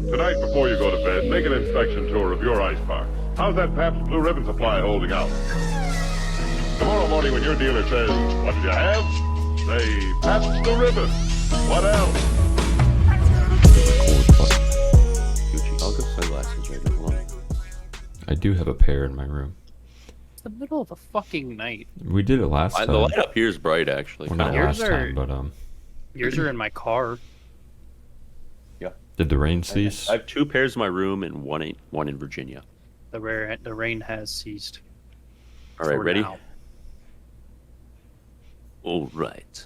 Tonight, before you go to bed, make an inspection tour of your ice box. How's that Pabst Blue Ribbon supply holding out? Tomorrow morning when your dealer says, "What did you have?" say, "Pabst Blue Ribbon." What else? Gucci, I'll go sunglasses right now. Hold on. I do have a pair in my room. It's the middle of the fucking night. We did it last time. The light up here is bright, actually. Well, not Yours last time, but Yours are in my car. Yeah. did the rain cease? I have 2 pairs in my room and one in Virginia. The rain has ceased. All right, For ready? now. All right.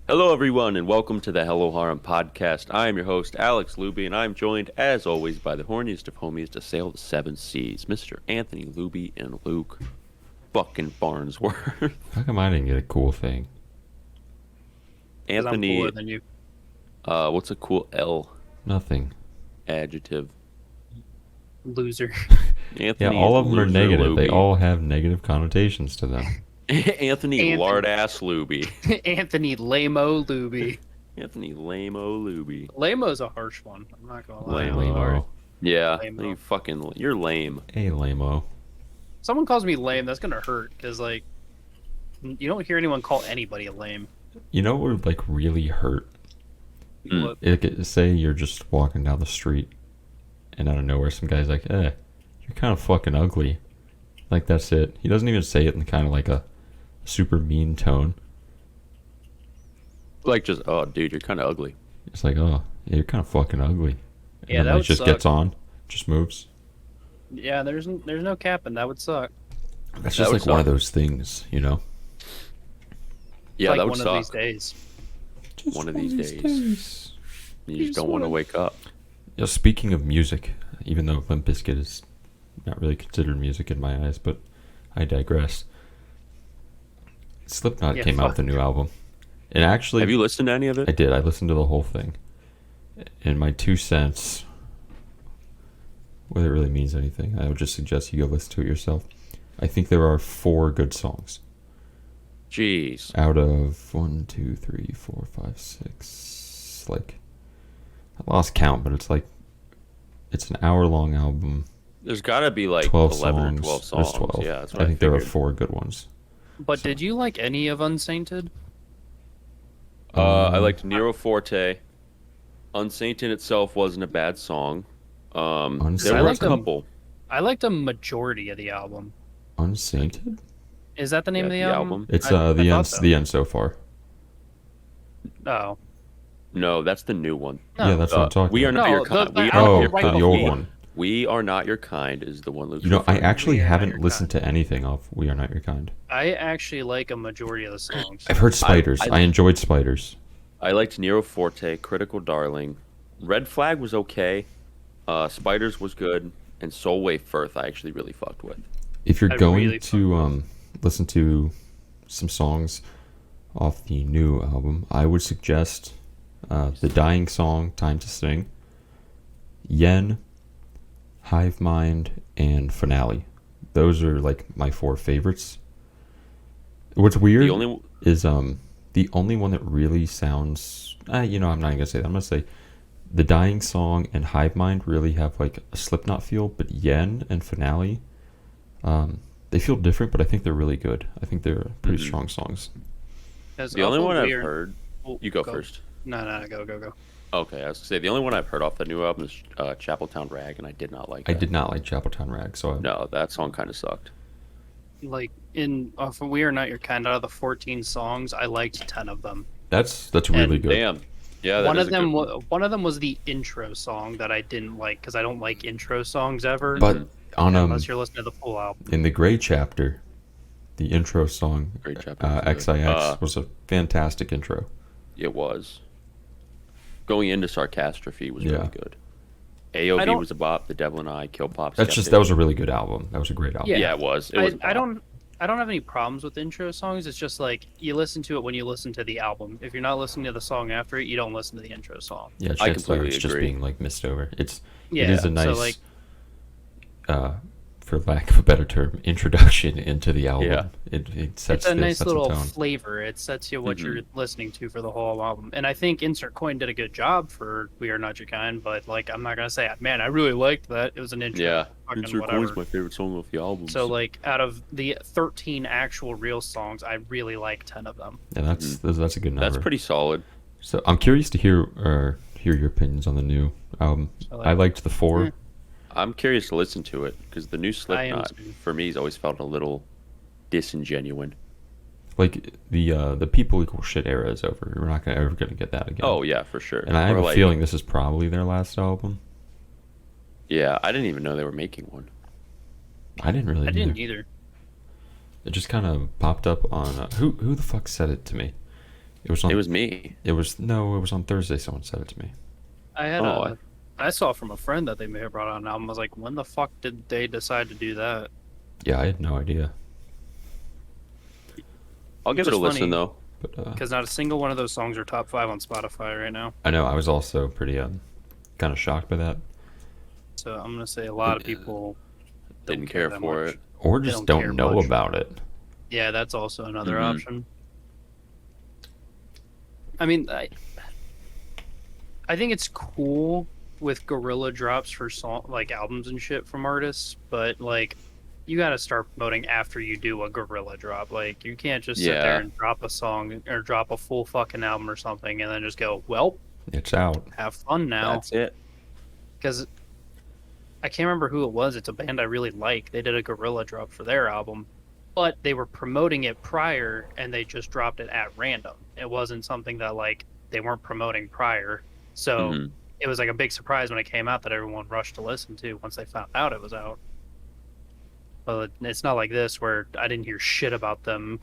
Hello, everyone, and welcome to the Hello Harem podcast. I am your host, Alex Luby, and I'm joined, as always, by the horniest of homies to sail the 7 seas, Mr. Anthony Luby and Luke fucking Farnsworth. How come I didn't get a cool thing? 'Cause I'm Anthony, cooler than you. what's a cool L Nothing. adjective? Loser. Anthony, Yeah, all of them are Loser negative. They Luby. all have negative connotations to them. Anthony Lard-ass Luby. Anthony Lamo Luby. Anthony Lamo Luby. Lamo's a harsh one. I'm not gonna lie. Lame-o. Yeah, Lame-o. you're lame. Hey, lame-o. Someone calls me lame, that's gonna hurt because like you don't hear anyone call anybody lame. You know what would, like, really hurt? Mm. Say you're just walking down the street, and out of nowhere some guy's like, you're kind of fucking ugly. Like, that's it. He doesn't even say it in kind of like a super mean tone. Like just, oh, dude, you're kind of ugly. It's like, oh, yeah, you're kind of fucking ugly. And Yeah, then, that like, would just suck. gets on, just moves. Yeah, there's no capping. That would suck. That's That just would like one of suck. those things, you know? Yeah, Like that would one of these suck. days. Just One of these days. You just don't want to wake up. Yeah, speaking of music, even though Limp Bizkit is not really considered music in my eyes, but I digress. Slipknot Yeah, came out fuck. with a new album. And actually, Have you listened to any of I it? did. I listened to the whole thing. And my 2 cents, whether it really means anything, I would just suggest you go listen to it yourself. I think there are 4 good songs Jeez. out of 1, 2, 3, 4, 5, 6. Like, I lost count, but it's like, it's an hour-long album. There's got to be like 12 11 songs. or 12 There's songs. 12. Yeah, that's what I think there are figured. 4 good ones. But So- did you like any of Unsainted? I liked Nero Forte. Unsainted itself wasn't a bad song. There Unsainted? were I a liked them. couple. I liked a majority of the album. Unsainted? Is that the name Yeah, of the the album? album. It's I the thought end. so. The end so far. Oh. No, that's the new one. No. Yeah, that's what I'm talking We are about. not No, your kind. the We album are Oh, your right the before. old one. We are not your kind is the one Luke's You know, I referring actually We Are Not haven't Your listened to anything of We Are Not Your Kind. I actually like a majority of the songs. I've heard Spiders. I- I enjoyed Spiders. to. I liked Nero Forte, Critical Darling. Red Flag was okay. Spiders was good. And Soulwave Firth I actually really fucked with. If you're I going really to listen to some songs off the new album, I would suggest The Dying Song, Time to Sing, Yen, Hive Mind, and Finale. Those are like my 4 favorites. What's weird The only is the only one that really sounds I'm not even gonna say that. I'm gonna say The Dying Song and Hive Mind really have like a Slipknot feel, but Yen and Finale, they feel different, but I think they're really good. I think they're pretty Mhm. strong songs. Because the only Awful one I've Weird- heard. Oh, You go first. No, go. Okay, I was gonna say the only one I've heard off the new album is Chapeltown Rag, and I did not like. I that. did not like Chapeltown Rag, so No, that song kind of sucked. Like for We Are Not Your Kind, out of the 14 songs, I liked 10 of them. that's really good. Damn. Yeah, that One is of a them, good one. one of them was the intro song that I didn't like because I don't like intro songs ever. But on unless you're listening to the full album. in the Gray Chapter, the intro song, Great Chapter was good. XIX, was a fantastic intro. It was. Going into Sarcastrophe was Yeah. really good. I AOV don't- was a bop. The Devil and I, Kill Pop. That was a really good album. That was a great album. Yeah. Yeah, it was. It was. I don't have any problems with intro songs. It's just like you listen to it when you listen to the album. If you're not listening to the song after it, you don't listen to the intro song. Yeah, I chances are completely it's just agree. being like missed over. It Yeah, is a so, nice like- for for lack of a better term, introduction into the album. Yeah. It sets It's a the nice sets the little tone. flavor. It sets you what Mhm. you're listening to for the whole album. And I think Insert Coin did a good job for We Are Not Your Kind, but like I'm not gonna say, man, I really liked that. It was an intro. Yeah, Fucking Insert whatever. Coin's my favorite song off the album. So like out of the 13 actual real songs, I really like 10 of them. Yeah, that's a good number. that's pretty solid. So I'm curious to hear your opinions on the new album. So, I liked the 4. I'm curious to listen to it because the new Slipknot too. for me has always felt a little disingenuine. Like the People Equal Shit era is over. We're not ever gonna get that again. Oh yeah, for sure. And I have Or, a like, feeling this is probably their last album. Yeah, I didn't even know they were making one. I didn't really. I didn't either. It just kind of popped up on who the fuck said it to me? It was on. It was me. It was on Thursday. Someone said it to me. I had Oh, I saw from a friend that they may have brought out an album. I was like, when the fuck did they decide to do that? Yeah, I had no idea. I'll give Which it a is listen funny. though. But Because not a single one of those songs are top 5 on Spotify right now. I know I was also pretty kind of shocked by that, So I'm gonna say a lot of people don't Didn't care that for much. it. or They just don't care don't know much. about it. Yeah, that's also another Mhm. option. I mean, I think it's cool with guerrilla drops for song like albums and shit from artists, but like you got to start promoting after you do a guerrilla drop. Like you can't just sit Yeah. there and drop a song or drop a full fucking album or something and then just go, well, It's out. have fun now. That's it. Because I can't remember who it was. It's a band I really like. They did a guerrilla drop for their album, but they were promoting it prior and they just dropped it at random. It wasn't something that like they weren't promoting prior. So Mhm. it was like a big surprise when it came out that everyone rushed to listen to once they found out it was out. But it's not like this where I didn't hear shit about them,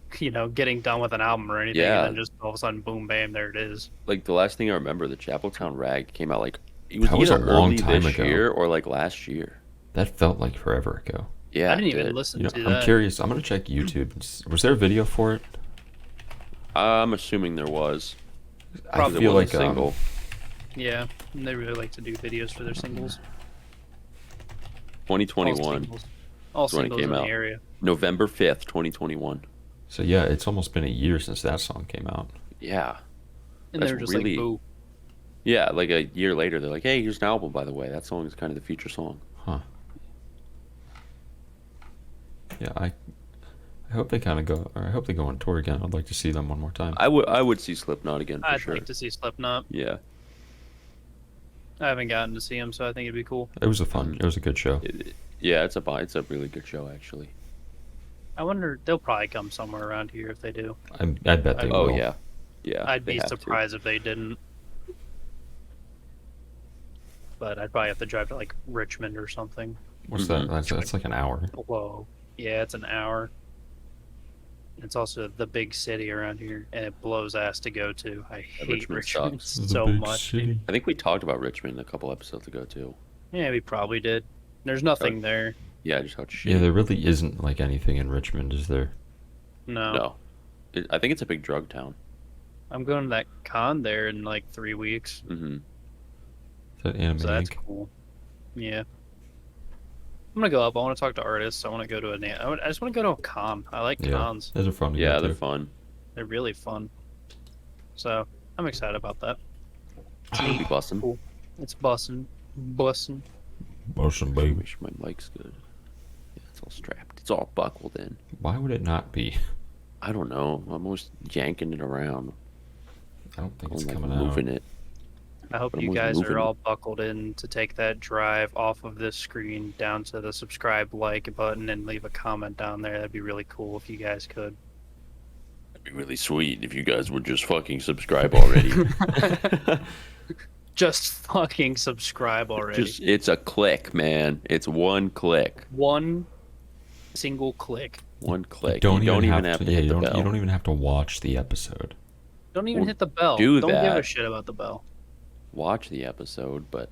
getting done with an album or anything, Yeah. and then just all of a sudden, boom, bam, there it is. Like the last thing I remember, the Chapeltown Rag came out like it was That was either a long early time this ago. year or like last year. That felt like forever ago. Yeah, I didn't it even did. listen You know, to I'm that. curious. I'm gonna check YouTube. Was there a video for it? I'm assuming there was. I It feel wasn't like single. Yeah, and they really like to do videos for their singles. 2021, All That's when it singles came in out. the area. November 5th, 2021. So yeah, it's almost been a year since that song came out. Yeah, And That's they were just really- like, boo. yeah. Like a year later, they're like, "Hey, here's an album, by the way. That song is kind of the feature song." Huh. Yeah, I hope they kind of go, or I hope they go on tour again. I'd like to see them one more time. I would see Slipknot again for I'd sure. like to see Slipknot. Yeah, I haven't gotten to see him, so I think it'd be cool. It was a good show. yeah. It's a really good show actually. I wonder, they'll probably come somewhere around here if they do. I bet they Oh will. yeah, yeah. I'd they be have to. surprised if they didn't. But I'd probably have to drive to like Richmond or something. What's Mhm. that? That's like an hour. Whoa. Yeah, it's an hour. It's also the big city around here, and it blows ass to go to. I hate Richmond Richmond sucks. so much. dude. I think we talked about Richmond a couple episodes ago too. Yeah, we probably did. There's nothing there. Yeah, just how shitty. Yeah, there really isn't like anything in Richmond, is there? No. No, I think it's a big drug town. I'm going to that con there in like 3 weeks. Is Hmm that Anime So that's Inc? cool. Yeah. I'm gonna go up. I want to talk to artists. I want to go to I just want to go to a con. I like Yeah, cons. those are fun. To Yeah, go they're to. fun. They're really fun. So I'm excited about that. It'll be bussin'. Cool. It's bussin'. Motion I baby. wish my mic's good. Yeah, it's all strapped. It's all buckled in. Why would it not be? I don't know. I'm always yanking it around. I don't think I'm it's like coming out. moving it. I hope But I'm you always guys moving are it. all buckled in to take that drive off of this screen down to the subscribe, like button, and leave a comment down there. That'd be really cool if you guys could. It'd be really sweet if you guys would just fucking subscribe already. Just fucking subscribe already. It's a click, man. It's one click. One single click. One click. Don't you don't even even have to yeah, hit you the don't. bell. You don't even have to watch the episode. Don't even Well, hit the bell. do Don't give a that. shit about the bell. Watch the episode, but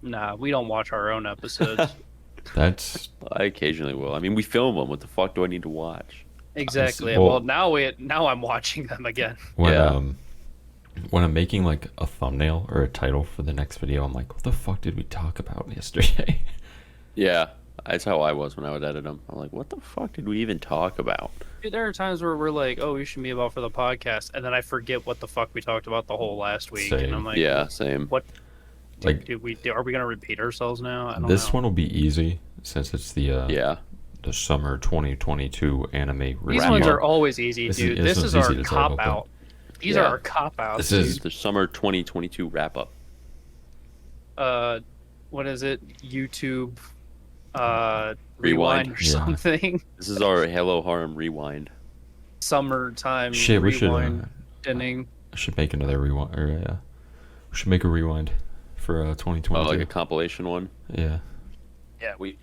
Nah, we don't watch our own episodes. That's I occasionally will. I mean, we film them. What the fuck do I need to watch? Exactly. Well- Well, now I'm watching them again. when Yeah. when I'm making like a thumbnail or a title for the next video. I'm like, what the fuck did we talk about yesterday? Yeah, that's how I was when I would edit them. I'm like, what the fuck did we even talk about? Dude, there are times where we're like, "Oh, we should be about for the podcast," and then I forget what the fuck we talked about the whole last week, and I'm Same. like, Yeah, same. "What Like are we gonna repeat ourselves now?" I don't this know. one will be easy since it's the Yeah. the summer 2022 anime These wrap ones up. are always easy, This dude. is- This this is one's our easy to talk cop about, out. These Yeah. are our cop outs. This is- The summer 2022 wrap up. What is it? YouTube Rewind. or Yeah. something. This is our Hello Harem rewind. Summertime Shit, we should rewind inning. I should make another rewind. Or we should make a rewind for 2022. Oh, like a compilation one. Yeah, Yeah, we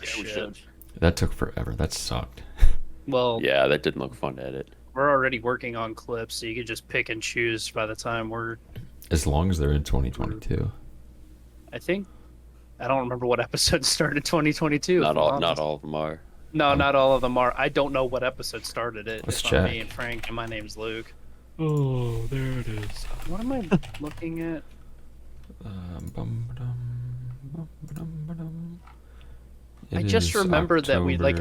Shit. should. that took forever. That sucked. Well, Yeah, that didn't look fun to edit. we're already working on clips, so you could just pick and choose by the time we're. As long as they're in 2022. I think. I don't remember what episode started 2022. Not if I'm all, honest. not all of them are. No, not all of them are. I don't know what episode started it. Let's It's check. not me and Frank, and my name's Luke. Oh, there it is. What am I looking at? I just remembered that we, like-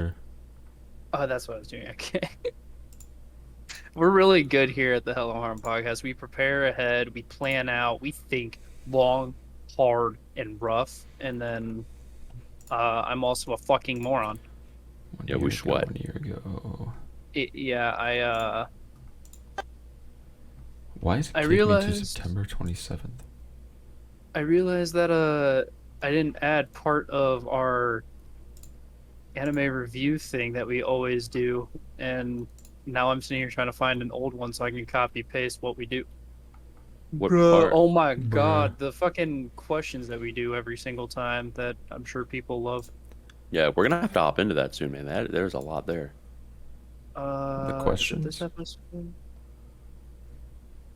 Oh, that's what I was doing. Okay. We're really good here at the Hello Harm podcast. We prepare ahead, we plan out, we think long, hard, and rough, and then I'm also a fucking moron. Yeah, we sweat. 1 year ago. Why is it I taking me to realized- September 27th? I realized that I didn't add part of our anime review thing that we always do, and now I'm sitting here trying to find an old one so I can copy paste what we do. What Bruh, part? oh my god, the fucking questions that we do every single time that I'm sure people love. Yeah, we're gonna have to hop into that soon, man. There's a lot there. Is it questions? this episode?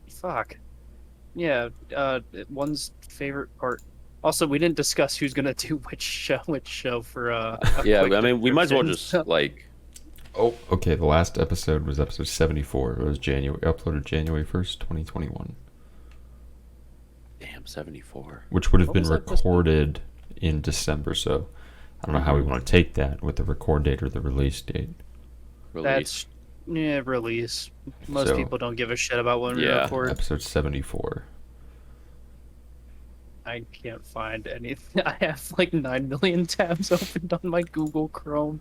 Fuck. Yeah, one's favorite part. Also, we didn't discuss who's gonna do which show for a Yeah, quick I mean, we might as well description. just like. Oh, okay. The last episode was episode 74. It was uploaded January 1st, 2021, Damn, 74. which would have What been was that episode? recorded in December. So I don't know how we want to take that with the record date or the release date. Release. That's release. Most So- people don't give a shit about when we Yeah, record. Episode 74. I can't find anything. I have like 9 million tabs opened on my Google Chrome.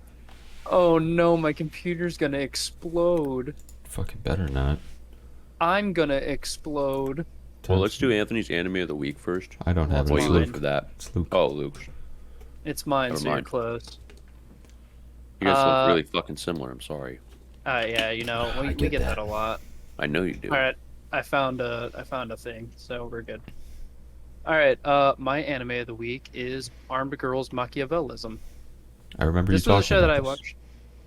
Oh no, my computer's gonna explode. Fucking better not. I'm gonna explode. Well, let's do Anthony's anime of the week first. I don't have Well, it. Wait, It's fine. look Luke. for that. It's Luke. Oh, Luke. It's mine, Never so you're mind. close. You guys Uh, look really fucking similar. I'm sorry. Yeah, we get get that that. a lot. I know you do. All right, I found a thing, so we're good. All right, my anime of the week is Armed Girls Machiavellism. I remember This you was talking a show that about I this. watched.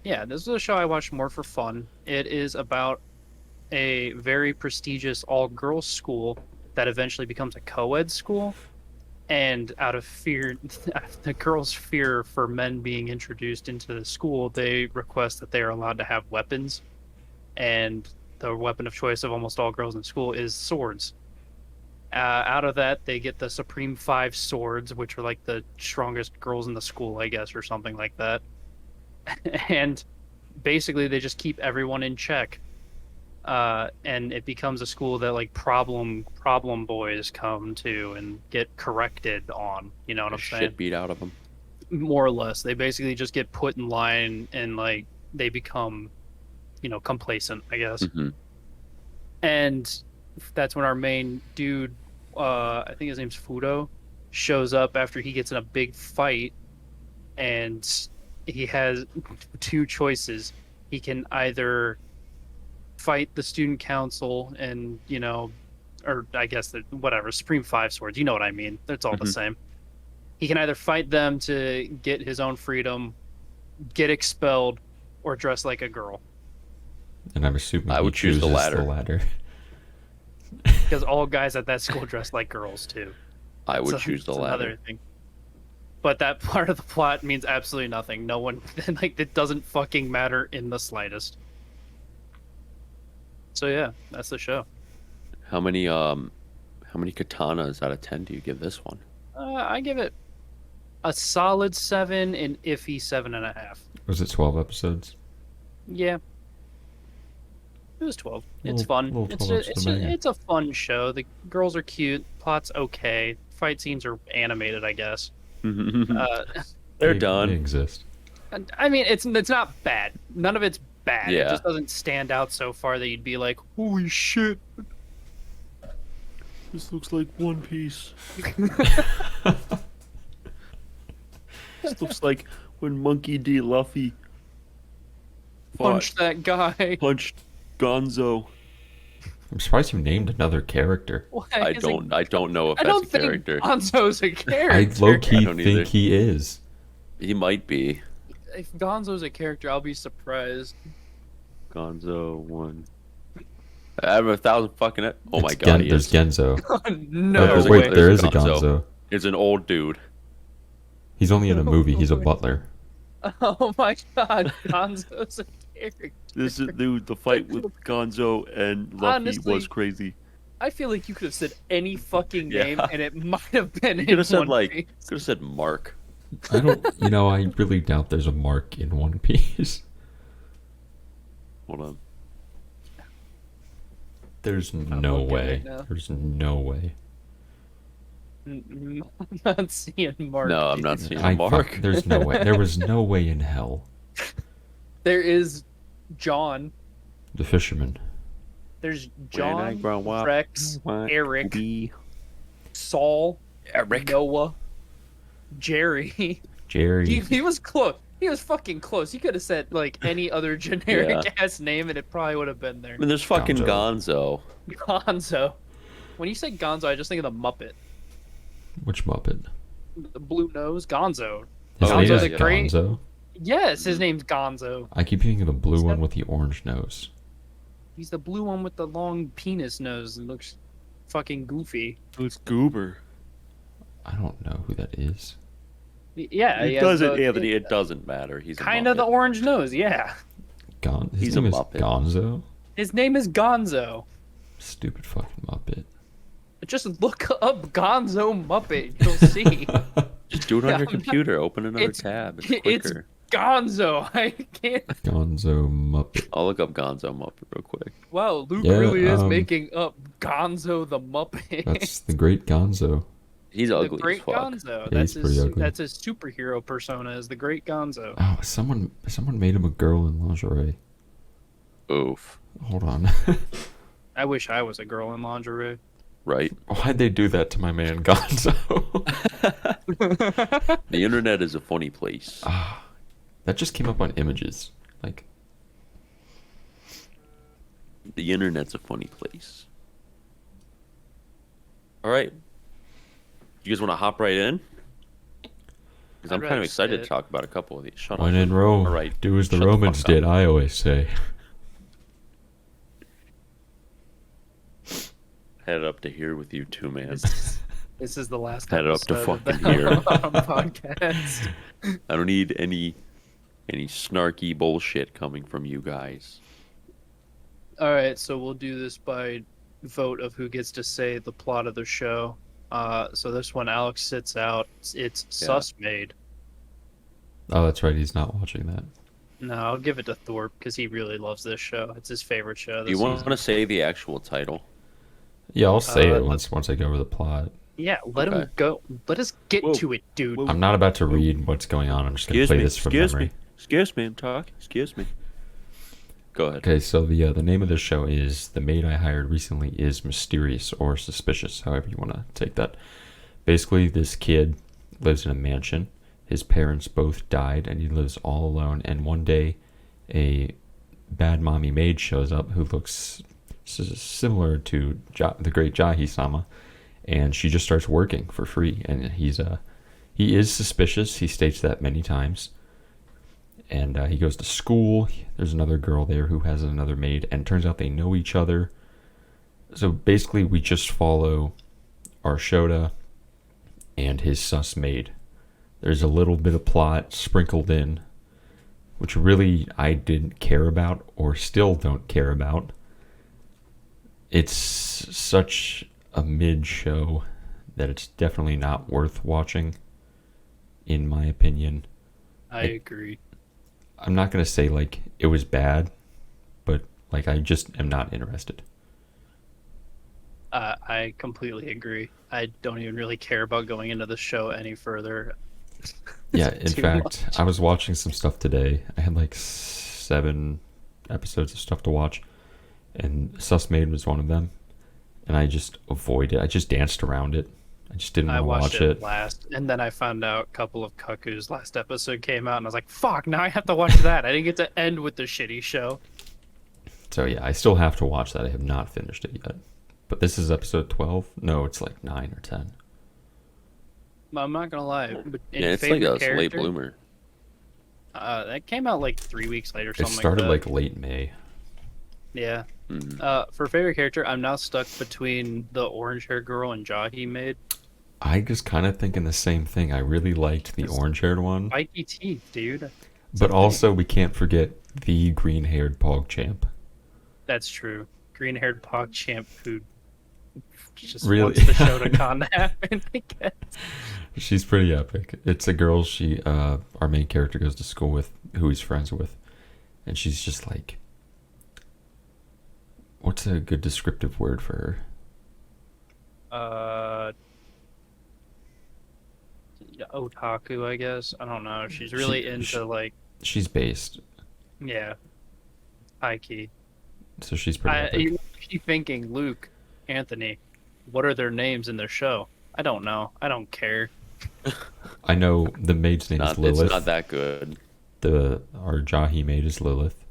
Yeah, this is a show I watched more for fun. It is about a very prestigious all-girls school that eventually becomes a co-ed school, and out of fear, the girls' fear for men being introduced into the school, they request that they are allowed to have weapons, and the weapon of choice of almost all girls in school is swords. Out of that, they get the Supreme 5 swords, which are like the strongest girls in the school, I guess, or something like that. And basically, they just keep everyone in check. And it becomes a school that like problem boys come to and get corrected on. You know what I'm saying? Shit beat out of him. More or less, they basically just get put in line and like they become, complacent, I guess. Mhm. And that's when our main dude, I think his name's Fudo, shows up after he gets in a big fight, and he has two choices. He can either fight the student council and, or I guess whatever, Supreme 5 swords, you know what I mean. It's all the Mhm. same. He can either fight them to get his own freedom, get expelled, or dress like a girl. And I'm assuming I he would choose the chooses latter. latter. Because all guys at that school dress like girls too. I would So choose the it's latter. another thing. But that part of the plot means absolutely nothing. No one, like, it doesn't fucking matter in the slightest. So yeah, that's the show. How many katanas out of 10 do you give this one? I give it A solid 7 and iffy 7.5. Was it 12 episodes? Yeah. It was 12. It's Little- fun. little It's 12 a, episode banger. it's a fun show. The girls are cute. Plot's okay. Fight scenes are animated, I guess. They're They done. exist. I mean, it's not bad. None of it's bad. It Yeah. just doesn't stand out so far that you'd be like, holy shit. This looks like One Piece. This looks like when Monkey D. Luffy Punch that guy. punched Gonzo. I'm surprised you named another character. Why I is don't know if I that's don't a think character. Gonzo's a I character. low-key don't either. think he is. He might be If Gonzo's a character, I'll be surprised. Gonzo one. I have 1,000 fucking. Oh my It's god, he There's is. Genzo. No There's a- wait, way. there is there's a a Gonzo. Gonzo. It's an old dude. He's only in a movie. He's a butler. Oh my god, Gonzo's a character. This is dude. The fight with Gonzo and Luffy Honestly, was crazy. I feel like you could have said any fucking Yeah. name and it might have been You in could have said One like. Piece. Could have said Mark. I don't. I really doubt there's a Mark in One Piece. Hold on. There's I'm no looking way. right now. There's no way. I'm not seeing Mark. No, I'm not seeing a Mark. There's no way. There was no way in hell. There is John. The fisherman. There's When I John, grow up, Rex, I want Eric, to be Saul, Eric. Noah, Jerry. Jerry. He was close. He was fucking close. You could have said like any other generic ass name and it probably would have been there. I mean, there's fucking Gonzo. Gonzo. When you say Gonzo, I just think of the Muppet. Which Muppet? The blue nose, Gonzo. His Oh, name yeah, is the Great. Gonzo. Yes, his name's Gonzo. I keep thinking of the blue Is one that- with the orange nose. He's the blue one with the long penis nose and looks fucking goofy. It's Goober. I don't know who that is. Yeah, It doesn't, Anthony. It doesn't matter. He's kind of a the Muppet. orange nose. Yeah, His He's a name is Muppet. Gonzo. his name is Gonzo. Stupid fucking Muppet. Just look up Gonzo Muppet. You'll see. Just do it on Yeah, your I'm not- computer. Open another it's- tab. It's it's- quicker. Gonzo. I can't. Gonzo Muppet. I'll look up Gonzo Muppet real quick. Wow, Luke Yeah, really is um, making up Gonzo the Muppet. That's the great Gonzo. He's the ugly Great as fuck. Gonzo. Yeah, That's he's pretty his. ugly. That's his superhero persona. Is the Great Gonzo. Oh, someone made him a girl in lingerie. Oof. Hold on. I wish I was a girl in lingerie. Right. Why'd they do that to my man Gonzo? The internet is a funny place. That just came up on images. Like, The internet's a funny place. All right. You guys want to hop right in? Because I'm I'd kind of rather excited to sit. talk about a couple of these. Shut when up. in Rome, All right. do as the Shut Romans fuck up. did, I always say. Head up to here with you two, man. This is the last Head up to episode of the fucking here. podcast. I don't need any snarky bullshit coming from you guys. All right, so we'll do this by vote of who gets to say the plot of the show. So this one, Alex sits out. It's Yeah. Susmaid. Oh, that's right. He's not watching that. No, I'll give it to Thorpe because he really loves this show. It's his favorite show. Do you This want season. to say the actual title? Yeah, I'll say Uh, it once I go over the plot. Yeah, let Okay. him go. Let us get Whoa. to it, dude. Whoa. I'm not about to read what's going on. I'm just going to play this from memory. Excuse me, I'm talking. Excuse me. Go ahead. Okay, so the name of the show is The Maid I Hired Recently is Mysterious or Suspicious, however you want to take that. Basically, this kid lives in a mansion. His parents both died, and he lives all alone. And one day, a bad mommy maid shows up who looks similar to the great Jahi-sama, and she just starts working for free. And he is suspicious. He states that many times. And he goes to school. There's another girl there who has another maid, and it turns out they know each other. So basically, we just follow our Shota and his sus maid. There's a little bit of plot sprinkled in, which really I didn't care about, or still don't care about. It's such a mid show that it's definitely not worth watching. in my opinion. I agree. I'm not gonna say like it was bad, but like I just am not interested. I completely agree. I don't even really care about going into the show any further. Yeah, in Too fact, much. I was watching some stuff today. I had like 7 episodes of stuff to watch, and Sussmade was one of them. And I just avoided it. I just danced around it. I just didn't I want to watched watch it it. last, and then I found out a couple of Cuckoo's last episode came out, and I was like, "Fuck!" Now I have to watch that. I didn't get to end with the shitty show. So yeah, I still have to watch that. I have not finished it yet. But this is episode 12. No, it's like 9 or 10. I'm not gonna lie, but in Yeah, it's like favorite a character, late bloomer. That came out like 3 weeks later, It something started like like late May. that. Yeah. Mhm. For favorite character, I'm now stuck between the orange hair girl and Jahi made. I just kind of thinking the same thing. I really liked the It's orange-haired one, Spiky teeth, dude. It's a but thing. also we can't forget the green-haired PogChamp. That's true. Green-haired PogChamp who just Really? wants the Shotokan to happen, I guess. She's pretty epic. It's a girl our main character goes to school with, who he's friends with, and she's just like, what's a good descriptive word for her? Otaku, I guess. I don't know. She's really into like, She's based, yeah, high key. so she's pretty epic. You keep thinking, Luke, Anthony, what are their names in their show? I don't know. I don't care. I know the maid's name is It's Lilith. not that good. Our Jahi maid is Lilith.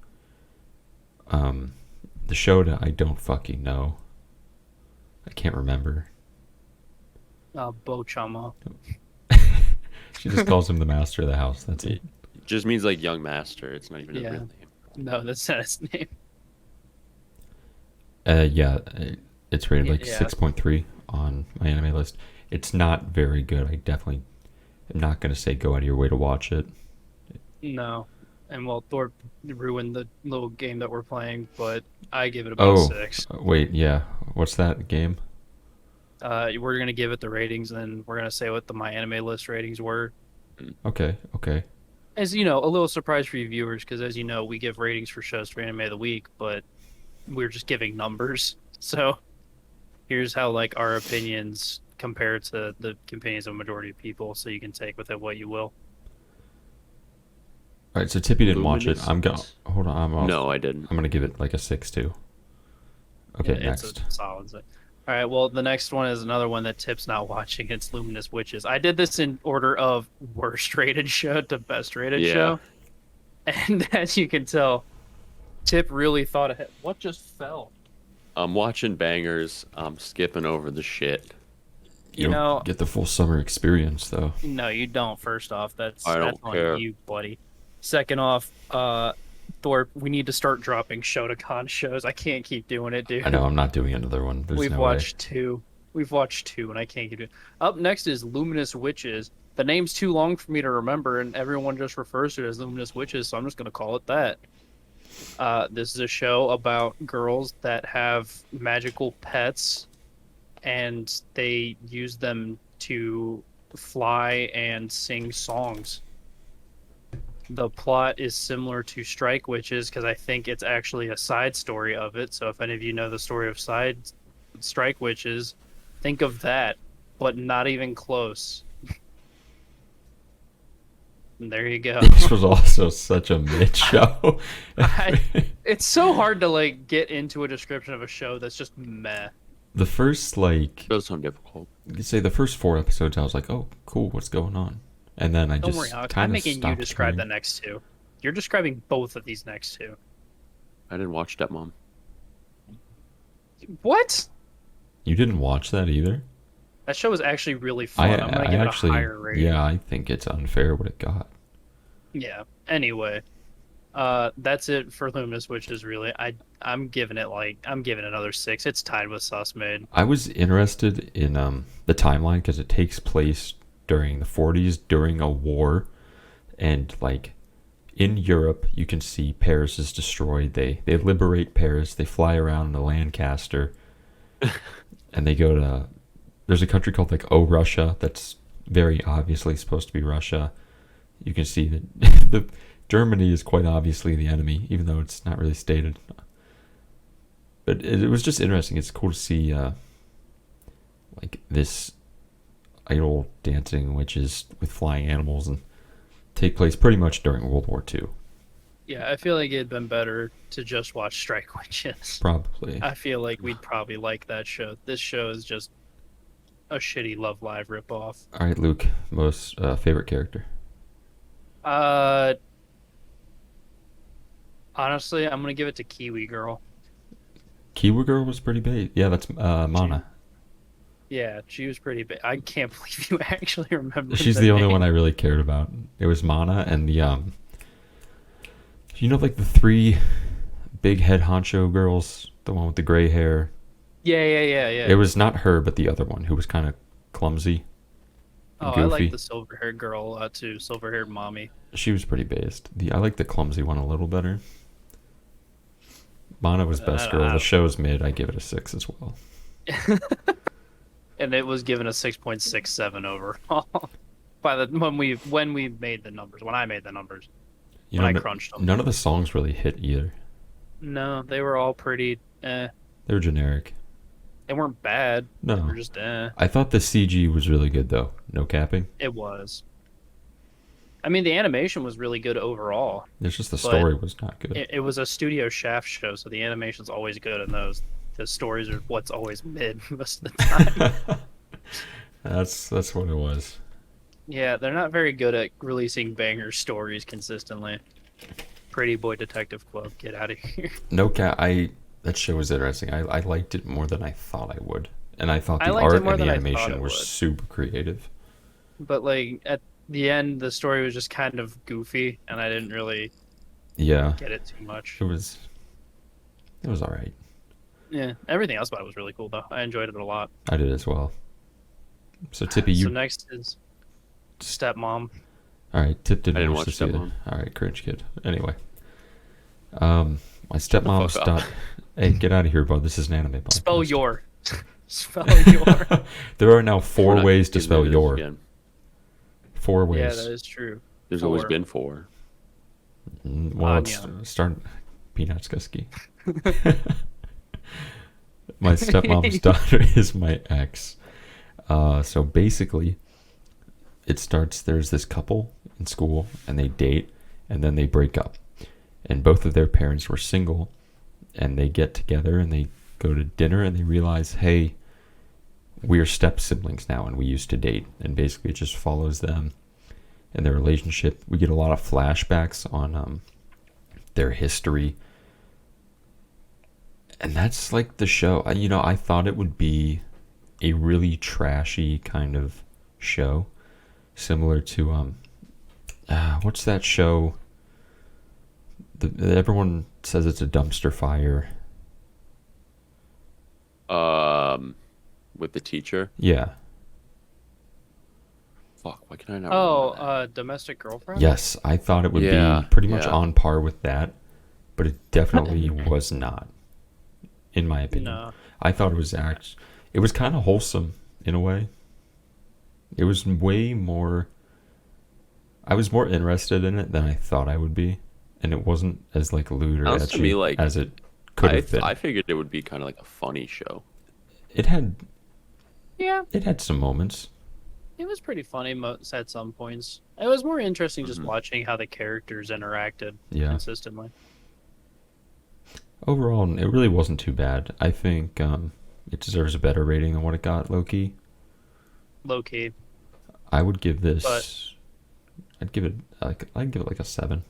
The Shota I don't fucking know. I can't remember. Bochama. She just calls him the master of the house. That's it. It just means like young master. It's not even his Yeah. real name. No, that's not his name. Yeah, it's rated like Yeah. 6.3 on my anime list. It's not very good. I definitely am not going to say go out of your way to watch it. No. And well, Thorpe ruined the little game that we're playing, but I give it about 6. Wait, yeah. What's that game? We're gonna give it the ratings, and then we're gonna say what the My Anime List ratings were. Okay. As you know, a little surprise for you viewers, because as you know, we give ratings for shows for Anime of the Week, but we're just giving numbers. So here's how like our opinions compare to the opinions of a majority of people, so you can take with it what you will. All right, so Tippy didn't watch it. Luminous I'm going. Witches. Hold on. No, I didn't. I'm gonna give it like a 6 too. Okay, Yeah, next. It's a solid 6. All right, well, the next one is another one that Tip's not watching. It's Luminous Witches. I did this in order of worst rated show to best rated Yeah. show. And as you can tell, Tip really thought ahead. What just fell? I'm watching bangers. I'm skipping over the shit. You You don't know, get the full summer experience though. no, you don't. First off, that's I don't on care. you, buddy. Second off, Thorpe, we need to start dropping Shotokan shows. I can't keep doing it, dude. I know I'm not doing another one. There's We've no watched 2. We've watched 2, and I can't keep it. Up next is Luminous Witches. The name's too long for me to remember, and everyone just refers to it as Luminous Witches, so I'm just going to call it that. This is a show about girls that have magical pets, and they use them to fly and sing songs. The plot is similar to Strike Witches because I think it's actually a side story of it. So if any of you know the story of Strike Witches, think of that, but not even close. And there you go. This was also such a mid show. It's so hard to like get into a description of a show that's just meh. The first like, It does sound difficult. you could say the first 4 episodes, I was like, oh, cool, what's going on? And then I Don't just worry, Alex. kind I'm of making you stopped describe the caring. next 2. You're describing both of these next 2. I didn't watch Stepmom. What? You didn't watch that either? That show is actually really fun. I'm gonna give actually, it a higher rating. yeah, I think it's unfair what it got. Yeah. Anyway, that's it for Luminous Witches. Really, I'm giving it another 6. It's tied with Sussmade. I was interested in the timeline because it takes place during the 40s during a war, and like in Europe you can see Paris is destroyed. They liberate Paris. They fly around to Lancaster, and they go to there's a country called like Russia that's very obviously supposed to be Russia. You can see that the Germany is quite obviously the enemy, even though it's not really stated. But it was just interesting. It's cool to see like this idol dancing witches with flying animals and take place pretty much during World War II. Yeah, I feel like it'd been better to just watch Strike Witches. Probably. I feel like we'd probably like that show. This show is just a shitty Love Live ripoff. All right, Luke, most favorite character? Honestly, I'm gonna give it to Kiwi Girl. Kiwi Girl was pretty big. Yeah, that's Mana. Yeah, she was pretty big. I can't believe you actually remember. She's the only one I really cared about. It was Mana and the like the three big head honcho girls, the one with the gray hair. Yeah. It was not her, but the other one who was kind of clumsy. Oh, goofy. I like the silver-haired girl too. Silver-haired mommy. She was pretty based. I like the clumsy one a little better. Mana was best girl. The show's mid. I give it a 6 as well. And it was given a 6.67 overall by when we made the numbers. When I made the numbers, I crunched them. None of the songs really hit either. No, they were all pretty. They were generic. They weren't bad. No, they were just. I thought the CG was really good though. No capping. It was. I mean, the animation was really good overall. It's just the story was not good. It was a Studio Shaft show, so the animation's always good in those. The stories are what's always mid most of the time. That's what it was. Yeah, they're not very good at releasing banger stories consistently. Pretty Boy Detective Club, get out of here. No cap. That show was interesting. I liked it more than I thought I would, and I thought the liked art it more and the than I animation thought it were would. super creative. But like at the end, the story was just kind of goofy, and I didn't really get it too much. It was all right. Yeah, everything else about it was really cool though. I enjoyed it a lot. I did as well. So Tippy, So next is Stepmom. All right, Tip didn't I didn't watch watch this either. Stepmom. All right, cringe kid. Anyway, my stepmom stopped. Hey, get out of here, bud. This is an anime podcast. Spell your. Spell your. There are now 4 We're not ways to getting spell into this your. again. 4 ways. Yeah, that is true. There's 4. always been 4. Well, it's Anya. start Peanutskuski. My stepmom's daughter is my ex. So basically, it starts, there's this couple in school, and they date, and then they break up. And both of their parents were single, and they get together, and they go to dinner, and they realize, hey, we're step-siblings now, and we used to date. And basically, it just follows them and their relationship. We get a lot of flashbacks on their history. And that's like the show. I thought it would be a really trashy kind of show, similar to what's that show? Everyone says it's a dumpster fire. With the teacher. Yeah. Fuck, why can I not remember that? Domestic Girlfriend? Yes, I thought it would be pretty much on par with that, but it definitely was not, in my opinion. No. I thought it was kind of wholesome in a way. It was way more. I was more interested in it than I thought I would be, and it wasn't as like lewd or Sounds to etchy me like as it could have been. I figured it would be kind of like a funny show. It had some moments. It was pretty funny at some points. It was more interesting just watching how the characters interacted consistently. Overall, it really wasn't too bad. I think it deserves a better rating than what it got, low-key. Low-key. I would give this... I'd give it like a 7.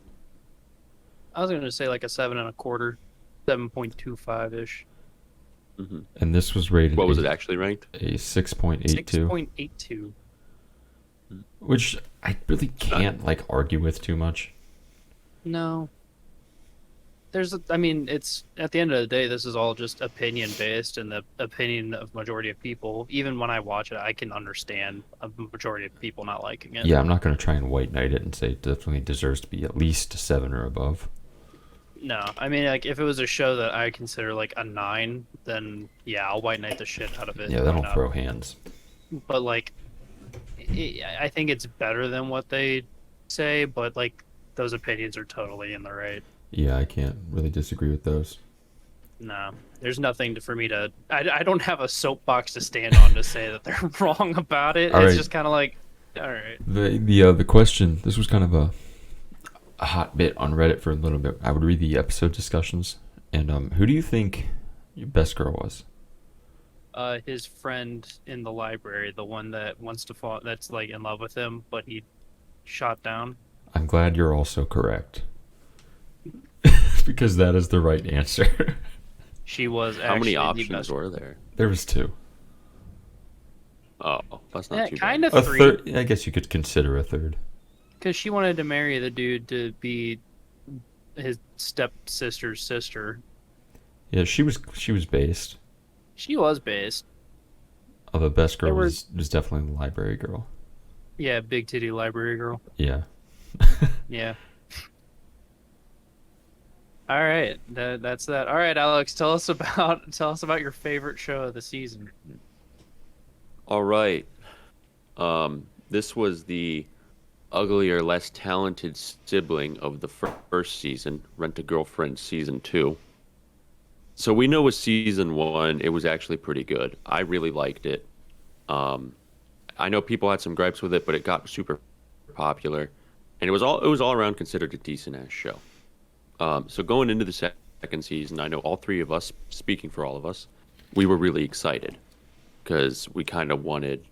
I was going to say like a 7.25, 7.25-ish. Mm-hmm. And this was rated... What was it actually ranked? A 6.82. 6.82. Which I really can't argue with too much. No. It's at the end of the day, this is all just opinion based, and the opinion of majority of people. Even when I watch it, I can understand a majority of people not liking it. Yeah, I'm not going to try and white knight it and say it definitely deserves to be at least a 7 or above. No, if it was a show that I consider like a 9, then yeah, I'll white knight the shit out of it. Yeah, that'll throw hands. But I think it's better than what they say, but like those opinions are totally in the right. Yeah, I can't really disagree with those. No, there's nothing for me to. I don't have a soapbox to stand on to say that they're wrong about it. All It's right. just kind of like, all right. The question. This was kind of a hot bit on Reddit for a little bit. I would read the episode discussions, and who do you think your best girl was? His friend in the library, the one that wants to fall, that's like in love with him, but he shot down. I'm glad you're also correct, because that is the right answer. She was How actually many the options best. were there? There was two. Oh, that's not Yeah, too kind bad. of A three, third. I guess you could consider a third. because she wanted to marry the dude to be his stepsister's sister. Yeah, she was based. She was based. Oh, the best girl There were- was definitely the library girl. Yeah, big titty library girl. Yeah. Yeah. All right, that's that. All right, Alex, tell us about your favorite show of the season. All right. This was the uglier, less talented sibling of the first season, Rent-A-Girlfriend Season 2. So we know with Season 1, it was actually pretty good. I really liked it. I know people had some gripes with it, but it got super popular. And it was all around considered a decent-ass show. So going into the second season, I know all three of us, speaking for all of us, we were really excited. Because we kind of wanted,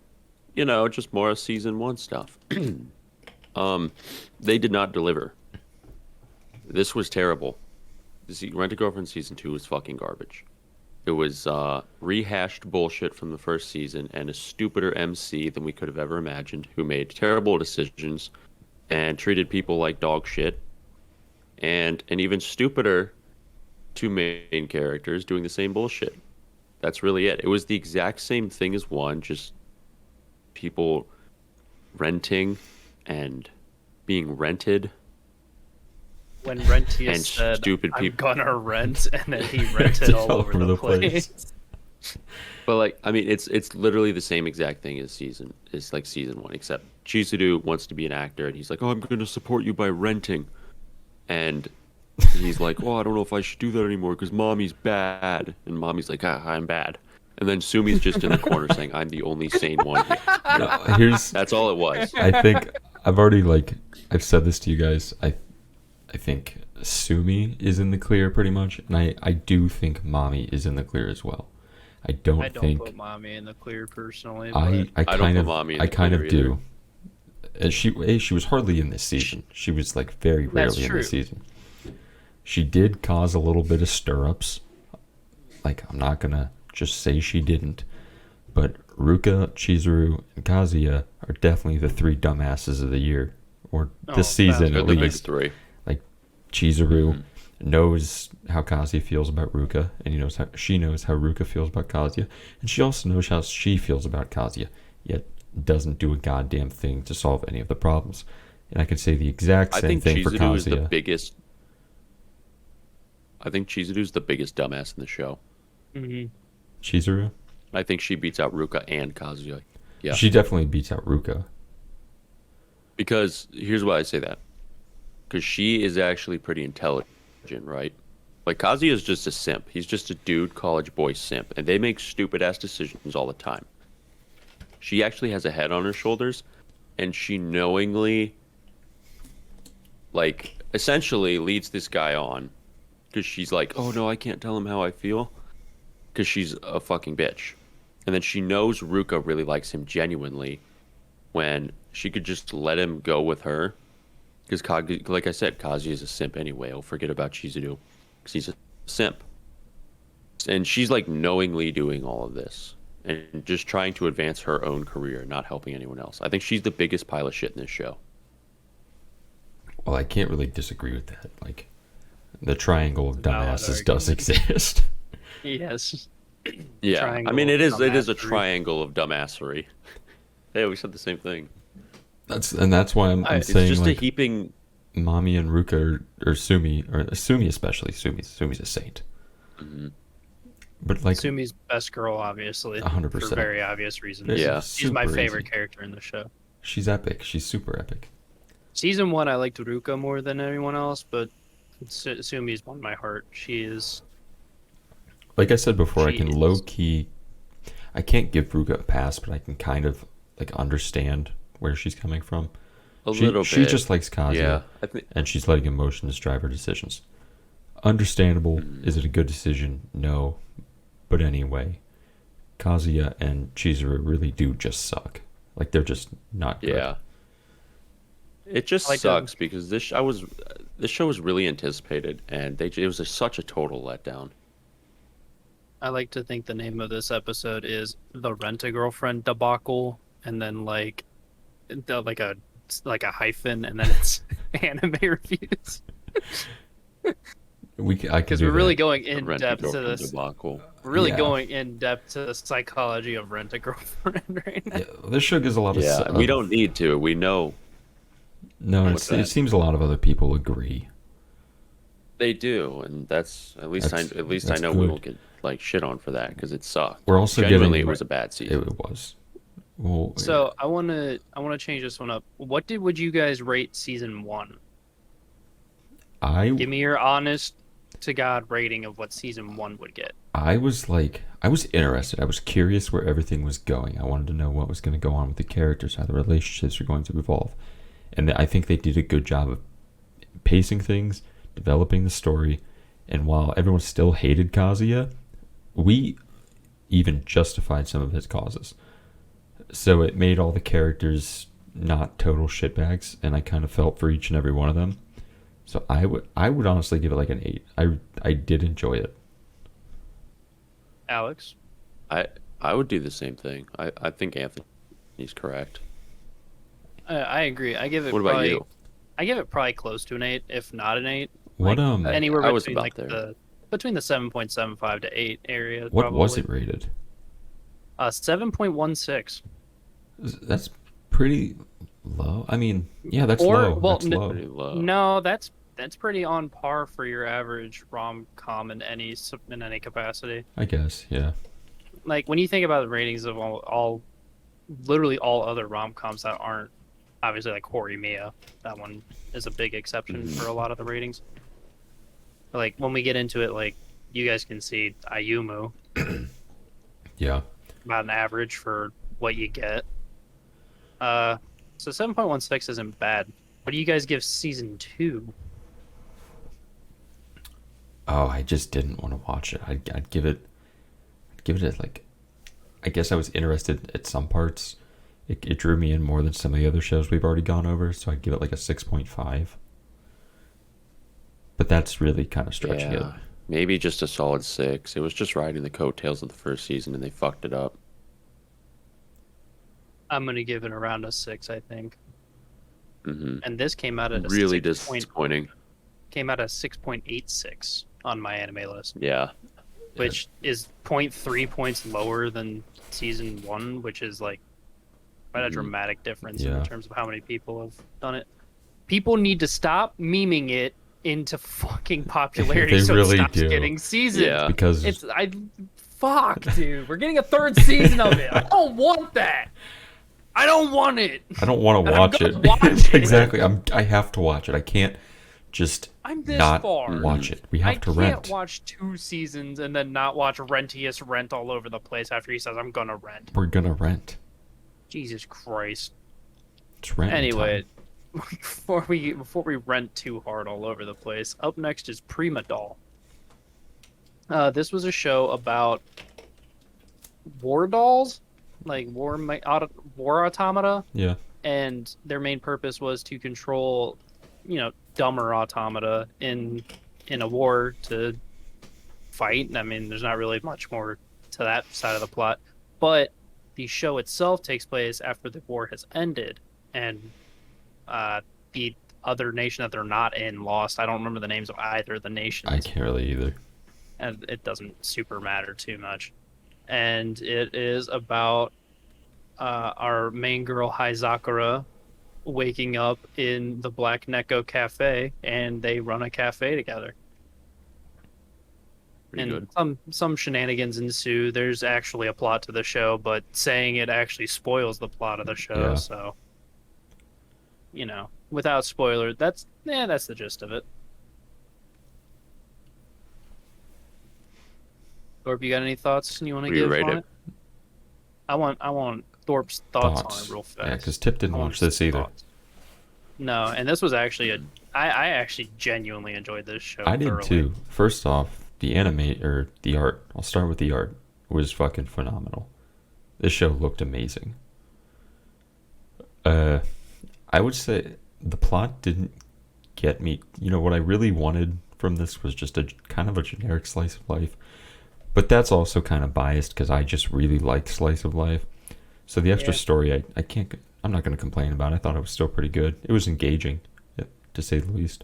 just more of Season 1 stuff. They did not deliver. This was terrible. Rent-A-Girlfriend Season 2 was fucking garbage. It was rehashed bullshit from the first season and a stupider MC than we could have ever imagined, who made terrible decisions and treated people like dog shit. And an even stupider two main characters doing the same bullshit. That's really it. It was the exact same thing as one, just people renting and being rented. When Rentius And said, stupid "I'm people. gonna rent," and then he rented all over the place. But it's literally the same exact thing as season 1, except Chizuru wants to be an actor and he's like, "Oh, I'm going to support you by renting," and he's like, "Oh, I don't know if I should do that anymore because mommy's bad," and mommy's like, "I'm bad," and then Sumi's just in the corner saying, "I'm the only sane one here." That's all it was. I think I've said this to you guys. I think Sumi is in the clear pretty much, and I do think Mommy is in the clear as well. I don't think put mommy in the clear personally. I I don't kind put of Mommy in I the kind of clear do. And she was hardly in this season. She was like very That's rarely in true. this season. She did cause a little bit of stir-ups. Like, I'm not gonna just say she didn't, but Ruka, Chizuru, and Kazuya are definitely the three dumbasses of the year, or this season They're at the big least. three. Like, Chizuru knows how Kazuya feels about Ruka, and she knows how Ruka feels about Kazuya, and she also knows how she feels about Kazuya, yet doesn't do a goddamn thing to solve any of the problems. And I could say the exact I same think thing for Chizuru is the Kazuya. biggest. I think Chizuru's the biggest dumbass in the show. Chizuru? I think she beats out Ruka and Kazuya. Yeah. She definitely beats out Ruka. Because here's why I say that. Because she is actually pretty intelligent, right? Like, Kazuya is just a simp. He's just a dude, college boy simp. And they make stupid ass decisions all the time. She actually has a head on her shoulders. And she knowingly, essentially leads this guy on. Because she's like, "Oh no, I can't tell him how I feel." Because she's a fucking bitch. And then she knows Ruka really likes him genuinely. When she could just let him go with her. Because, like I said, Kazuya is a simp anyway. He'll forget about Chizuru. Because he's a simp. And she's knowingly doing all of this. And just trying to advance her own career, not helping anyone else. I think she's the biggest pile of shit in this show. Well, I can't really disagree with that. Like, the triangle of Valid dumbasses does argument. exist. Yes. Yeah, Triangle I mean, it of is a dumbassery. triangle of dumbassery. Hey, we said the same thing. That's why I'm It's saying just a like heaping. Mommy and Ruka or Sumi, or Sumi especially. Sumi's a saint. But like Sumi's best girl, obviously. 100%. For very obvious reasons. This is Yeah. She's my super favorite easy. character in the show. She's epic. She's super epic. Season 1, I liked Ruka more than anyone else, but Sumi's won my heart. She is... Like I said before, I She can is- low key. I can't give Ruka a pass, but I can kind of like understand where she's coming from. A little She bit. just likes Kazuya, Yeah, I think. and she's letting emotions drive her decisions. Understandable. Is it a good decision? No. But anyway, Kazuya and Chizuru really do just suck. Like, they're just not good. Yeah. It just I like sucks because this show was really anticipated, and it was such a total letdown. I like to think the name of this episode is the Rent-A-Girlfriend debacle, and then like a hyphen, and then it's anime reviews. I can Because do we're really that. going in Rent depth to Girlfriend this. debacle. We're really Yeah. going in depth to the psychology of Rent-A-Girlfriend right now. Yeah, this show gives a lot of. Yeah, we don't need to. We know No, What's that? it seems a lot of other people agree. they do, and that's at least I That's know we good. won't get like shit on for that because it sucked. We're also Genuinely, getting. it was a bad season. It was. Well, So I wanna change this one up. Would you guys rate season 1? I Give me your honest to God rating of what season 1 would get. I was interested. I was curious where everything was going. I wanted to know what was going to go on with the characters, how the relationships were going to evolve. And I think they did a good job of pacing things, developing the story. And while everyone still hated Kazuya, we even justified some of his causes. So it made all the characters not total shitbags, and I kind of felt for each and every one of them. So I would honestly give it like an 8. I did enjoy it. Alex? I would do the same thing. I think Anthony's correct. I agree. I give it What about probably, you? I give it probably close to an 8, if not an 8. What Anywhere I was between about like there. between the 7.75 to 8 area. what probably. was it rated? 7.16. That's pretty low. I mean, yeah, that's Or- low. well, That's n- low. Pretty low. No, that's pretty on par for your average rom-com in any capacity. I guess, yeah. Like when you think about the ratings of literally all other rom-coms that aren't obviously like Horimiya, that one is a big exception Mhm. for a lot of the ratings. But, like when we get into it, like you guys can see Ayumu Yeah. about an average for what you get. So 7.16 isn't bad. What do you guys give season 2? Oh, I just didn't want to watch it. I'd give it like, I guess I was interested at some parts. It drew me in more than some of the other shows we've already gone over, so I'd give it like a 6.5. But that's really kind of stretching it. Yeah, maybe just a solid 6. It was just riding the coattails of the first season, and they fucked it up. I'm gonna give it around a 6, I think. Hmm And this came out at a Really 6 disappointing. came out at 6.86 on my anime list, Yeah. which is 0.3 points lower than season 1, which is like quite a Mhm. dramatic difference Yeah. in terms of how many people have done it. People need to stop memeing it into fucking popularity They so really it stops do. getting seasons. Yeah. Because Fuck, dude. We're getting a 3rd season of it. I don't want that. I don't want it. I don't want to And I'm watch gonna it. watch it. Exactly. I have to watch it. I can't just I'm this not far. watch it. We have I to can't rent. watch 2 seasons and then not watch Rentius rent all over the place after he says I'm gonna rent. We're gonna rent. Jesus Christ. It's rent Anyway, time. before we rent too hard all over the place, up next is Prima Doll. This was a show about war dolls, like war automata, Yeah. and their main purpose was to control, dumber automata in a war to fight. I mean, there's not really much more to that side of the plot, but the show itself takes place after the war has ended, and the other nation that they're not in lost. I don't remember the names of either of the nations, I can't really either. and it doesn't super matter too much. And it is about our main girl Haizakura waking up in the Black Neko Cafe, and they run a cafe together. Pretty And good. some shenanigans ensue. There's actually a plot to the show, but saying it actually spoils the plot of the show. Yeah. So without spoiler, that's the gist of it. Thorpe, you got any thoughts you want to What do you give rate on it? it? I want Thorpe's thoughts on it real fast. Yeah, because Tip didn't I want watch this his either. thoughts. No, and this was actually I actually genuinely enjoyed this show. I did thoroughly. too. First off, the art. I'll start with the art. Was fucking phenomenal. This show looked amazing. I would say the plot didn't get me. What I really wanted from this was just a kind of a generic slice of life. But that's also kind of biased because I just really liked slice of life. So the extra story, I can't. I'm not going to complain about it. I thought it was still pretty good. It was engaging, to say the least.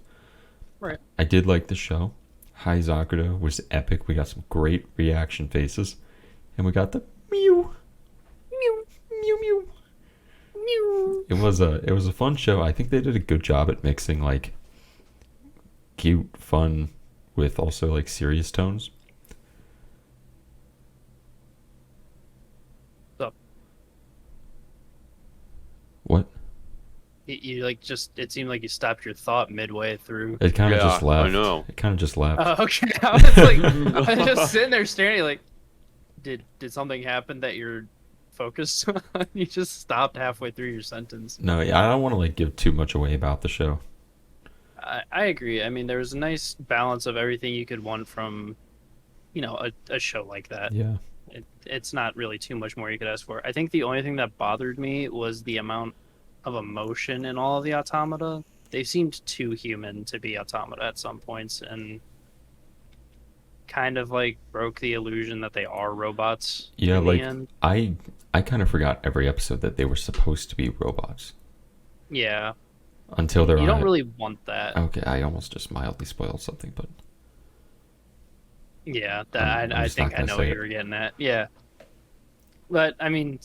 Right. I did like the show. Hi Zakuda was epic. We got some great reaction faces. And we got the mew. Mew. Mew mew. Mew. It was a fun show. I think they did a good job at mixing like cute fun with also like serious tones. So, What? you like it seemed like you stopped your thought midway through. It kind of Yeah, just left. I know. It kind of just left. Oh, okay. I was like, I was just sitting there staring, like, did something happen that you're focused on? You just stopped halfway through your sentence. No, yeah, I don't want to like give too much away about the show. I agree. I mean, there was a nice balance of everything you could want from, a show like that. Yeah. It's not really too much more you could ask for. I think the only thing that bothered me was the amount of emotion in all of the automata. They seemed too human to be automata at some points, and kind of like broke the illusion that they are robots. Yeah, in like the end. I kind of forgot every episode that they were supposed to be robots Yeah, until they're you on don't it. really want that. Okay, I almost just mildly spoiled something, but Yeah, I'm I just not think I gonna know say what it. you were getting at. Yeah, but I mean,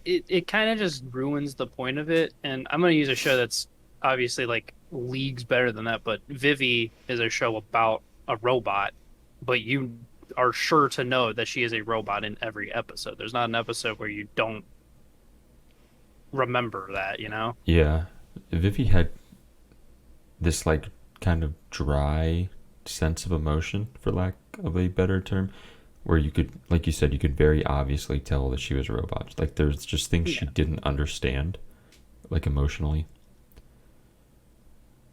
it kind of just ruins the point of it. And I'm gonna use a show that's obviously like leagues better than that. But Vivi is a show about a robot, but you are sure to know that she is a robot in every episode. There's not an episode where you don't remember that. yeah, Vivi had this like kind of dry sense of emotion, for lack of a better term, where you could, like you said, you could very obviously tell that she was a robot. Like there's just things she didn't understand, like emotionally.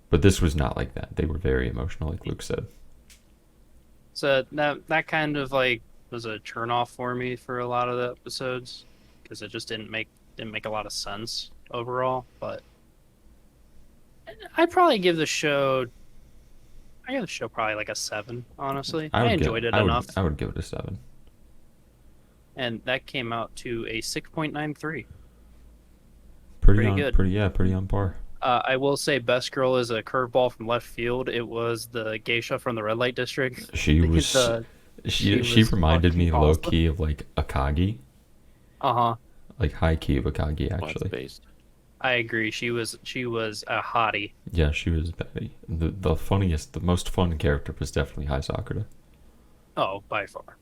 But this was not like that. They were very emotional, like Luke said. So that kind of like was a turn off for me for a lot of the episodes because it just didn't make a lot of sense overall. But I'd probably give the show. I give the show probably like a 7. Honestly, I enjoyed it enough, I would give it a 7. and that came out to a 6.93. Pretty good. Pretty on par. I will say, Best Girl is a curveball from left field. It was the geisha from the red light district. She was. She was reminded me fucking low awesome. key of like Akagi, like high key of Akagi Well, that's actually. based. I agree. She was a hottie. Yeah, she was Betty. The funniest, the most fun character was definitely Hi Sakura. Oh, by far.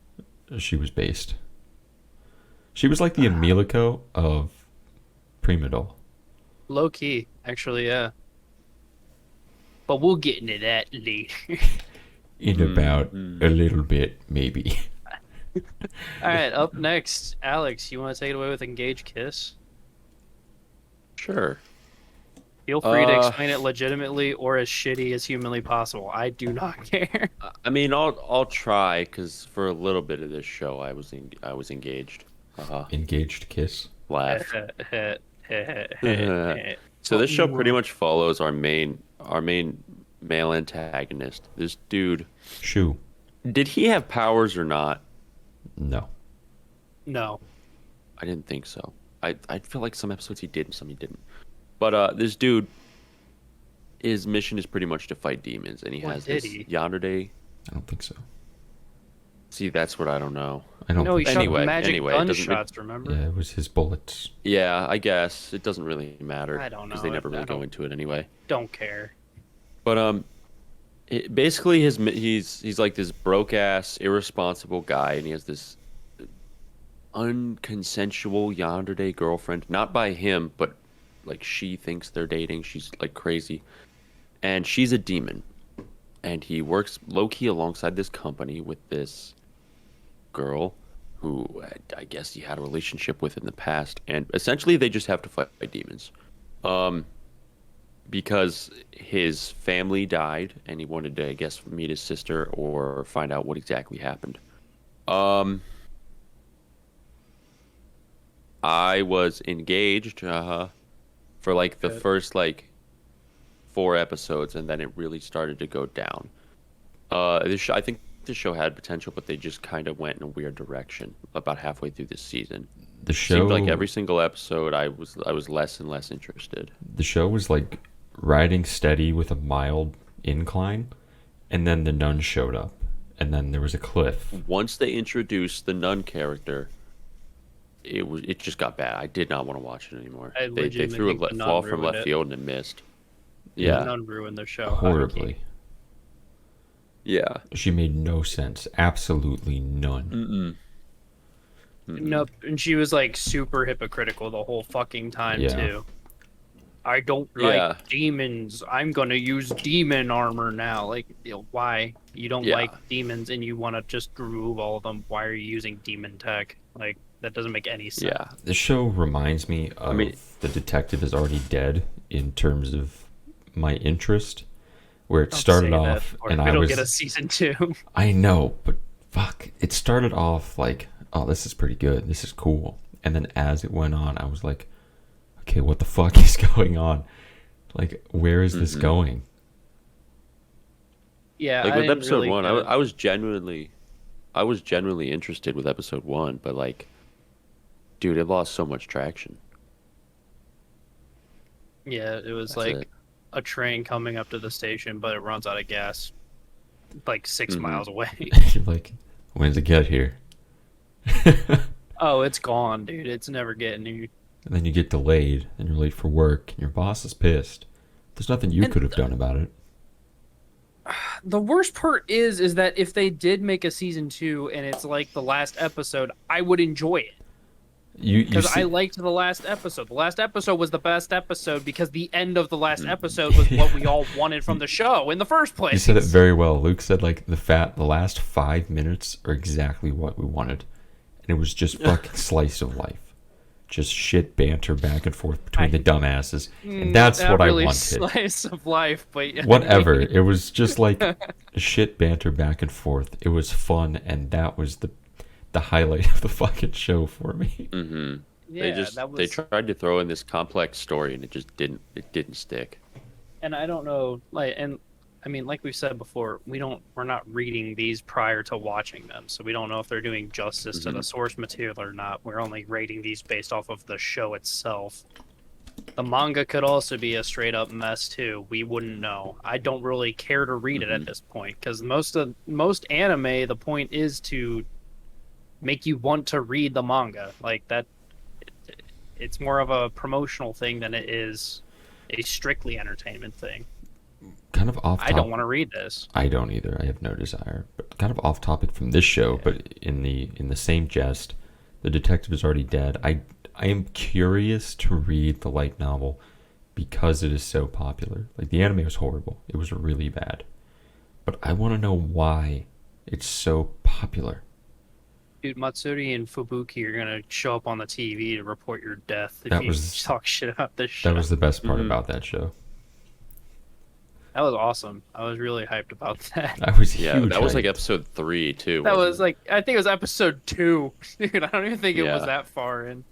She was based. She was like the Emilico of Prima Doll. Low key, actually, yeah. But we'll get into that later. In about a little bit, maybe. All right, up next, Alex, you want to take it away with Engage Kiss? Sure. Feel free to explain it legitimately or as shitty as humanly possible. I do not care. I mean, I'll try because for a little bit of this show, I was engaged. Engaged kiss. Laugh. So this show pretty much follows our main male antagonist. This dude. Shu. Did he have powers or not? No. No. I didn't think so. I feel like some episodes he did and some he didn't. But this dude, his mission is pretty much to fight demons, and he What has did this he? Yandere. I don't think so. See, that's what I don't know. I don't No, he think shot Anyway, magic it doesn't- gunshots, remember? Yeah, it was his bullets. Yeah, I guess it doesn't really matter. I don't because know. they never I really go don't- into it anyway. Don't care. But basically he's like this broke ass irresponsible guy, and he has this unconsensual yandere girlfriend, not by him, but like she thinks they're dating. She's like crazy, and she's a demon, and he works low key alongside this company with this girl who I guess he had a relationship with in the past, and essentially they just have to fight demons. Because his family died and he wanted to, I guess, meet his sister or find out what exactly happened. I was engaged for like the first like 4 episodes, and then it really started to go down. I think the show had potential, but they just kind of went in a weird direction about halfway through this season. The show Seemed like every single episode, I was less and less interested. The show was like riding steady with a mild incline, and then the nun showed up, and then there was a cliff. Once they introduced the nun character, it just got bad. I did not want to watch it anymore. They threw a ball from left field and it missed. Yeah, the nun ruined the show horribly. Yeah, she made no sense. Absolutely none. Nope, and she was like super hypocritical the whole fucking time too. I don't like demons. I'm gonna use demon armor now. Like, why? You don't like demons and you want to just remove all of them. Why are you using demon tech? Like, that doesn't make any sense. Yeah, the show reminds me of The Detective Is Already Dead in terms of my interest, where it started off and I was... get a season 2. I know, but fuck. It started off like, oh, this is pretty good. This is cool. And then as it went on, I was like, okay, what the fuck is going on? Like, where is this going? Yeah, like with episode 1, I was genuinely interested with episode 1, but like, dude, it lost so much traction. Yeah, it was like a train coming up to the station, but it runs out of gas like 6 miles away. You're like, when does it get here? Oh, it's gone, dude. It's never getting here. And then you get delayed, and you're late for work, and your boss is pissed. There's nothing you could have done about it. The worst part is that if they did make a season 2 and it's like the last episode, I would enjoy it. Because I liked the last episode. The last episode was the best episode because the end of the last episode was what we all wanted from the show in the first place. You said it very well. Luke said like the last 5 minutes are exactly what we wanted. And it was just fucking slice of life. Just shit banter back and forth between the dumbasses. And that's what I wanted. Slice of life, but whatever. It was just like shit banter back and forth. It was fun, and that was the highlight of the fucking show for me. Yeah, they tried to throw in this complex story, and it just didn't stick. And I don't know, I mean, like we said before, we're not reading these prior to watching them, so we don't know if they're doing justice to the source material or not. We're only rating these based off of the show itself. The manga could also be a straight up mess too. We wouldn't know. I don't really care to read it at this point because most anime, the point is to make you want to read the manga. Like that, it's more of a promotional thing than it is a strictly entertainment thing. Kind of off topic. I don't want to read this. I don't either. I have no desire. But kind of off topic from this show, but in the same jest, The Detective Is Already Dead. I am curious to read the light novel because it is so popular. Like, the anime was horrible. It was really bad. But I want to know why it's so popular. Dude, Matsuri and Fubuki are gonna show up on the TV to report your death if you talk shit about this show. That was the best part about that show. That was awesome. I was really hyped about that. I was huge. That was like episode 3 too. That was like, I think it was episode 2. Dude, I don't even think it was that far in.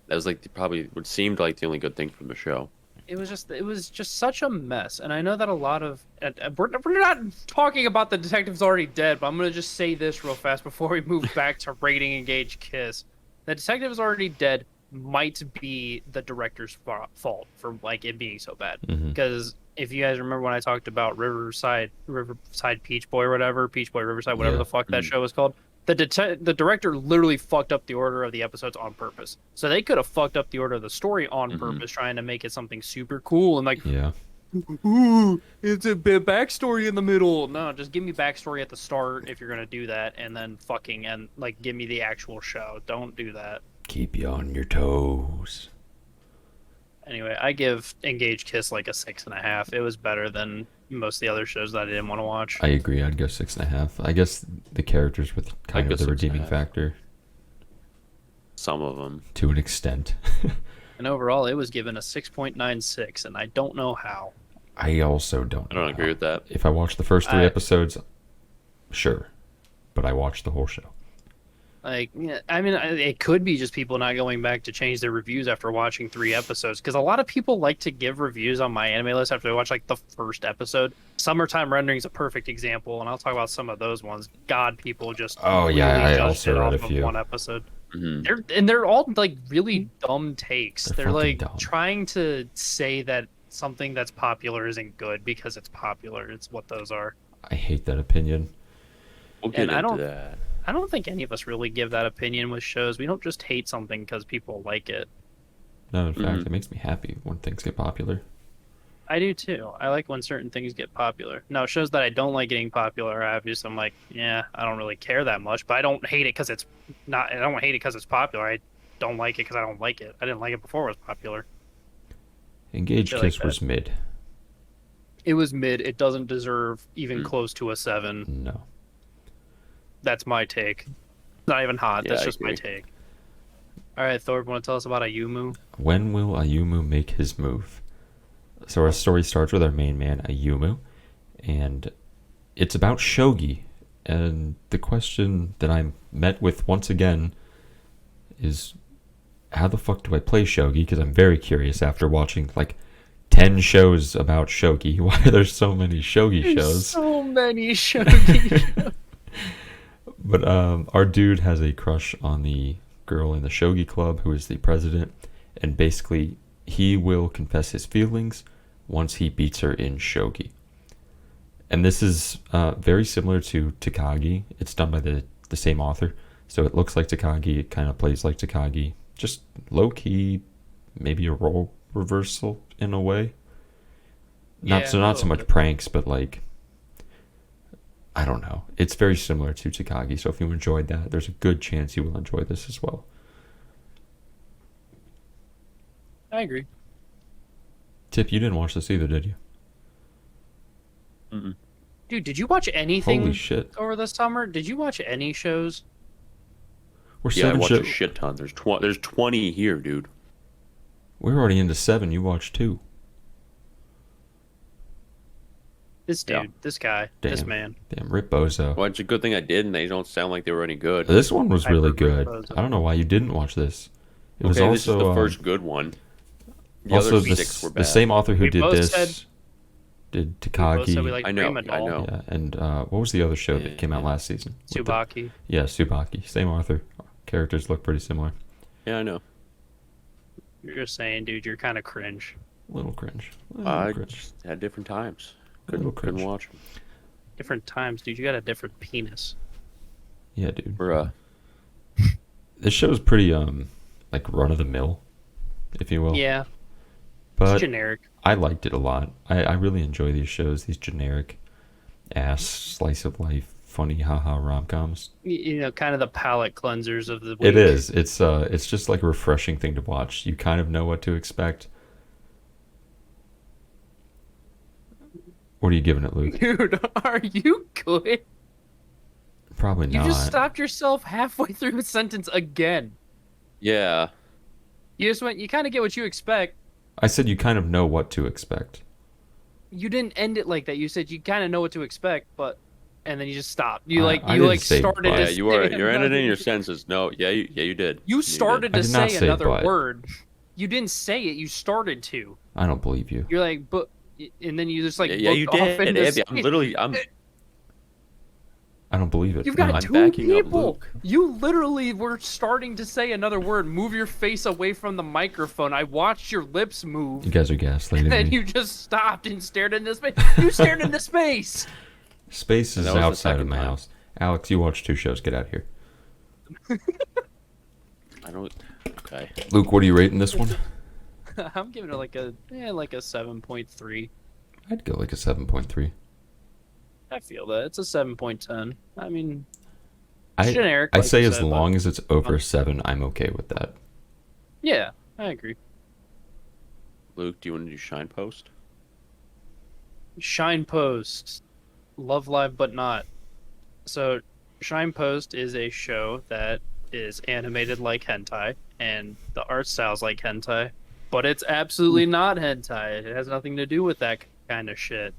That was like probably what seemed like the only good thing from the show. It was just such a mess, and I know that a lot of we're not talking about The Detective's Already Dead, but I'm gonna just say this real fast before we move back to rating Engage Kiss. The Detective Is Already Dead might be the director's fault for like it being so bad, because if you guys remember when I talked about Riverside Peach Boy or whatever, Peach Boy Riverside, whatever the fuck that show was called, the director literally fucked up the order of the episodes on purpose. So they could have fucked up the order of the story on purpose, trying to make it something super cool and like, ooh, it's a bit backstory in the middle. No, just give me backstory at the start if you're gonna do that, and then give me the actual show. Don't do that. Keep you on your toes. Anyway, I give Engage Kiss like a 6.5. It was better than most of the other shows that I didn't want to watch. I agree. I'd go 6.5. I guess the characters with kind of the redeeming 6.5. factor Some of them. to an extent. And overall, it was given a 6.96, and I don't know how. I also don't. I don't know agree how. with that. If I watch the first 3 episodes, sure, but I watched the whole show. Like, yeah, I mean, it could be just people not going back to change their reviews after watching 3 episodes. Because a lot of people like to give reviews on my anime list after they watch like the first episode. Summertime Rendering is a perfect example, and I'll talk about some of those ones. God, people just Oh, yeah, I judged also it read off a of few. one episode. Mm-hmm. They're all like really dumb takes. They're They're fucking like dumb. trying to say that something that's popular isn't good because it's popular. It's what those are. I hate that opinion. We'll get And I into don't- that. I don't think any of us really give that opinion with shows. We don't just hate something because people like it. No, in fact, Mhm. it makes me happy when things get popular. I do too. I like when certain things get popular. Now, shows that I don't like getting popular, obviously, I'm like, yeah, I don't really care that much, but I don't hate it because it's not. I don't hate it because it's popular. I don't like it because I don't like it. I didn't like it before it was popular. Engage Shit like Kiss was mid. It was mid. It doesn't deserve even Hmm. close to a 7. No. That's my take. Not even hot. Yeah, That's I just my agree. take. All right, Thor, want to tell us about Ayumu? When will Ayumu make his move? So our story starts with our main man, Ayumu, and it's about shogi. And the question that I'm met with once again is, how the fuck do I play shogi? Because I'm very curious after watching like 10 shows about shogi. Why are there so many shogi shows? So many shogi. But our dude has a crush on the girl in the shogi club who is the president, and basically he will confess his feelings once he beats her in shogi. And this is very similar to Takagi. It's done by the same author, so it looks like Takagi. It kind of plays like Takagi, just low key, maybe a role reversal in a way. Not Yeah, so a not so little much bit. pranks, but like, I don't know. It's very similar to Takagi, so if you enjoyed that, there's a good chance you will enjoy this as well. I agree. Tip, you didn't watch this either, did you? Mm-mm. Dude, did you watch anything Holy shit. over the summer? Did you watch any shows? We're Yeah, I 7 watched a shows. shit ton. There's 20 here, dude. We're already into 7. You watched 2. This dude, Yeah. this guy, this Damn. man. Damn, Rip Bozo. Well, it's a good thing I did, and they don't sound like they were any good. This one was really Hyper good. Rip Bozo. I don't know why you didn't watch this. It was Okay, also this is the first good one. The also other the, 6 were the bad. same author who We did both this said- did We both said we Takagi. like I know, Prima I Doll. know. Yeah, and what was the other show that came out last season? With the- Tsubaki. Yeah, Tsubaki. Same author. Characters look pretty similar. Yeah, I know. You're just saying, dude, you're kind of cringe. Little cringe. Little I cringe. just had different times. Little Couldn't cringe. watch them. Different times, dude. You got a different penis. Yeah, dude. Bruh. This show is pretty like run of the mill, if you will. Yeah, it's But generic. I liked it a lot. I really enjoy these shows, these generic ass slice of life, funny haha rom-coms. You know, kind of the palate cleansers of the week. It is. It's just like a refreshing thing to watch. You kind of know what to expect. What are you giving it, Luke? Dude, are you good? Probably You not. just stopped yourself halfway through a sentence again. Yeah. You just went, you kind of get what you expect. I said you kind of know what to expect. You didn't end it like that. You said you kind of know what to expect, but and then you just stopped. You I didn't say started but. to Yeah, you are. say You're ending in your another- sentences. No, you did. You started I to did not say say another but. word. You didn't say it. You started to. I don't believe you. You're like, but, and then you just like. Yeah, you looked off did. into Abby, space. I'm literally. I don't believe it. You've got No. I'm two backing up people. Luke. You literally were starting to say another word. Move your face away from the microphone. I watched your lips move. You guys are gaslighting And me. you just stopped and stared into space. You stared into space. Space is And that was the outside of second my time. house. Alex, you watched 2 shows. Get out of here. I don't. Okay. Luke, what are you rating this one? I'm giving it like a 7.3. I'd go like a 7.3. I feel that it's a 7.10. I mean, I generic. I like say you as said, but- long as it's over 7, I'm okay with that. Yeah, I agree. Luke, do you want to do Shine Post? Shine Post, Love Live but not. So, Shine Post is a show that is animated like hentai, and the art style's like hentai, but it's absolutely not hentai. It has nothing to do with that kind of shit.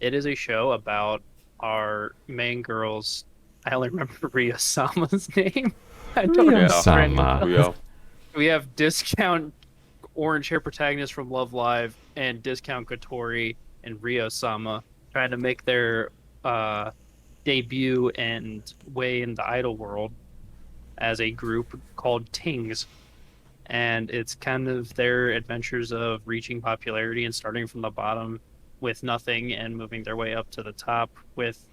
It is a show about our main girls. I only remember Ria Sama's name. I don't Ria remember Sama. anyone else. Rio. We have discount orange hair protagonist from Love Live and discount Kotori and Rio Sama trying to make their debut and way in the idol world as a group called Tings. And it's kind of their adventures of reaching popularity and starting from the bottom with nothing and moving their way up to the top with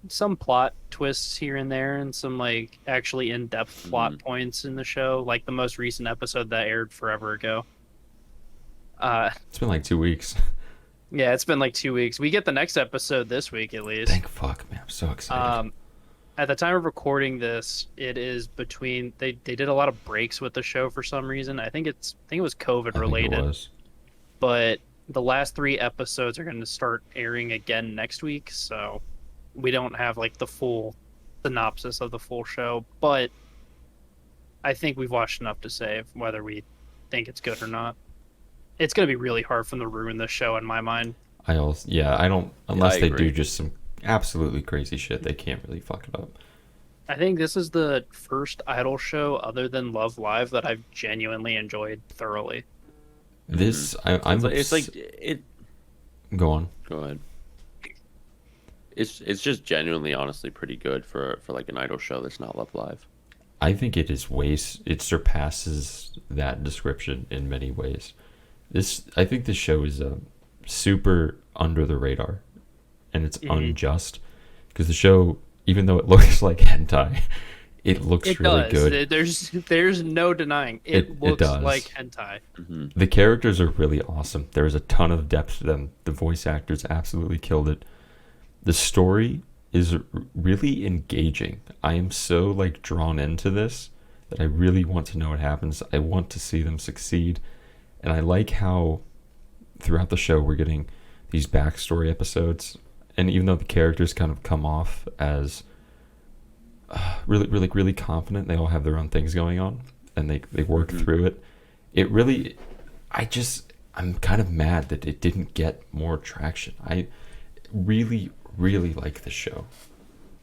some plot twists here and there and some like actually in-depth plot points in the show, like the most recent episode that aired forever ago. It's been like 2 weeks. Yeah, it's been like 2 weeks. We get the next episode this week at least. Thank fuck, man. I'm so excited. At the time of recording this, it is between they did a lot of breaks with the show for some reason. I think it was COVID related. I think it was. But the last 3 episodes are going to start airing again next week, so we don't have like the full synopsis of the full show, but I think we've watched enough to say whether we think it's good or not. It's going to be really hard for them to ruin this show in my mind. I don't, unless I they agree. do just some absolutely crazy shit, they can't really fuck it up. I think this is the first idol show other than Love Live that I've genuinely enjoyed thoroughly. This, It's like it. Go on. Go ahead. It's just genuinely, honestly, pretty good for like an idol show that's not Love Live. I think it is it surpasses that description in many ways. I think this show is super under the radar, and it's unjust because the show, even though it looks like hentai, it looks really good. There's no denying it looks does. like hentai. The characters are really awesome. There is a ton of depth to them. The voice actors absolutely killed it. The story is really engaging. I am so like drawn into this that I really want to know what happens. I want to see them succeed. And I like how throughout the show we're getting these backstory episodes. And even though the characters kind of come off as really confident, they all have their own things going on and they work through it. It really, I'm kind of mad that it didn't get more traction. I really like the show.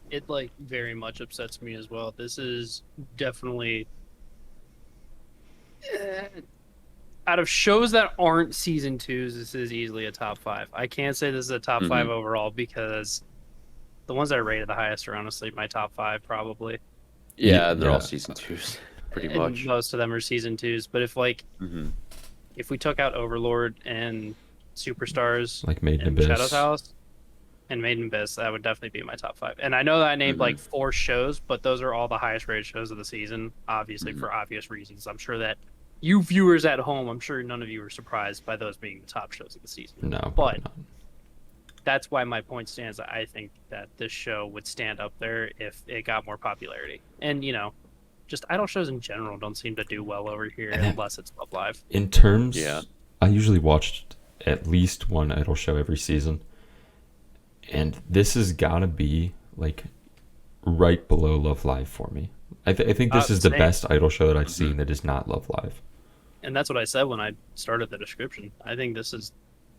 It like very much upsets me as well. This is definitely out of shows that aren't season 2s, this is easily a top 5. I can't say this is a top 5 overall because the ones I rated the highest are honestly my top 5 probably. Yeah, they're all season 2s, pretty And much. most of them are season 2s. But if we took out Overlord and Superstars, Like Made in and Abyss. Shadow's House and Made in Abyss, that would definitely be my top 5. And I know that I named like 4 shows, but those are all the highest rated shows of the season, obviously for obvious reasons. I'm sure that you viewers at home, I'm sure none of you are surprised by those being the top shows of the season. No, But not. that's why my point stands. I think that this show would stand up there if it got more popularity. And, just idol shows in general don't seem to do well over here unless it's Love Live. In terms, Yeah. I usually watched at least one idol show every season. And this has got to be like right below Love Live for me. I think this is the Same. best idol show that I've seen that is not Love Live. And that's what I said when I started the description. I think this is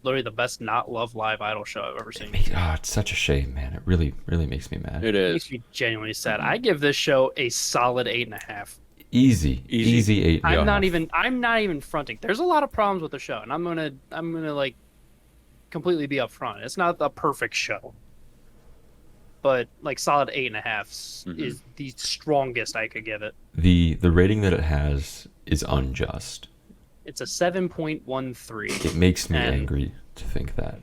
literally the best not Love Live idol show I've ever seen. It's such a shame, man. It really makes me mad. It It is. makes me genuinely sad. I give this show a solid 8.5. Easy 8. I'm not even fronting. There's a lot of problems with the show, and I'm gonna like completely be upfront. It's not the perfect show, but like solid 8.5 is the strongest I could give it. The rating that it has is unjust. It's a 7.13. It makes me And- angry to think that.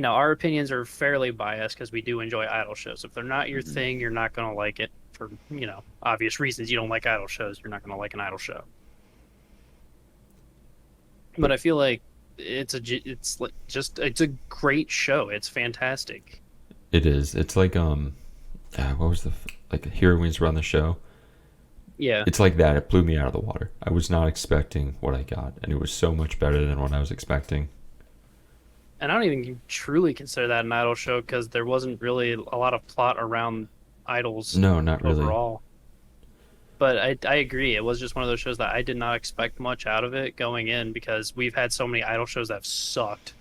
Our opinions are fairly biased because we do enjoy idol shows. If they're not your thing, you're not gonna like it for obvious reasons. You don't like idol shows, you're not gonna like an idol show. But I feel like it's a great show. It's fantastic. It is. It's like what was like Heroines Run the Show. Yeah. It's like that. It blew me out of the water. I was not expecting what I got, and it was so much better than what I was expecting. And I don't even truly consider that an idol show because there wasn't really a lot of plot around idols No, not really. overall. But I agree. It was just one of those shows that I did not expect much out of it going in because we've had so many idol shows that have sucked.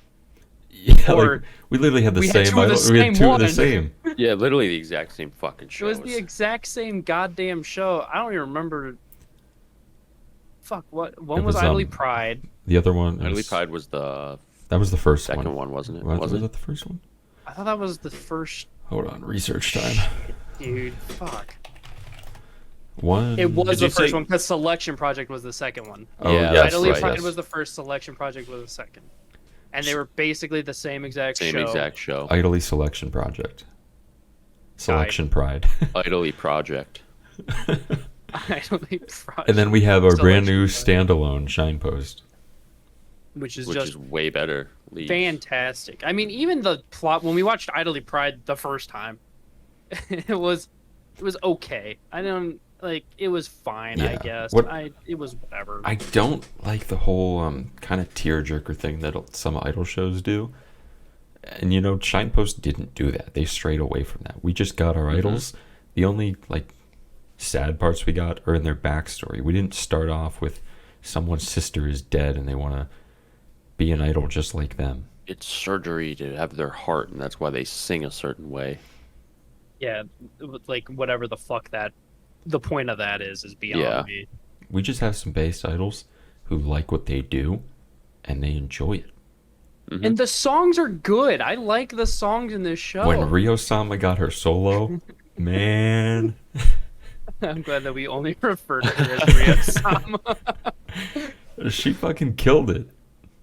Yeah, Or like, we literally had the we had same two of the idol. We had same two of the one. same. Yeah, literally the exact same fucking It shows. was the exact same goddamn show. I don't even remember. Fuck, what? One It was was, Idly Pride. The other one Idly was, Pride was the that was the first second one. one, wasn't it? Was that the first one? I thought that was the first. Hold on, research time. Dude, fuck. One. It was Did the you first say- one because Selection Project was the second one. Oh, Yeah, yes, Idly right, Pride yes. was the first. Selection Project was the second. And they were basically the same exact Same show. exact show. Idly Selection Project. Selection Pride. Idly Project. Idly Pride. And then we have our brand new Selection standalone Shine Post. which is Which just is way better. League. fantastic. I mean, even the plot when we watched Idly Pride the first time, it was okay. I don't like it was fine. I Yeah. guess What- it was whatever. I don't like the whole kind of tearjerker thing that some idol shows do. And Shine Post didn't do that. They strayed away from that. We just got our idols. The only sad parts we got are in their backstory. We didn't start off with someone's sister is dead and they want to be an idol just like them. It's surgery to have their heart, and that's why they sing a certain way. Yeah, like whatever the fuck the point of that is beyond Yeah. me. We just have some base idols who like what they do and they enjoy it. And the songs are good. I like the songs in this show. When Rio Sama got her solo, man, I'm glad that we only refer to her as Ria Sama. she fucking killed it.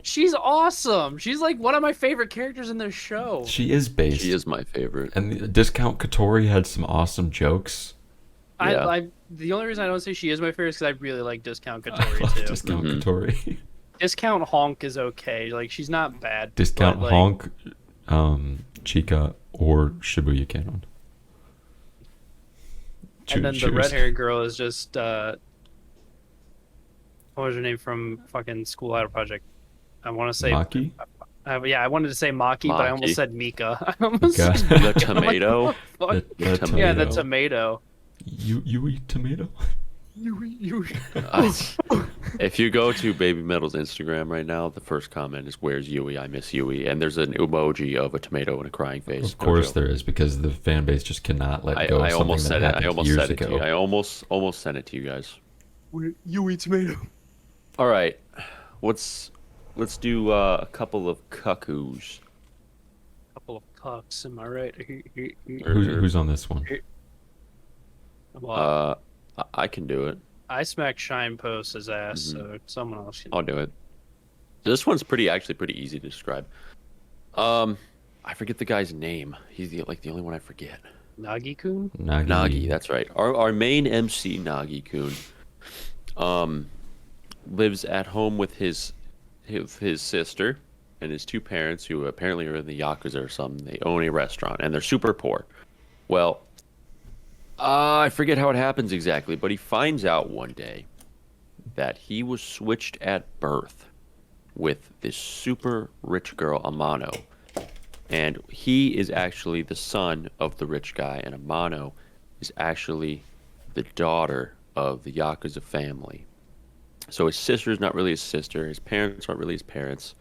She's awesome. She's like one of my favorite characters in this show. She is based. She is my favorite. And the Discount Katori had some awesome jokes. Yeah. The only reason I don't say she is my favorite is because I really like Discount I Katori love too. Discount Katori. Discount Honk is okay. Like she's not bad. Discount but, like, Honk, Chica, or Shibuya Canon. And then the Choose. red-haired girl is just what was her name from fucking School Idol Project? I want to say Maki? yeah, I wanted to say Maki, but I Maki. almost said Mika. I almost Mika. said The Mika. I'm like, tomato. what the fuck? The tomato. Yeah, the tomato. You eat tomato? You. If you go to Baby Metal's Instagram right now, the first comment is "Where's Yui? I miss Yui," and there's an emoji of a tomato and a crying face. Of course there is, because the fan base just cannot let go of I something almost that said it. happened I almost years said it ago. to you. I almost sent it to you guys. You eat tomato. All right, let's do a couple of cuckoos. Couple of cucks, am I right? Who's on this one? Well, I can do it. I smacked Shine Post's ass, so someone else can. I'll do it. This one's actually pretty easy to describe. I forget the guy's name. He's the only one I forget. Nagi-kun? Nagi, that's right. Our main MC Nagi-kun lives at home with his sister and his two parents, who apparently are in the Yakuza or something. They own a restaurant and they're super poor. Well, I forget how it happens exactly, but he finds out one day that he was switched at birth with this super rich girl, Amano. And he is actually the son of the rich guy, and Amano is actually the daughter of the Yakuza family. So his sister is not really his sister. His parents aren't really his parents.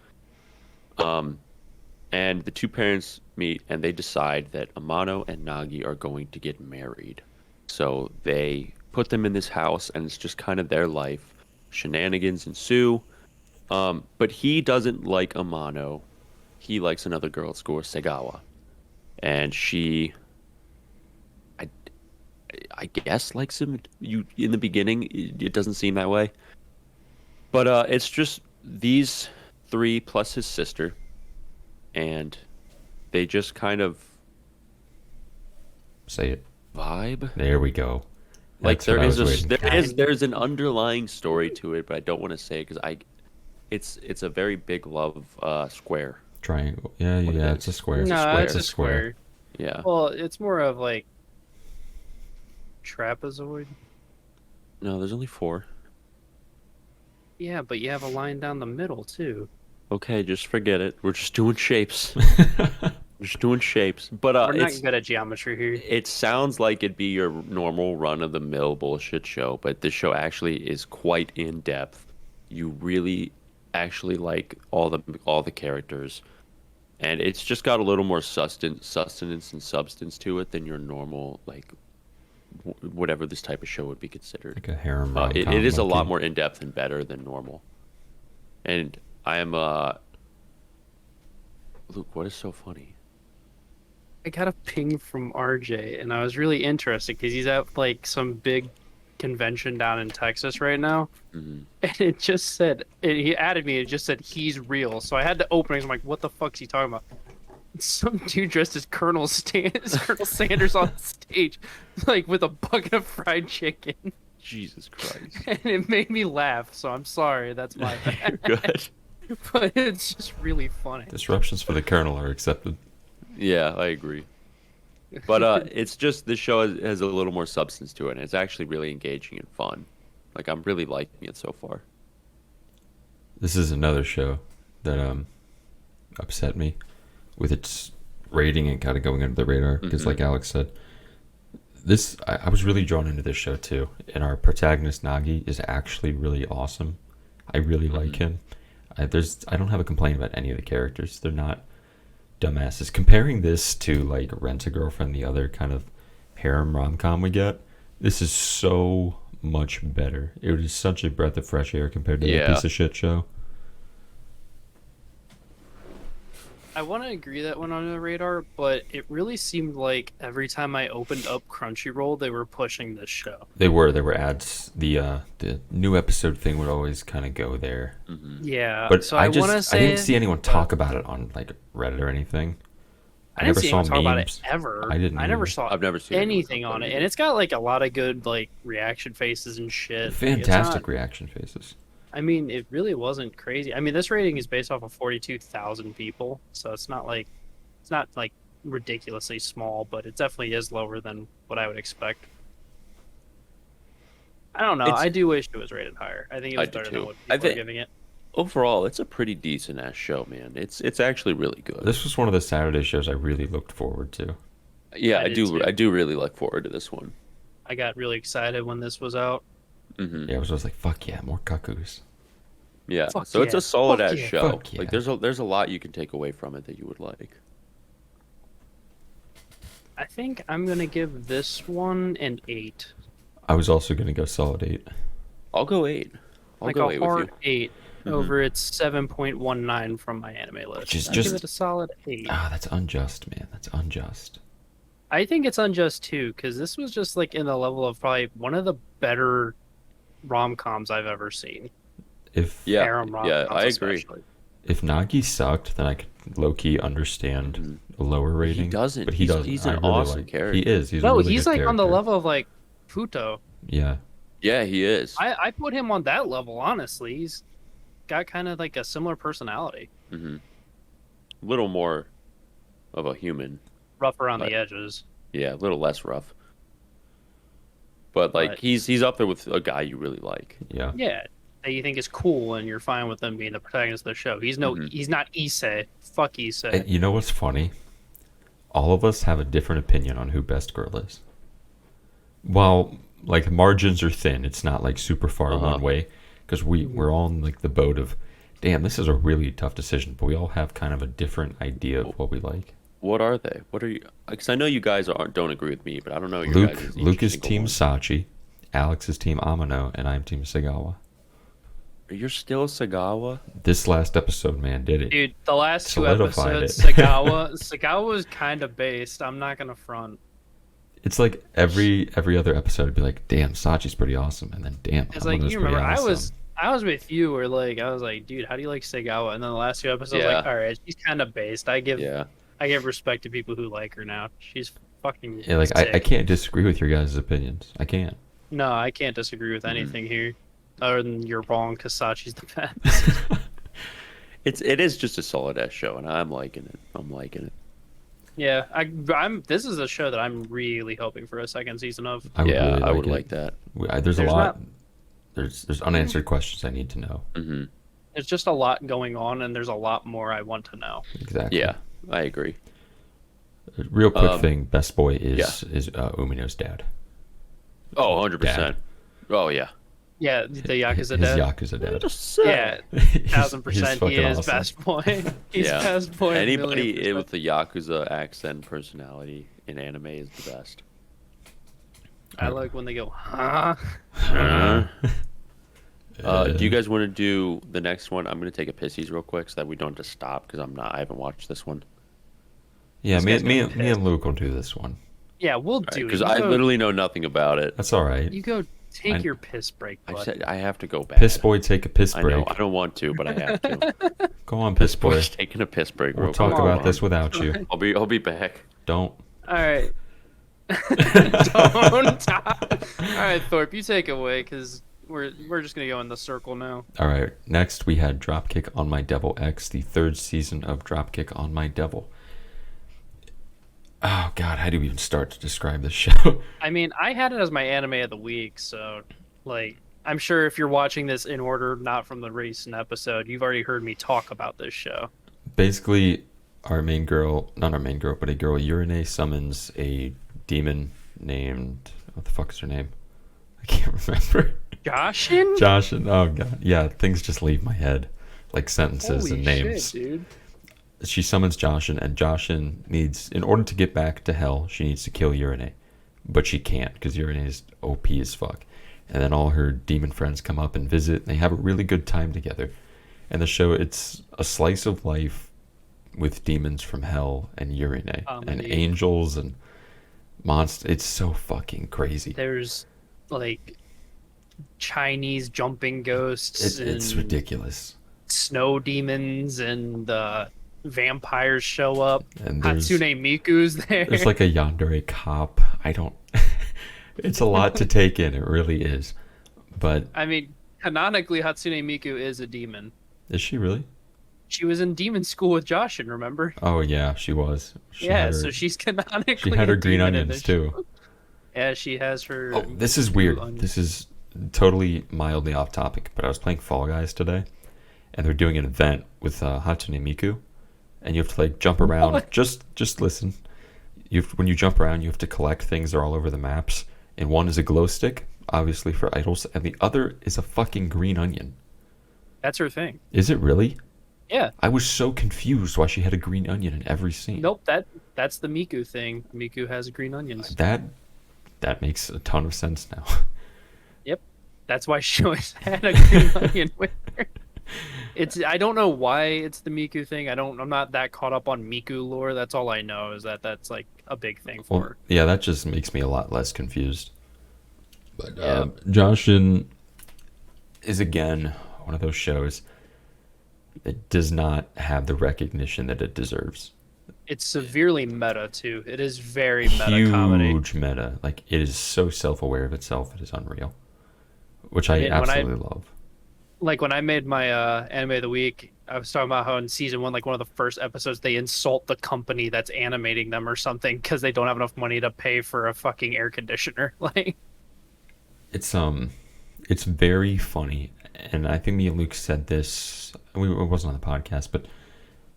And the two parents meet, and they decide that Amano and Nagi are going to get married. So they put them in this house, and it's just kind of their life. Shenanigans ensue. But he doesn't like Amano. He likes another girl at school, Segawa. And she, I guess, likes him. In the beginning, it doesn't seem that way. But it's just these three plus his sister. And they just kind of Say it. vibe. There we go. Like That's what I was waiting for. there's an underlying story to it, but I don't want to say it because it's a very big love square. Triangle. Yeah, What it yeah, is. it's a square. No, It's it's a square. Yeah. Well, it's more of like trapezoid. No, there's only 4. Yeah, but you have a line down the middle too. Okay, just forget it. We're just doing shapes. We're just doing shapes. But We're not good at geometry here. it sounds like it'd be your normal run-of-the-mill bullshit show, but this show actually is quite in-depth. You really actually like all the characters, and it's just got a little more sustenance and substance to it than your normal, like, whatever this type of show would be considered. Like a harem It rom-com is a lot low-key. more in-depth and better than normal. And I am, Luke, what is so funny? I got a ping from RJ, and I was really interested because he's at like some big convention down in Texas right now, Mhm. and it just said he added me. It just said he's real, so I had to open it. I'm like, what the fuck's he talking about? Some dude dressed as Colonel Sanders on stage, like with a bucket of fried chicken, Jesus Christ. and it made me laugh. So I'm sorry, that's my bad. Good. But it's just really funny. Disruptions for the Colonel are accepted. Yeah, I agree. But it's just this show has a little more substance to it, and it's actually really engaging and fun. Like, I'm really liking it so far. This is another show that upset me with its rating and kind of going under the radar because, like Alex said, I was really drawn into this show too. And our protagonist Nagi is actually really awesome. I really like him. I don't have a complaint about any of the characters. They're not dumbasses. Comparing this to like Rent a Girlfriend, the other kind of harem rom-com we get, this is so much better. It was such a breath of fresh air compared to that piece of shit show. I want to agree that went under the radar, but it really seemed like every time I opened up Crunchyroll, they were pushing this show. They were ads. The new episode thing would always kind of go there. Yeah, But so I want to say didn't see anyone talk about it on like Reddit or anything. I didn't never see saw anyone talk about it memes. ever. I didn't never either. saw I've never seen anyone anything talk on about it, and it's got like a lot of good like reaction faces and shit. Fantastic reaction faces. I mean, it really wasn't crazy. I mean, this rating is based off of 42,000 people, so it's not like ridiculously small, but it definitely is lower than what I would expect. I don't know. I do wish it was rated higher. I think it I was do better too. than what I people are think- giving it. Overall, it's a pretty decent ass show, man. It's actually really good. This was one of the Saturday shows I really looked forward to. Yeah, I I did do. too. I do really look forward to this one. I got really excited when this was out. Yeah, I was just like, fuck yeah, more cuckoos. Yeah, Fuck so it's yeah. a solid Fuck ass yeah. show. Fuck yeah. Like there's a lot you can take away from it that you would like. I think I'm gonna give this one an 8. I was also gonna go solid 8. I'll go 8. I'll Like go a 8 with hard you. 8 over its 7.19 from my anime list. Which is I just- give it a solid 8. That's unjust, man. That's unjust. I think it's unjust too, because this was just like in the level of probably one of the better rom-coms I've ever seen. If Yeah, Harem yeah, rom-coms I agree. especially. if Nagi sucked, then I could low-key understand a lower rating. doesn't. But he He's- doesn't. he's I an really awesome like- character. He is. He's a No, really he's good like on the character. level of like Futo. Yeah. Yeah, he is. I put him on that level, honestly. He's got kind of like a similar personality. A little more of a human. Rough around But- the edges. Yeah, a little less rough. But like But- he's up there with a guy you really like. Yeah. Yeah. That you think is cool and you're fine with them being the protagonist of the show. He's he's not Issei. Fuck Issei. And you know what's funny? All of us have a different opinion on who best girl is. While like margins are thin, it's not like super far one way because we're all in like the boat of, damn, this is a really tough decision. But we all have kind of a different idea of what we like. What are they? What are you? Because I know you guys don't agree with me, but I don't know your guys' Luke is single team one. Sachi, Alex is team Amano, and I'm team Sagawa. You're still Sagawa? This last episode, man, did it. Dude, the last two Solidified episodes, it. Sagawa was kind of based. I'm not gonna front. It's like every other episode would be like, damn, Sachi's pretty awesome, and then damn, It's like Amano's you pretty remember, awesome. I was with you, where like I was like, dude, how do you like Sagawa? And then the last two episodes, Yeah. like, all right, she's kind of based. I give Yeah. respect to people who like her now. She's fucking. Yeah, like sick. I can't disagree with your guys' opinions. I can't. No, I can't disagree with anything here, other than you're wrong. Because Sachi's the best. It is just a solid ass show, and I'm liking it. I'm liking it. Yeah, I'm. This is a show that I'm really hoping for a second season of. I would Yeah, really I would it. like that. There's a There's lot. There's unanswered questions I need to know. Mm-hmm. There's just a lot going on, and there's a lot more I want to know. Exactly. Yeah, I agree. A real quick thing. Best boy is Umino's dad. Oh, 100%. Oh, yeah. Yeah, the Yakuza His dad. Yakuza dad. Yeah, He's 1000%. He fucking is awesome. best boy. He's Yeah. best boy. Anybody 1,000,000%. with the Yakuza accent personality in anime is the best. I like when they go, huh? Do you guys want to do the next one? I'm going to take a pissies real quick so that we don't have to stop because I haven't watched this one. Yeah, This me, guy's me, gonna be me and Luke will do this one. Yeah, we'll do it. Because You I go- literally know nothing about it. That's all right. You go take I- your piss break, I bud. said I have to go back. Piss boy, take a piss I break. know. I don't want to, but I have to. Go on, piss boy. Boy's taking a piss break. We'll real talk quick. about this without you. I'll be back. Don't. All right. Don't. All right, Thorpe, you take it away because we're just gonna go in the circle now. All right. Next, we had Dropkick on My Devil X, the third season of Dropkick on My Devil. Oh God, how do we even start to describe this show? I mean, I had it as my anime of the week, so like, I'm sure if you're watching this in order, not from the recent episode, you've already heard me talk about this show. Basically, our main girl, not our main girl, but a girl, Urine, summons a demon named, what the fuck is her name? I can't remember. Joshin? Joshin. Oh God. Yeah, things just leave my head, like sentences Holy and names. shit, dude. She summons Joshin, and Joshin needs, in order to get back to hell, she needs to kill Urine. But she can't, because Urine is OP as fuck. And then all her demon friends come up and visit, and they have a really good time together. And the show, it's a slice of life with demons from hell and Urine. And Indeed. angels and monsters. It's so fucking crazy. There's like Chinese jumping ghosts It's and ridiculous. snow demons, and vampires show up. And there's, Hatsune Miku's there. there's like a yandere cop. I don't... It's a lot to take in. It really is. But I mean, canonically, Hatsune Miku is a demon. is she really? She was in demon school with Joshin, remember? Oh yeah, she was. She Yeah, had her, so she's canonically. she had a her green demon in onions this too. show. Yeah, she has her. Oh, this is blue weird. onions. This is totally mildly off topic, but I was playing Fall Guys today, and they're doing an event with Hatsune Miku, and you have to like jump around. What? Just listen. When you jump around, you have to collect things that are all over the maps, and one is a glow stick, obviously for idols, and the other is a fucking green onion. That's her thing. Is it really? Yeah. I was so confused why she had a green onion in every scene. Nope. That's the Miku thing. Miku has green onions. That makes a ton of sense now. Yep. That's why she always had a green onion with her. I don't know why it's the Miku thing. I'm not that caught up on Miku lore. That's all I know is that that's like a big thing for Well, her. yeah, that just makes me a lot less confused. But Yeah. Joshin is again one of those shows that does not have the recognition that it deserves. It's severely meta too. It is very meta comedy. Huge meta. Like it is so self-aware of itself. It is unreal, which I And when I- absolutely love. Like when I made my anime of the week, I was talking about how in season 1, like one of the first episodes, they insult the company that's animating them or something because they don't have enough money to pay for a fucking air conditioner. Like, It's very funny, and I think me and Luke said this. It wasn't on the podcast, but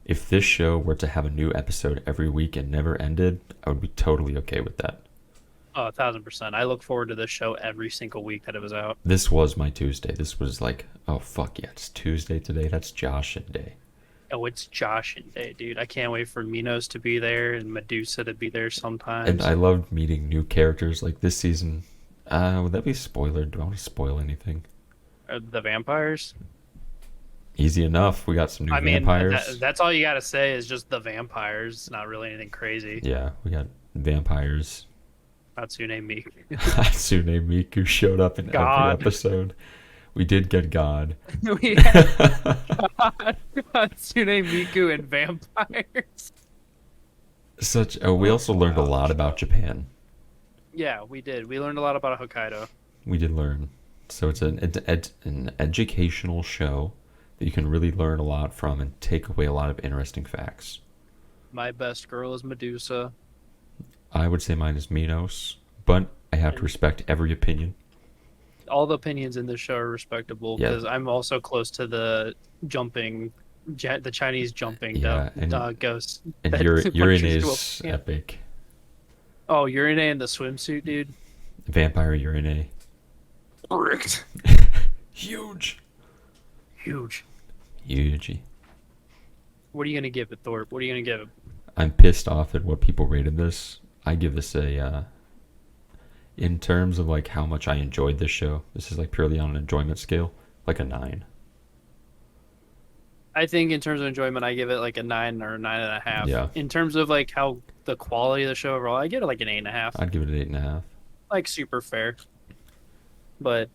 if this show were to have a new episode every week and never ended, I would be totally okay with that. oh, 1,000%. I look forward to this show every single week that it was out. This was my Tuesday. This was like, oh fuck yeah, it's Tuesday today. That's Joshin Day. Oh, it's Joshin Day, dude. I can't wait for Minos to be there and Medusa to be there sometimes. And I loved meeting new characters. Like this season, would that be a spoiler? Do I want to spoil anything? The vampires. Easy enough. We got some new I mean, vampires. that's all you got to say is just the vampires. It's not really anything crazy. Yeah, we got vampires. Hatsune Miku. Hatsune Miku showed up in God. every episode. We did get God. We had Hatsune Miku and vampires. We also learned a lot about Japan. Yeah, we did. We learned a lot about Hokkaido. We did learn. So it's an educational show that you can really learn a lot from and take away a lot of interesting facts. My best girl is Medusa. I would say mine is Minos, but I have to respect every opinion. all the opinions in this show are respectable Yeah. because I'm also close to the jumping, the Chinese jumping Yeah, ghost. And that Urine punches into a is pan. epic. Oh, Urine in the swimsuit, dude. Vampire Urine. Correct. Huge. Huge. Huge. What are you gonna give it, Thorpe? What are you gonna give it? I'm pissed off at what people rated this. I give this a, in terms of like how much I enjoyed this show, this is like purely on an enjoyment scale, like a 9. I think in terms of enjoyment, I give it like a 9 or a 9.5. Yeah. In terms of like how the quality of the show overall, I give it like an 8.5. I'd give it an 8.5. Like super fair. But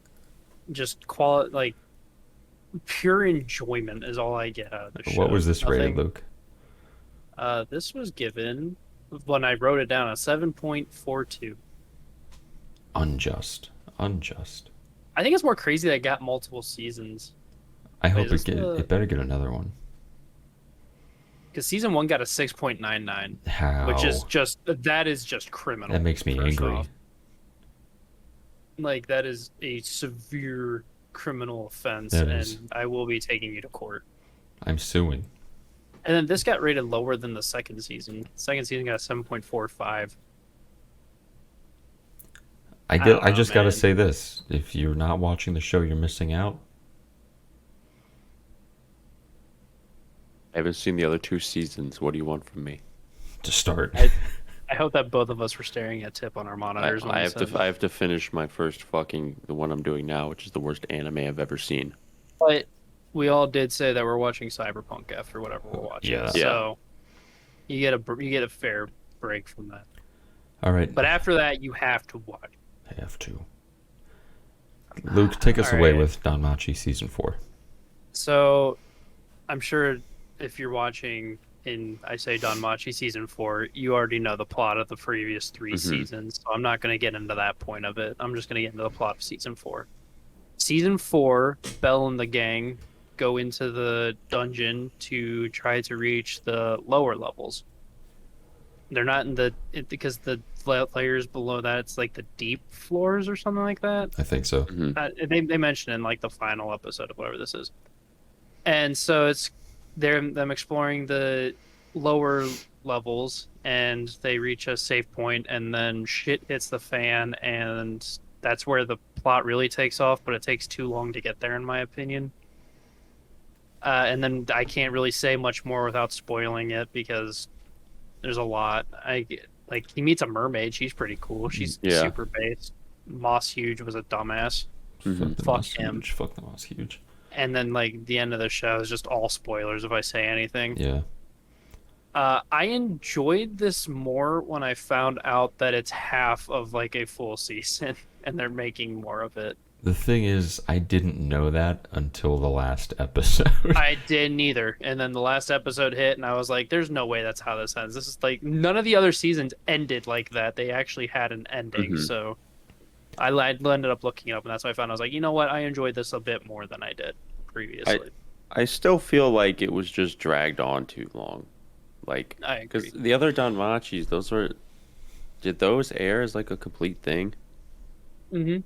just quality, like pure enjoyment is all I get out of the show. What was this rated, Nothing- Luke? This was given, when I wrote it down, a 7.42. Unjust. I think it's more crazy that it got multiple seasons. I hope is it better get another one. Because season 1 got a 6.99, How? which is that is just criminal. That makes me first angry. off. Like, that is a severe criminal offense, That and is. I will be taking you to court. I'm suing. And then this got rated lower than the second season. The second season got a 7.45. I don't know, just gotta man. say this: if you're not watching the show, you're missing out. I haven't seen the other 2 seasons. What do you want from me? To start. I hope that both of us were staring at Tip on our monitors. when I we have said to that. I have to finish my first the one I'm doing now, which is the worst anime I've ever seen. But we all did say that we're watching Cyberpunk after whatever we're watching. Yeah. So you get a fair break from that. All right. But after that, you have to watch. I have to. Luke, take us All away right. with Don Machi season 4. So I'm sure if you're watching I say Don Machi season 4, you already know the plot of the previous 3 seasons. So I'm not going to get into that point of it. I'm just going to get into the plot of season 4. Season 4, Belle and the gang go into the dungeon to try to reach the lower levels. They're not in because the layers below that, it's like the deep floors or something like that. I think so. They mention in like the final episode of whatever this is. And so it's them exploring the lower levels, and they reach a safe point, and then shit hits the fan, and that's where the plot really takes off, but it takes too long to get there, in my opinion. And then I can't really say much more without spoiling it because there's a lot. He meets a mermaid. She's pretty cool. She's Yeah. super based. Moss Huge was a dumbass. Fuck the Fuck Moss him. Huge. Fuck the Moss Huge. And then like the end of the show is just all spoilers if I say anything. Yeah. I enjoyed this more when I found out that it's half of like a full season and they're making more of it. The thing is, I didn't know that until the last episode. I didn't either. And then the last episode hit and I was like, there's no way that's how this ends. This is like none of the other seasons ended like that. They actually had an ending. So I ended up looking it up, and that's why I found I was like, you know what? I enjoyed this a bit more than I did previously. I still feel like it was just dragged on too long. Like, I agree. because the other Don Machis, did those air as like a complete thing? Mm-hmm.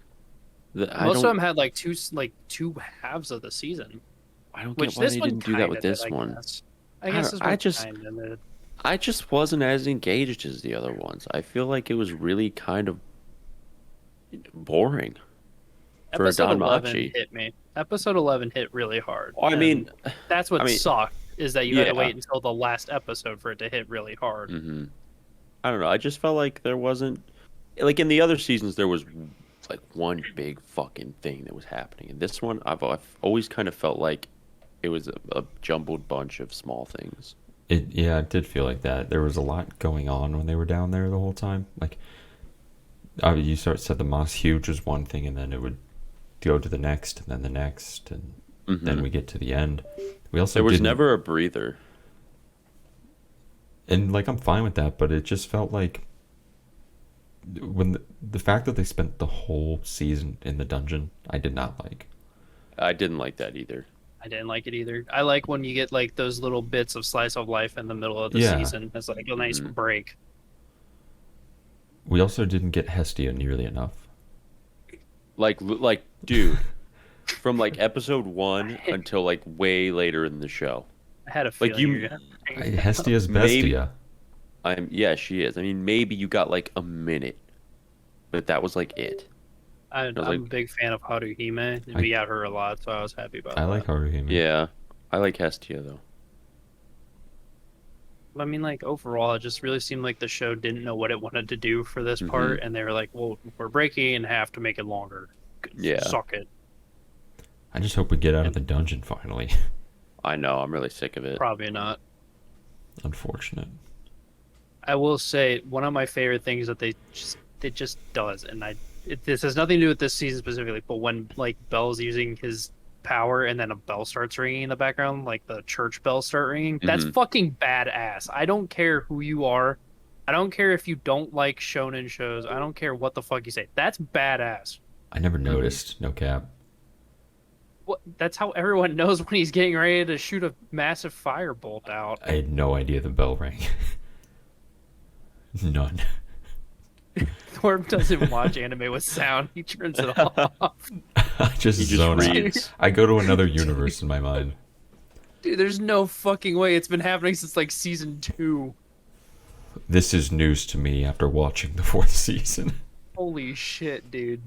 Most of them had like two halves of the season. I don't Which get why this they one didn't do that with kinda this did, one. I guess this one just- kinda did. I just wasn't as engaged as the other ones. I feel like it was really kind of boring for a Episode Don 11 Machi. hit me. Episode 11 hit really hard. Well, I mean, and that's what sucked, is that you had to yeah. wait until the last episode for it to hit really hard. I don't know. I just felt like there wasn't, like in the other seasons, there was like one big fucking thing that was happening. In this one, I've always kind of felt like it was a jumbled bunch of small things. It did feel like that. There was a lot going on when they were down there the whole time. Like, you said the Moss Huge was one thing, and then it would go to the next, and then the next, and then we get to the end. We also There was didn't- never a breather. and like I'm fine with that, but it just felt like when the fact that they spent the whole season in the dungeon, I did not like. I didn't like that either. I didn't like it either. I like when you get like those little bits of slice of life in the middle of the Yeah. season. It's like a nice break. We also didn't get Hestia nearly enough. Like, dude, from like episode 1 until like way later in the show. I had a Like feeling you, Hestia's Maybe- Bestia. yeah, she is. I mean, maybe you got like a minute, but that was like it. I'm was a like- big fan of Haruhime, and we got her a lot, so I was happy about I that. like Haruhime. Yeah, I like Hestia though. I mean, like, overall, it just really seemed like the show didn't know what it wanted to do for this part, and they were like, well, we're breaking in half to make it longer. Yeah. Suck it. I just hope we get out of the dungeon finally. I know. I'm really sick of it. Probably not. Unfortunate. I will say, one of my favorite things that it just does, and this has nothing to do with this season specifically, but when, like, Bell's using his power and then a bell starts ringing in the background, like the church bells start ringing, that's fucking badass. I don't care who you are. I don't care if you don't like shonen shows. I don't care what the fuck you say. That's badass. I never noticed. No cap. That's how everyone knows when he's getting ready to shoot a massive firebolt out. I had no idea the bell rang. None. Thorpe doesn't watch anime with sound. He turns it off. I just He just zone out. reads. I go to another universe in my mind. Dude, there's no fucking way. It's been happening since like season 2. This is news to me after watching the 4th season. Holy shit, dude.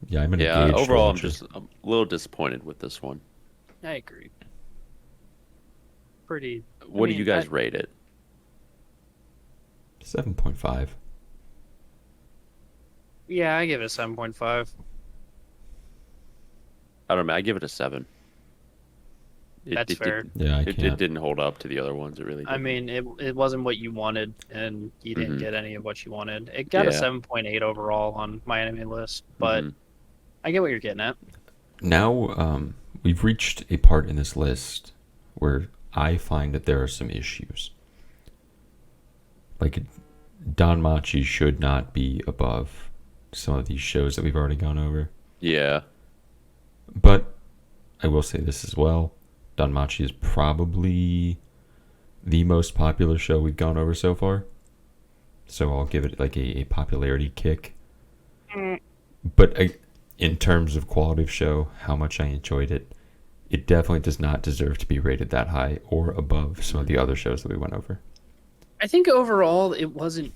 Yeah, I'm an Yeah. engaged Overall, watcher. I'm a little disappointed with this one. I agree. Pretty. What do mean, you guys rate it? 7.5. Yeah, I give it a 7.5. I don't know. I give it a 7. That's fair. Yeah, I It can't. didn't hold up to the other ones. It really didn't. I mean, it wasn't what you wanted, and you didn't Mhm. get any of what you wanted. It got a Yeah. 7.8 overall on my anime list, but Mhm. I get what you're getting at. Now, we've reached a part in this list where I find that there are some issues. Like, Don Machi should not be above some of these shows that we've already gone over. Yeah. But I will say this as well. Don Machi is probably the most popular show we've gone over so far. So I'll give it like a popularity kick. But in terms of quality of show, how much I enjoyed it, it definitely does not deserve to be rated that high or above some of the other shows that we went over. I think overall it wasn't.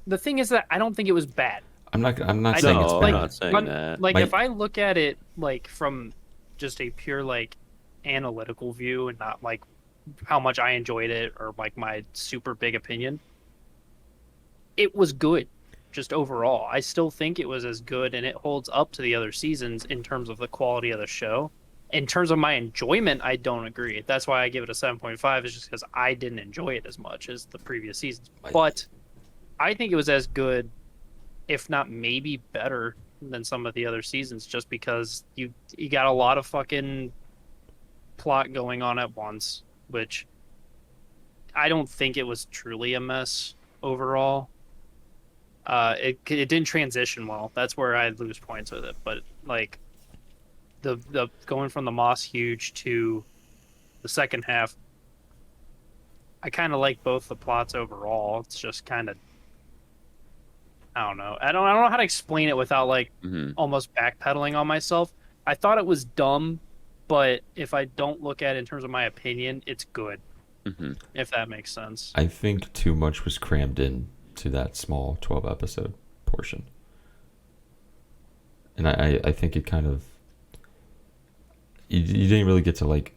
The thing is that I don't think it was bad. I'm not I saying know, it's No, bad. I'm not saying that. Like My- if I look at it like from just a pure like analytical view and not like how much I enjoyed it or like my super big opinion, it was good. Just overall, I still think it was as good and it holds up to the other seasons in terms of the quality of the show. In terms of my enjoyment, I don't agree. That's why I give it a 7.5, is just because I didn't enjoy it as much as the previous seasons. But I think it was as good, if not maybe better than some of the other seasons, just because you got a lot of fucking plot going on at once, which I don't think it was truly a mess overall. It didn't transition well. That's where I lose points with it. But like the going from the Moss Huge to the second half, I kind of like both the plots overall. It's just kind of, I don't know. I don't know how to explain it without like Mhm. almost backpedaling on myself. I thought it was dumb, but if I don't look at it in terms of my opinion, it's good. Mhm. If that makes sense. I think too much was crammed in to that small 12 episode portion. And I think it kind of... You didn't really get to, like,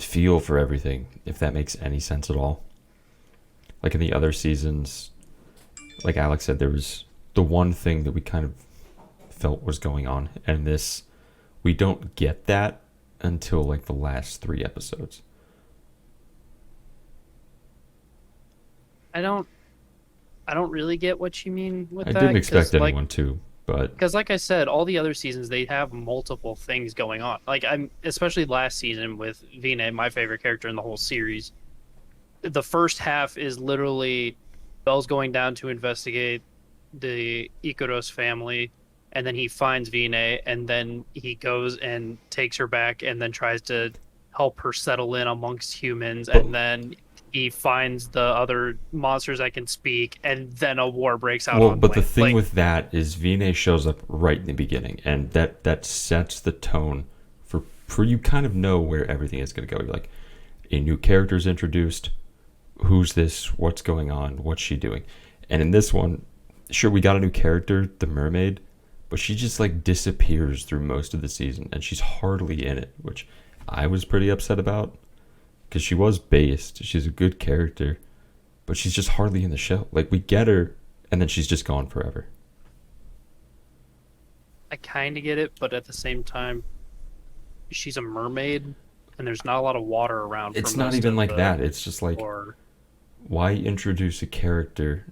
feel for everything, if that makes any sense at all. Like in the other seasons, like Alex said, there was the one thing that we kind of felt was going on. And this, we don't get that until, like, the last 3 episodes. I don't really get what you mean with I that. didn't expect 'cause, anyone to, but... Because, like I said, all the other seasons they have multiple things going on. Like especially last season with Vina, my favorite character in the whole series. The first half is literally Bell's going down to investigate the Ikaros family, and then he finds Vina, and then he goes and takes her back, and then tries to help her settle in amongst humans, and then he finds the other monsters that can speak, and then a war breaks out. Well, on but the land. thing Like, with that is Vine shows up right in the beginning, and that sets the tone for you kind of know where everything is going to go. You're like, a new character is introduced. Who's this? What's going on? What's she doing? And in this one, sure, we got a new character, the mermaid, but she just like disappears through most of the season, and she's hardly in it, which I was pretty upset about because she was based. She's a good character, but she's just hardly in the show. Like, we get her, and then she's just gone forever. I kind of get it, but at the same time, she's a mermaid, and there's not a lot of water around. It's for not most even of like the that. It's just like, lore. why introduce a character?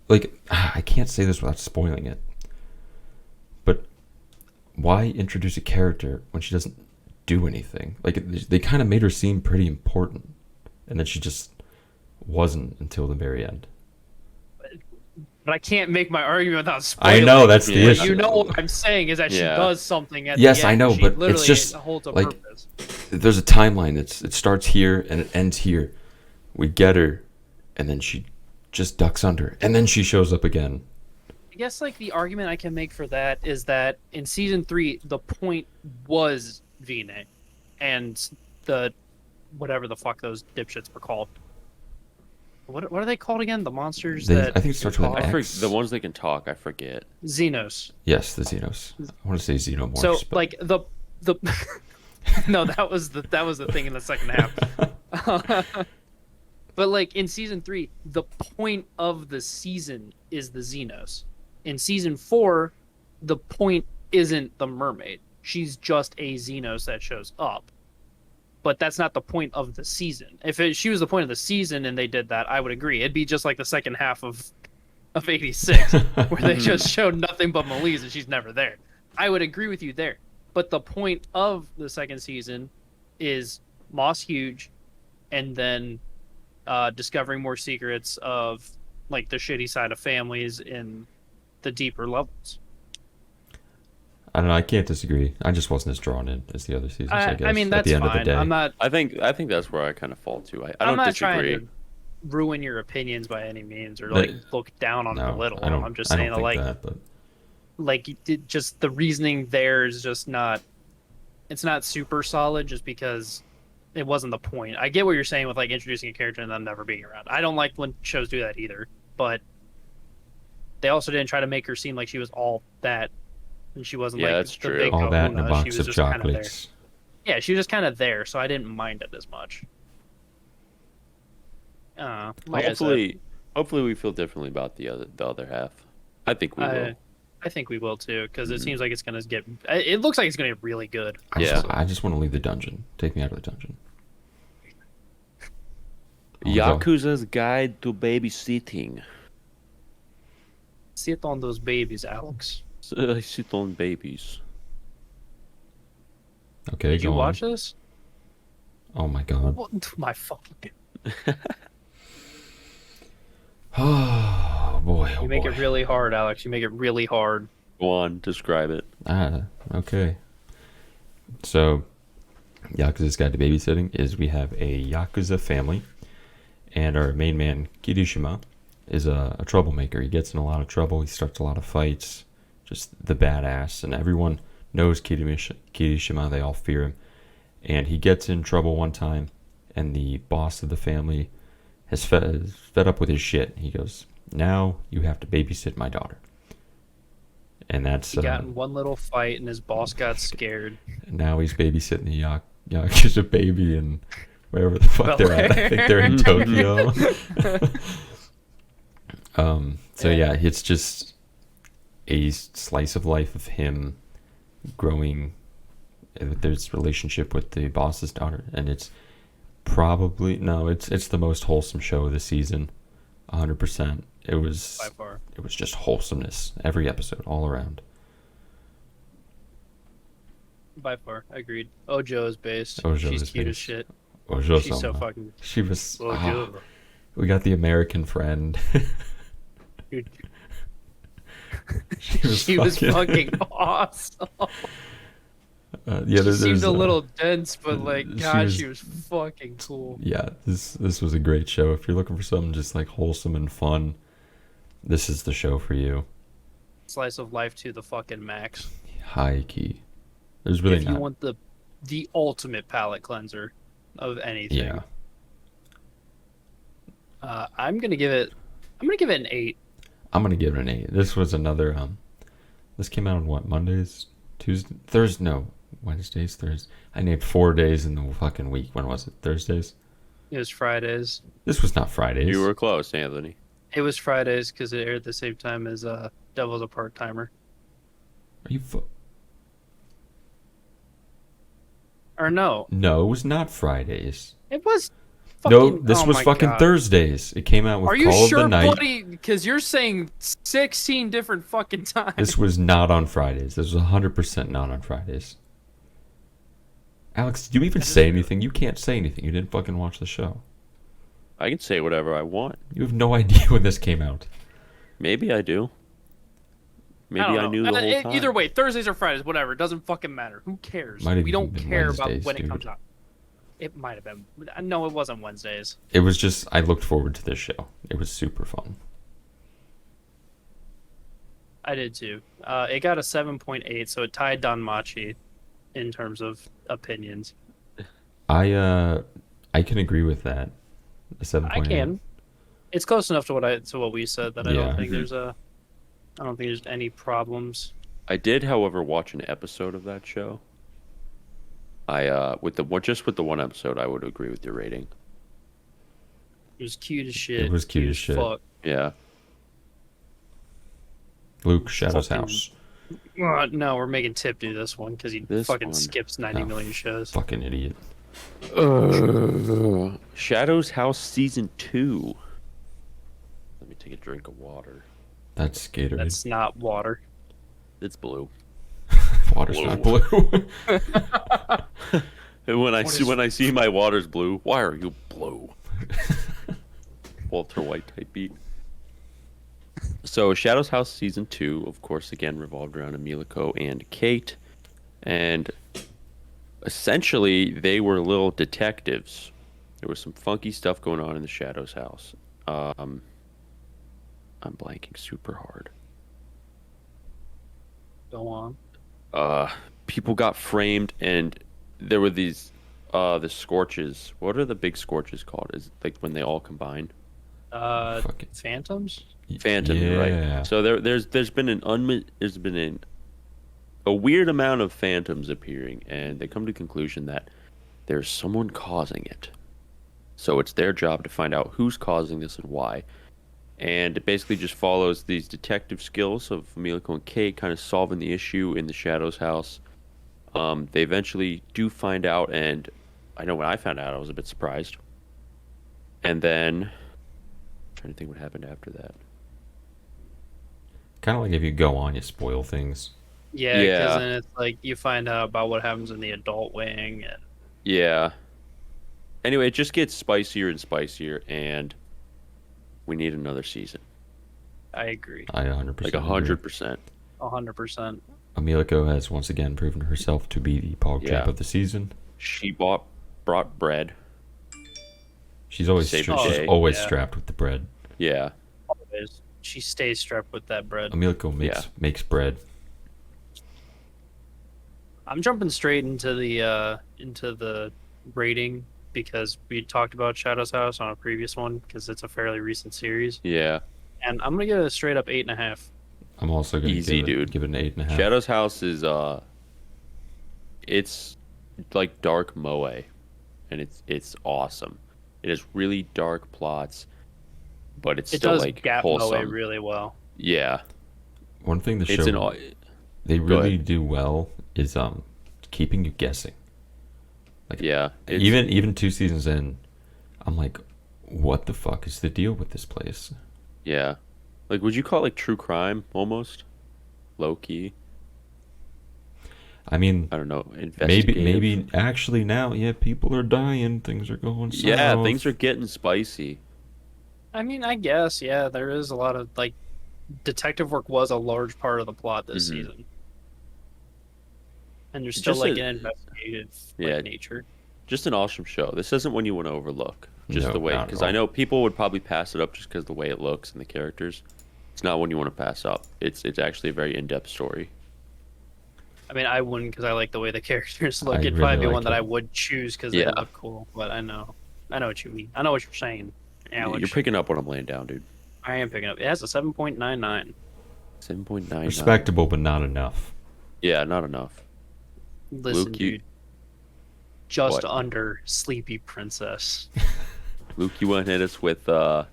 Like, I can't say this without spoiling it, but why introduce a character when she doesn't do anything? Like, they kind of made her seem pretty important, and then she just wasn't until the very end. But I can't make my argument without spoiling. I know, that's the Yeah. issue. You know what I'm saying is that she Yeah. does something at Yes, the end. I know, She but it's literally just, holds a like, purpose. There's a timeline. It starts here and it ends here. We get her, and then she just ducks under, and then she shows up again. I guess like the argument I can make for that is that in season 3 the point was Vine and the whatever the fuck those dipshits were called. What are they called again? The monsters I that think it starts with an I X. forget the ones that can talk. I forget. Xenos. Yes, the Xenos. I want to say Xenomorphs. So but like the no, that was the thing in the second half. But like in season 3, the point of the season is the Xenos. In season 4, the point isn't the mermaid. She's just a Xenos that shows up. But that's not the point of the season. If she was the point of the season and they did that, I would agree. It'd be just like the second half of 86, where they just showed nothing but Melise and she's never there. I would agree with you there. But the point of the second season is Moss Huge, and then discovering more secrets of like the shitty side of families in the deeper levels. I don't know. I can't disagree. I just wasn't as drawn in as the other seasons. I guess. I mean, that's at the end fine. of the day, I'm not. I think that's where I kind of fall too. I I'm don't not disagree. trying to ruin your opinions by any means, or like look down on belittle I don't. them. I'm just I saying don't that, think like, that, but just the reasoning there is just not. It's not super solid, just because it wasn't the point. I get what you're saying with like introducing a character and them never being around. I don't like when shows do that either, but they also didn't try to make her seem like she was all that, and she wasn't Yeah, like that's the true. big all that in a kahuna. She box was of just kind of there. chocolates. Yeah, she was just kind of there, so I didn't mind it as much. Like Hopefully we feel differently about the other half. I think we will. I think we will too, because it seems like it's gonna get. It looks like it's gonna get really good. I just want to leave the dungeon. Take me out of the dungeon. Yakuza's Guide to Babysitting. Sit on those babies, Alex. Sit on babies. Okay, Did you go on. watch this? Oh my god. What? My fucking. Oh boy. Oh You make boy. it really hard, Alex. You make it really hard. Go on, describe it. Okay. So, Yakuza's Guide to Babysitting is we have a Yakuza family, and our main man, Kirishima, is a troublemaker. He gets in a lot of trouble. He starts a lot of fights. Just the badass, and everyone knows Kirishima. They all fear him. And he gets in trouble one time, and the boss of the family is fed up with his shit. He goes, "Now you have to babysit my daughter." And that's He got in one little fight, and his boss got scared. now he's babysitting the Yakuza baby and wherever the fuck they're at. I think they're in Tokyo. So yeah, it's just a slice of life of him growing there's relationship with the boss's daughter, and it's probably it's the most wholesome show of the season, 100%. It was By far. It was just wholesomeness every episode, all around. By far, agreed. Ojo is based. Ojo She's is cute as based. shit. Ojo She's so Sama. fucking. She was. Ojo. We got the American friend. Dude, She was she was fucking awesome. Yeah, She seemed there's a little dense, but like, she God, was- she was fucking cool. yeah, this was a great show. If you're looking for something just like wholesome and fun, this is the show for you. Slice of life to the fucking max. High key. There's really If you not. want the ultimate palate cleanser of anything, Yeah. I'm gonna give it an 8. I'm gonna give it an 8. This was another this came out on what, Mondays? Tuesday, Thursday, no, Wednesdays, Thursdays. I named 4 days in the fucking week. When was it? Thursdays? It was Fridays. This was not Fridays. You were close, Anthony. It was Fridays because it aired at the same time as Devil's a Part-Timer. Are you Or no, No, it was not Fridays. it was. No, Fucking, this oh was my fucking God. Thursdays. It came out with Are you Call sure, of the Night. buddy? Because you're saying 16 different fucking times. This was not on Fridays. This was 100% not on Fridays. Alex, did you even say anything? You can't say anything. You didn't fucking watch the show. I can say whatever I want. You have no idea when this came out. Maybe I do. Maybe don't I know. knew the whole time. Either way, Thursdays or Fridays, whatever. It doesn't fucking matter. Who cares? Might have We don't been care about Wednesdays, when it dude. comes out. It might have been. No, it wasn't Wednesdays. It was just, I looked forward to this show. It was super fun. I did too. It got a 7.8, so it tied Don Machi in terms of opinions. I can agree with that. A 7.8. I can. It's close enough to what we said that I Yeah. don't think there's any problems. I did, however, watch an episode of that show. With the one episode, I would agree with your rating. It was cute as shit. It was cute as shit. Fuck. Yeah. Luke, Shadow's Fucking- House. No, we're making Tip do this one because he This fucking one. skips 90 million shows. Fucking idiot. Shadow's House Season 2. Let me take a drink of water. That's Gatorade. That's not water. It's blue. Water's not blue. And when I see my water's blue, why are you blue? Walter White type beat. So Shadow's House Season 2, of course, again revolved around Emilico and Kate. And essentially, they were little detectives. There was some funky stuff going on in the Shadow's house. I'm blanking super hard. Go on. People got framed, and there were these the scorches. What are the big scorches called? Is it like when they all combine? Fucking Phantoms? Phantom, Yeah. right? So there's been a weird amount of phantoms appearing, and they come to the conclusion that there's someone causing it. So it's their job to find out who's causing this and why. And it basically just follows these detective skills of Emilico and Kate kind of solving the issue in the Shadows house. They eventually do find out, and I know when I found out, I was a bit surprised. And then, I'm trying to think what happened after that. kind of like if you go on, you spoil things. Yeah, because Yeah. then it's like you find out about what happens in the adult wing. And Yeah. Anyway, it just gets spicier and spicier, and we need another season. I agree. I 100% Like 100%. 100%. Emilico has once again proven herself to be the pog trap Yeah. of the season. She brought bread. She's always Saved the day. Yeah. strapped with the bread. Yeah. Always. She stays strapped with that bread. Emilico makes bread. I'm jumping straight into the rating because we talked about Shadow's House on a previous one because it's a fairly recent series, Yeah. and I'm gonna give it a straight up 8.5. I'm also going Easy, to dude. give it an 8.5. Shadow's House is it's like dark moe, and it's awesome. It has really dark plots, but it's It still does like gap Moe wholesome. really well. Yeah. One thing the It's show an they Go really ahead. do well is keeping you guessing. yeah. It's, Even 2 seasons in, I'm like, what the fuck is the deal with this place? yeah. Like, would you call it like true crime almost? Low key. I mean, I don't know. maybe actually now, yeah, people are dying, things are going south. Yeah, things are getting spicy. I mean, I guess, yeah, there is a lot of like detective work was a large part of the plot this Mhm. season. And there's still Just like a- an investigative Yeah. nature. Just an awesome show. This isn't one you want to overlook. Just No, the way, not at because all. I know people would probably pass it up just because the way it looks and the characters. It's not one you want to pass up. It's actually a very in-depth story. I mean, I wouldn't because I like the way the characters look. I It'd really probably be like one that it. I would choose because Yeah. they look cool. But I know what you mean. I know what you're saying, Alex. You're picking up what I'm laying down, dude. I am picking up. It has a 7.99. 7.9. Respectable, but not enough. Yeah, not enough. Listen, Luke, you- dude. Just What? under Sleepy Princess. Luke, you want to hit us with the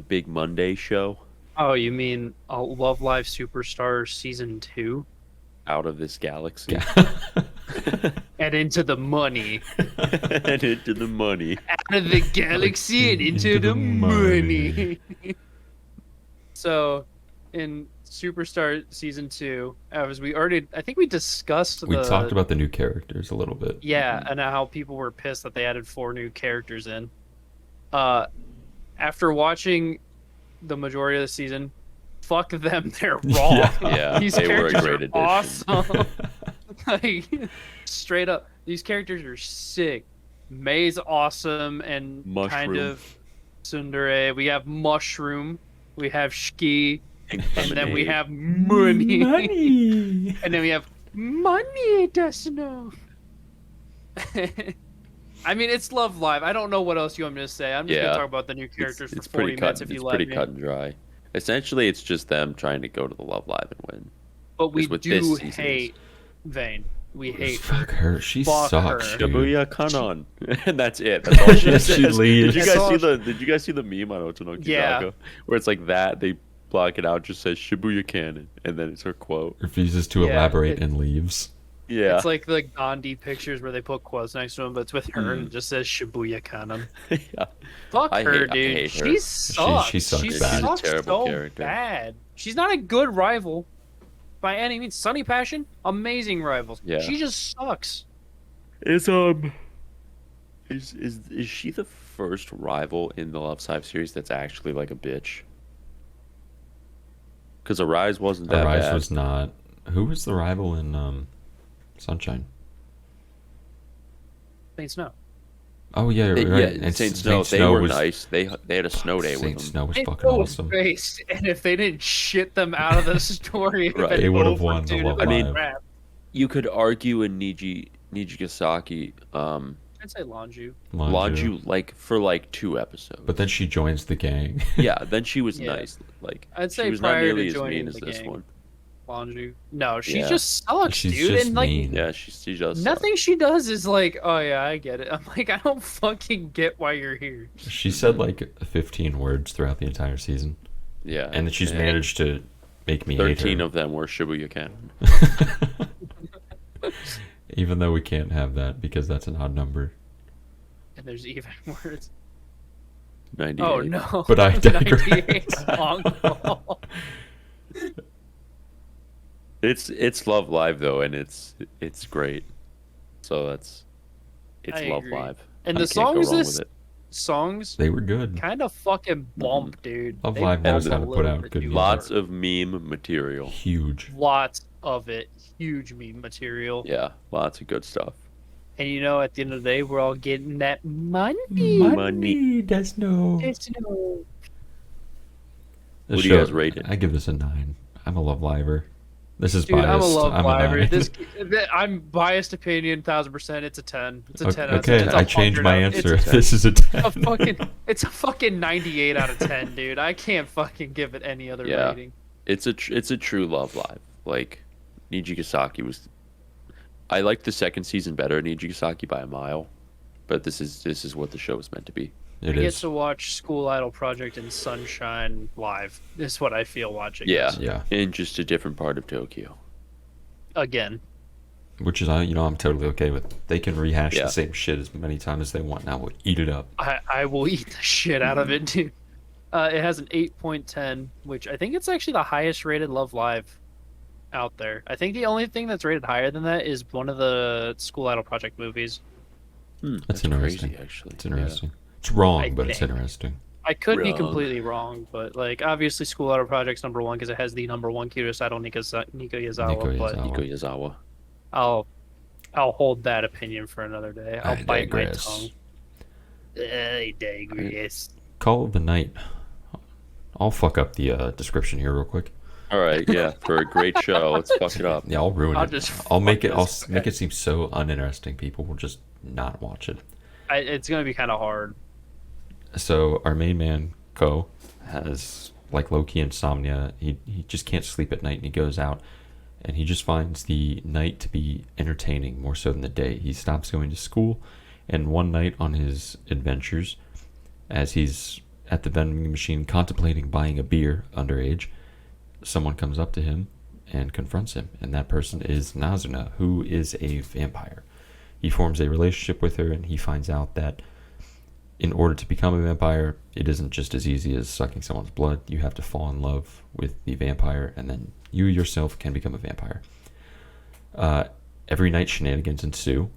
Big Monday show? Oh, you mean Love Live Superstar Season 2? Out of this galaxy. And into the money. And into the money. Out of the galaxy and into the money. So, in Superstar Season 2, as we already, I think we discussed We talked about the new characters a little bit. Yeah, and how people were pissed that they added 4 new characters in. After watching the majority of the season, fuck them, they're wrong. Yeah, These they were a characters great are addition. awesome. Like, straight up, these characters are sick. May's awesome and kind Mushroom. of tsundere. We have Mushroom. We have Shiki. And then we have Money. Money. And then we have Money Desno. I mean, it's Love Live. I don't know what else you want me to say. I'm just Yeah. gonna talk about the new characters It's for 40 pretty minutes cut. if you It's let pretty me. cut and dry. Essentially, it's just them trying to go to the Love Live and win. But we is what this do season is. hate Vane. We hate her. Fuck her. She Fuck sucks, her. dude. Shibuya Kanon, and that's it. That's all she She says. leaves. Did you That's guys all see she- the? Did you guys see the meme on Otonoki Yeah. Saga where it's like that? They block it out, just says Shibuya Canon, and then it's her quote. Refuses to Yeah, elaborate it- and leaves. Yeah, It's like the Gandhi pictures where they put quotes next to him, but it's with her and it just says Shibuya Kanon. yeah. Fuck I her, hate- I dude. hate her. She sucks. She sucks She bad. sucks She's a terrible so character. bad. She's not a good rival by any means. Sunny Passion, amazing rivals. Yeah. She just sucks. Is she the first rival in the Love Live series that's actually like a bitch? Because Arise wasn't that Arise bad. was not. Who was the rival in Sunshine? Saint Snow. Oh yeah, right. Yeah, And Saint Snow. They Snow were was, nice. They had a snow day Saint with them. Snow was It fucking was awesome. based, and if they didn't shit them out of the story, it'd Right. been They would've over, won the dude. Love It was Live. crap. You could argue in Nijigasaki, I'd say Lonju. Lanju, like for like 2 episodes. But then she joins the gang. yeah, then she was Yeah. nice. Like I'd say she was not prior to nearly as joining mean as the this gang. one. Lonju. No, she Yeah. just sucks, She's dude. just And like mean. Yeah, she does. suck. nothing she does is like, oh yeah, I get it. I'm like, I don't fucking get why you're here. She said like 15 words throughout the entire season, Yeah, and she's managed to make me hate 13 her. of them were Shibuya Canon. Even though we can't have that because that's an odd number. And there's even words. 98. Oh no. But I digress. 98 long ball. It's Love Live though, and it's great. So it's I Love agree. Live. And I the can't go songs wrong this with it. songs They were good. kind of fucking bump, dude. Love They Live bump knows a how to put little out bit good too music. Lots hard. of meme material. Huge. Lots of it. Huge meme material. Yeah, lots of good stuff. And you know, at the end of the day, we're all getting that money. Money. Does no. It's no. This What do you show- guys rate it? I give this a 9. I'm a Love Liver. This is Dude, biased. I'm a love I'm liver. a 9. I'm biased opinion, 1000%. It's a 10. It's a 10 out of 10. Okay, It's a I changed 100 my out- answer. It's This is a a 10. it's a fucking 98 out of 10, dude. I can't fucking give it any other Yeah. rating. It's a true Love Live. Like Nijigasaki was. I like the second season better than Nijigasaki by a mile, but this is what the show is meant to be. It I get is. to watch School Idol Project and Sunshine live. Is what I feel watching. Yeah, this. Yeah. in just a different part of Tokyo. Again. Which is, I'm totally okay with. They can rehash Yeah. the same shit as many times as they want. And I will eat it up. I will eat the shit out of it, dude. It has an 8.10, which I think it's actually the highest rated Love Live out there. I think the only thing that's rated higher than that is one of the School Idol Project movies. That's interesting. Crazy, actually. It's interesting. It's wrong, I but it's think. interesting. I could be Wrong. completely wrong, but like obviously School Idol Project's number one because it has the number one cutest idol Nika Yazawa. Nika But Yazawa. Nico Yazawa. I'll hold that opinion for another day. I'll I bite my digress. tongue. I digress. Call of the Night. I'll fuck up the description here real quick. All right, yeah, for a great show, let's fuck it up. Yeah, I'll ruin I'll it. just I'll make fuck it. I'll this make it seem so uninteresting. People will just not watch it. It's gonna be kind of hard. So our main man Ko has like low-key insomnia. He just can't sleep at night, and he goes out, and he just finds the night to be entertaining more so than the day. He stops going to school, and one night on his adventures, as he's at the vending machine contemplating buying a beer underage, someone comes up to him and confronts him, and that person is Nazuna, who is a vampire. He forms a relationship with her, and he finds out that in order to become a vampire, it isn't just as easy as sucking someone's blood. You have to fall in love with the vampire, and then you yourself can become a vampire. Every night shenanigans ensue,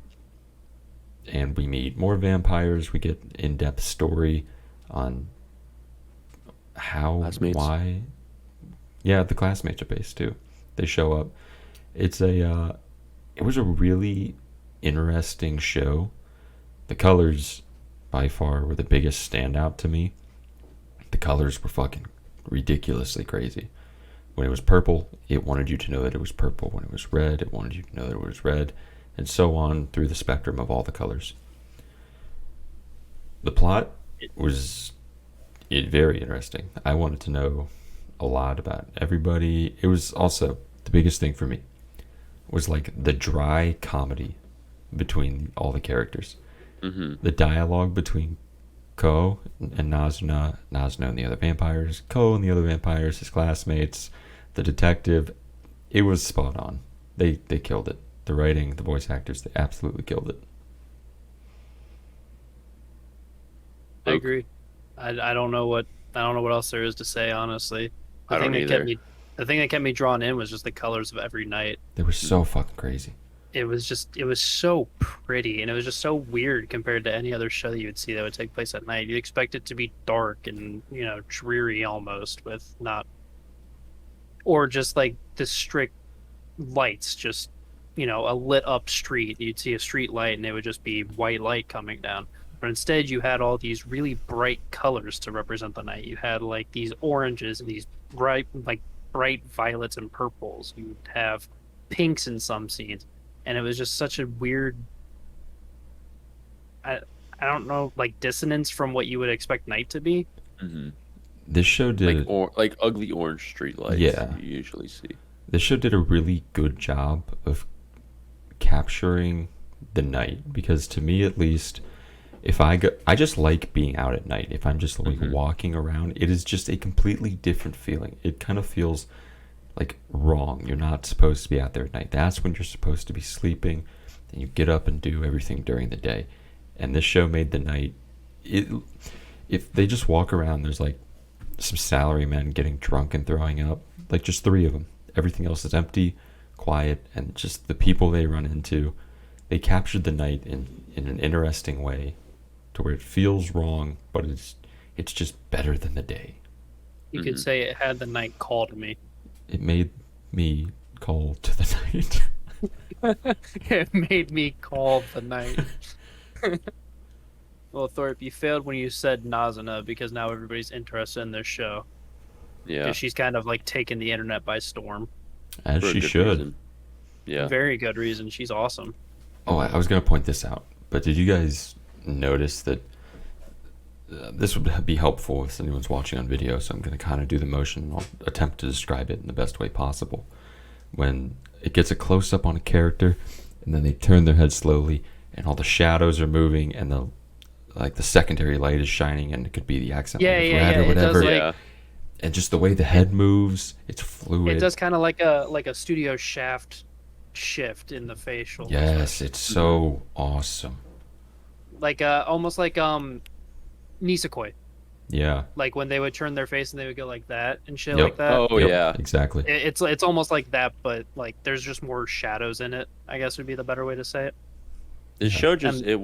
and we meet more vampires. We get in-depth story on how, Classmates. why. Yeah, the classmates are based too. They show up. It was a really interesting show. The colors by far were the biggest standout to me. The colors were fucking ridiculously crazy. When it was purple, it wanted you to know that it was purple. When it was red, it wanted you to know that it was red, and so on through the spectrum of all the colors. The plot was very interesting. I wanted to know a lot about everybody. It was also the biggest thing for me was like the dry comedy between all the characters. Mm-hmm. The dialogue between Ko and Nazuna and the other vampires, Ko and the other vampires, his classmates, the detective. It was spot on. They killed it. The writing, the voice actors, they absolutely killed it. I agree. I don't know what else there is to say, honestly. I don't either. The thing that kept me drawn in was just the colors of every night. They were so fucking crazy. It was so pretty, and it was just so weird compared to any other show that you would see that would take place at night. You'd expect it to be dark and, dreary almost, with not, or just like the strict lights, just, a lit up street. You'd see a street light and it would just be white light coming down. But instead you had all these really bright colors to represent the night. You had like these oranges and these bright violets and purples. You would have pinks in some scenes. And it was just such a weird, I don't know, like dissonance from what you would expect night to be. Mm-hmm. This show did like ugly orange streetlights. Yeah. You usually see. This show did a really good job of capturing the night, because to me at least, if I just like being out at night. If I'm just like walking around, it is just a completely different feeling. It kind of feels like wrong. You're not supposed to be out there at night. That's when you're supposed to be sleeping, and you get up and do everything during the day. And this show made the night. If they just walk around, there's like some salarymen getting drunk and throwing up, like just 3 of them. Everything else is empty, quiet, and just the people they run into. They captured the night in an interesting way, to where it feels wrong, but it's just better than the day. You could say it had the night call to me. It made me call to the night. It made me call the night. Well, Thorpe, you failed when you said Nazuna, because now everybody's interested in this show. Yeah. Because she's kind of like taken the internet by storm. As For a she good should. reason. Yeah. Very good reason. She's awesome. Oh, I was going to point this out, but did you guys notice that this would be helpful if anyone's watching on video, so I'm going to kind of do the motion and I'll attempt to describe it in the best way possible. When it gets a close-up on a character, and then they turn their head slowly, and all the shadows are moving, and the secondary light is shining, and it could be the accent of red or whatever. Yeah. And just the way the head moves, it's fluid. It does kind of like a studio shaft shift in the facial. Yes, it's so awesome. Like almost like Nisekoi. Yeah. Like when they would turn their face and they would go like that and shit Yep. like that. Oh, Yep, yeah. exactly. It's almost like that, but like there's just more shadows in it, I guess would be the better way to say it. The show just it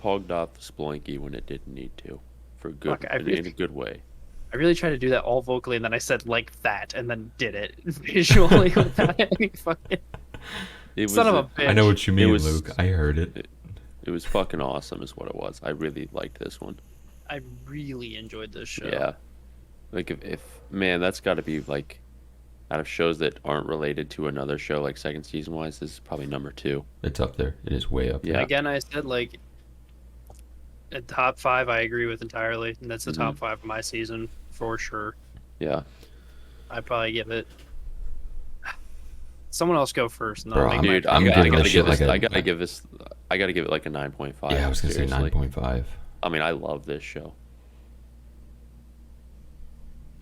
pogged off the Spelunky when it didn't need to, for good in a good way. I really tried to do that all vocally, and then I said like that, and then did it visually without any fucking. It was Son of a bitch. I know what you mean, was- Luke. I heard it. it was fucking awesome, is what it was. I really liked this one. I really enjoyed this show. Yeah, like if man, that's got to be like out of shows that aren't related to another show, like second season wise, this is probably number 2. It's up there. It is way up there. Yeah. Again, I said like at top 5, I agree with entirely, and that's the top 5 of my season for sure. Yeah. I'd probably give it. Someone else go first. And Bro, I'll make Dude, my... I'm I giving gotta this give shit this. like I a- gotta give this. I gotta give it like a 9.5. Yeah, I was gonna say seriously. 9.5. I mean, I love this show.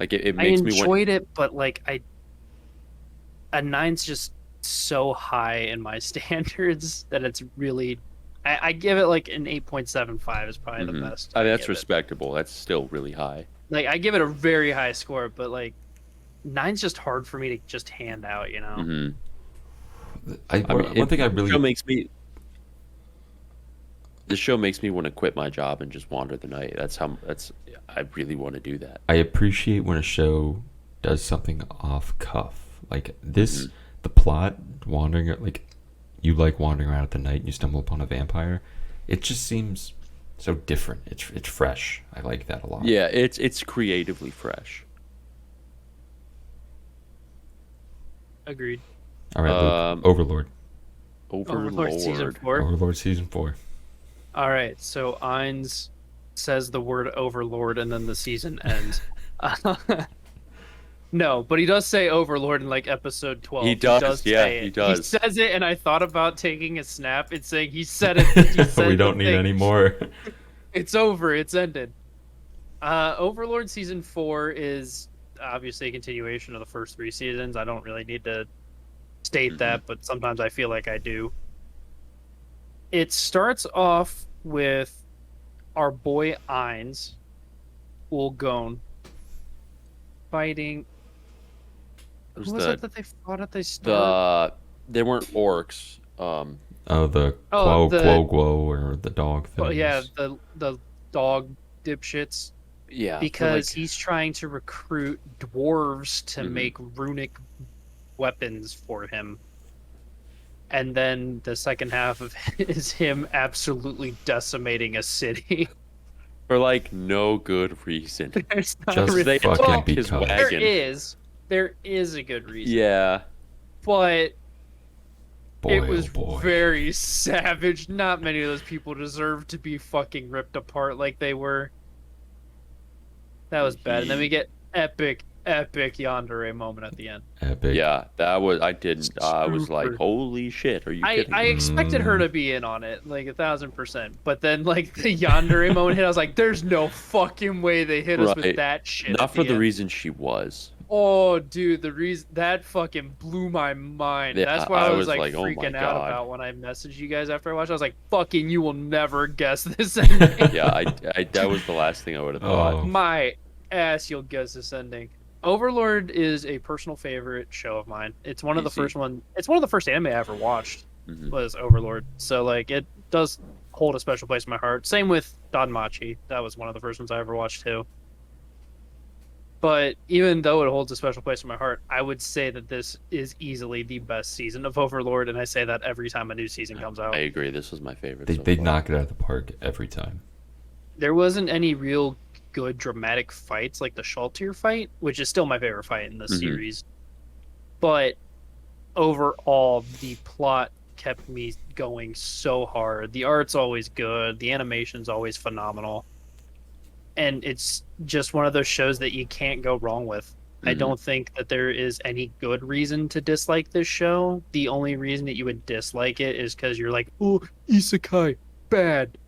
Like it I makes me want. enjoyed it, but like a 9's just so high in my standards that it's really. I give it like an 8.75 is probably the best. I mean, that's give it. respectable. That's still really high. Like I give it a very high score, but like 9's just hard for me to just hand out. You know. Mm-hmm. One thing I really The show makes me want to quit my job and just wander the night. I really want to do that. I appreciate when a show does something off cuff. Like this, Mm-hmm. the plot, wandering, like you like wandering around at the night and you stumble upon a vampire. It just seems so different. It's fresh. I like that a lot. Yeah, it's creatively fresh. Agreed. All right, Luke. Overlord. Overlord. season 4. Overlord season 4. All right, so Ainz says the word Overlord and then the season ends. No, but he does say Overlord in like episode 12. He does, yeah, say it. he does. He says it, and I thought about taking a snap and saying he said it. He said We the don't need thing. any more. It's over. It's ended. Overlord season 4 is obviously a continuation of the first 3 seasons. I don't really need to state that, but sometimes I feel like I do. It starts off with our boy Ainz, Ulgon, fighting. Who was it that they fought at the start? They weren't orcs. The Oh, Quo or the dog thing. Oh yeah, the dog dipshits. Yeah, Because he's trying to recruit dwarves to make runic weapons for him. And then the second half of it is him absolutely decimating a city. for like no good reason. There's not Just really... they fucking took his because. wagon. There is a good reason. Yeah. But Boy, it was oh boy. very savage. Not many of those people deserve to be fucking ripped apart like they were. That was bad. And then we get epic yandere moment at the end. Epic. Yeah, that was. I was like, Super. holy shit! Are you kidding I me? expected her to be in on it, like 1,000%. But then, like the yandere moment hit, I was like, "There's no fucking way they hit us with Right. that shit." Not at for the end. reason she was. Oh, dude, the reason that fucking blew my mind. Yeah, That's why I I was was like like, oh my freaking out God. about when I messaged you guys after I watched. I was like, "Fucking, you will never guess this ending." Yeah, I that was the last thing I would have thought. Oh. My ass, you'll guess this ending. Overlord is a personal favorite show of mine. It's one of the Easy. first one. It's one of the first anime I ever watched. Mhm. Was Overlord. So like it does hold a special place in my heart. Same with Machi. That was one of the first ones I ever watched too. But even though it holds a special place in my heart, I would say that this is easily the best season of Overlord, and I say that every time a new season comes out. I agree. This was my favorite. They so far. knock it out of the park every time. There wasn't any real good dramatic fights like the Shaltir fight, which is still my favorite fight in the Mhm. series. But overall, the plot kept me going so hard. The art's always good. The animation's always phenomenal. And it's just one of those shows that you can't go wrong with. I Mhm. don't think that there is any good reason to dislike this show. The only reason that you would dislike it is because you're like, oh, isekai, bad.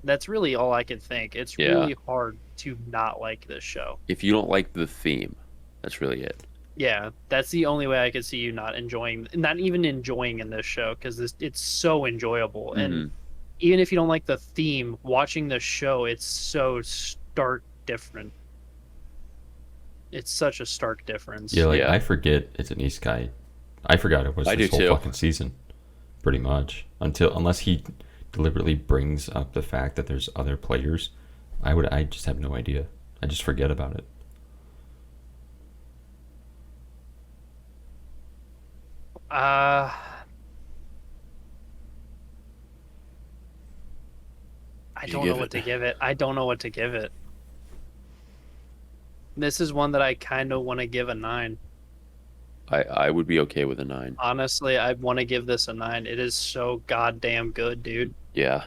That's really all I can think. It's Yeah. really hard to not like this show. If you don't like the theme, that's really it. Yeah, that's the only way I could see you not even enjoying in this show, because it's so enjoyable. Mhm. And even if you don't like the theme, watching the show, it's so stark different. It's such a stark difference. Yeah, like Yeah. I forget it's an isekai. I forgot it was I this do whole too. fucking season, pretty much. Unless he deliberately brings up the fact that there's other players, I just have no idea. I just forget about it. I don't know what to give it. I don't know what to give it. This is one that I kind of want to give a 9. I would be okay with a 9. Honestly, I want to give this a 9. It is so goddamn good, dude. Yeah.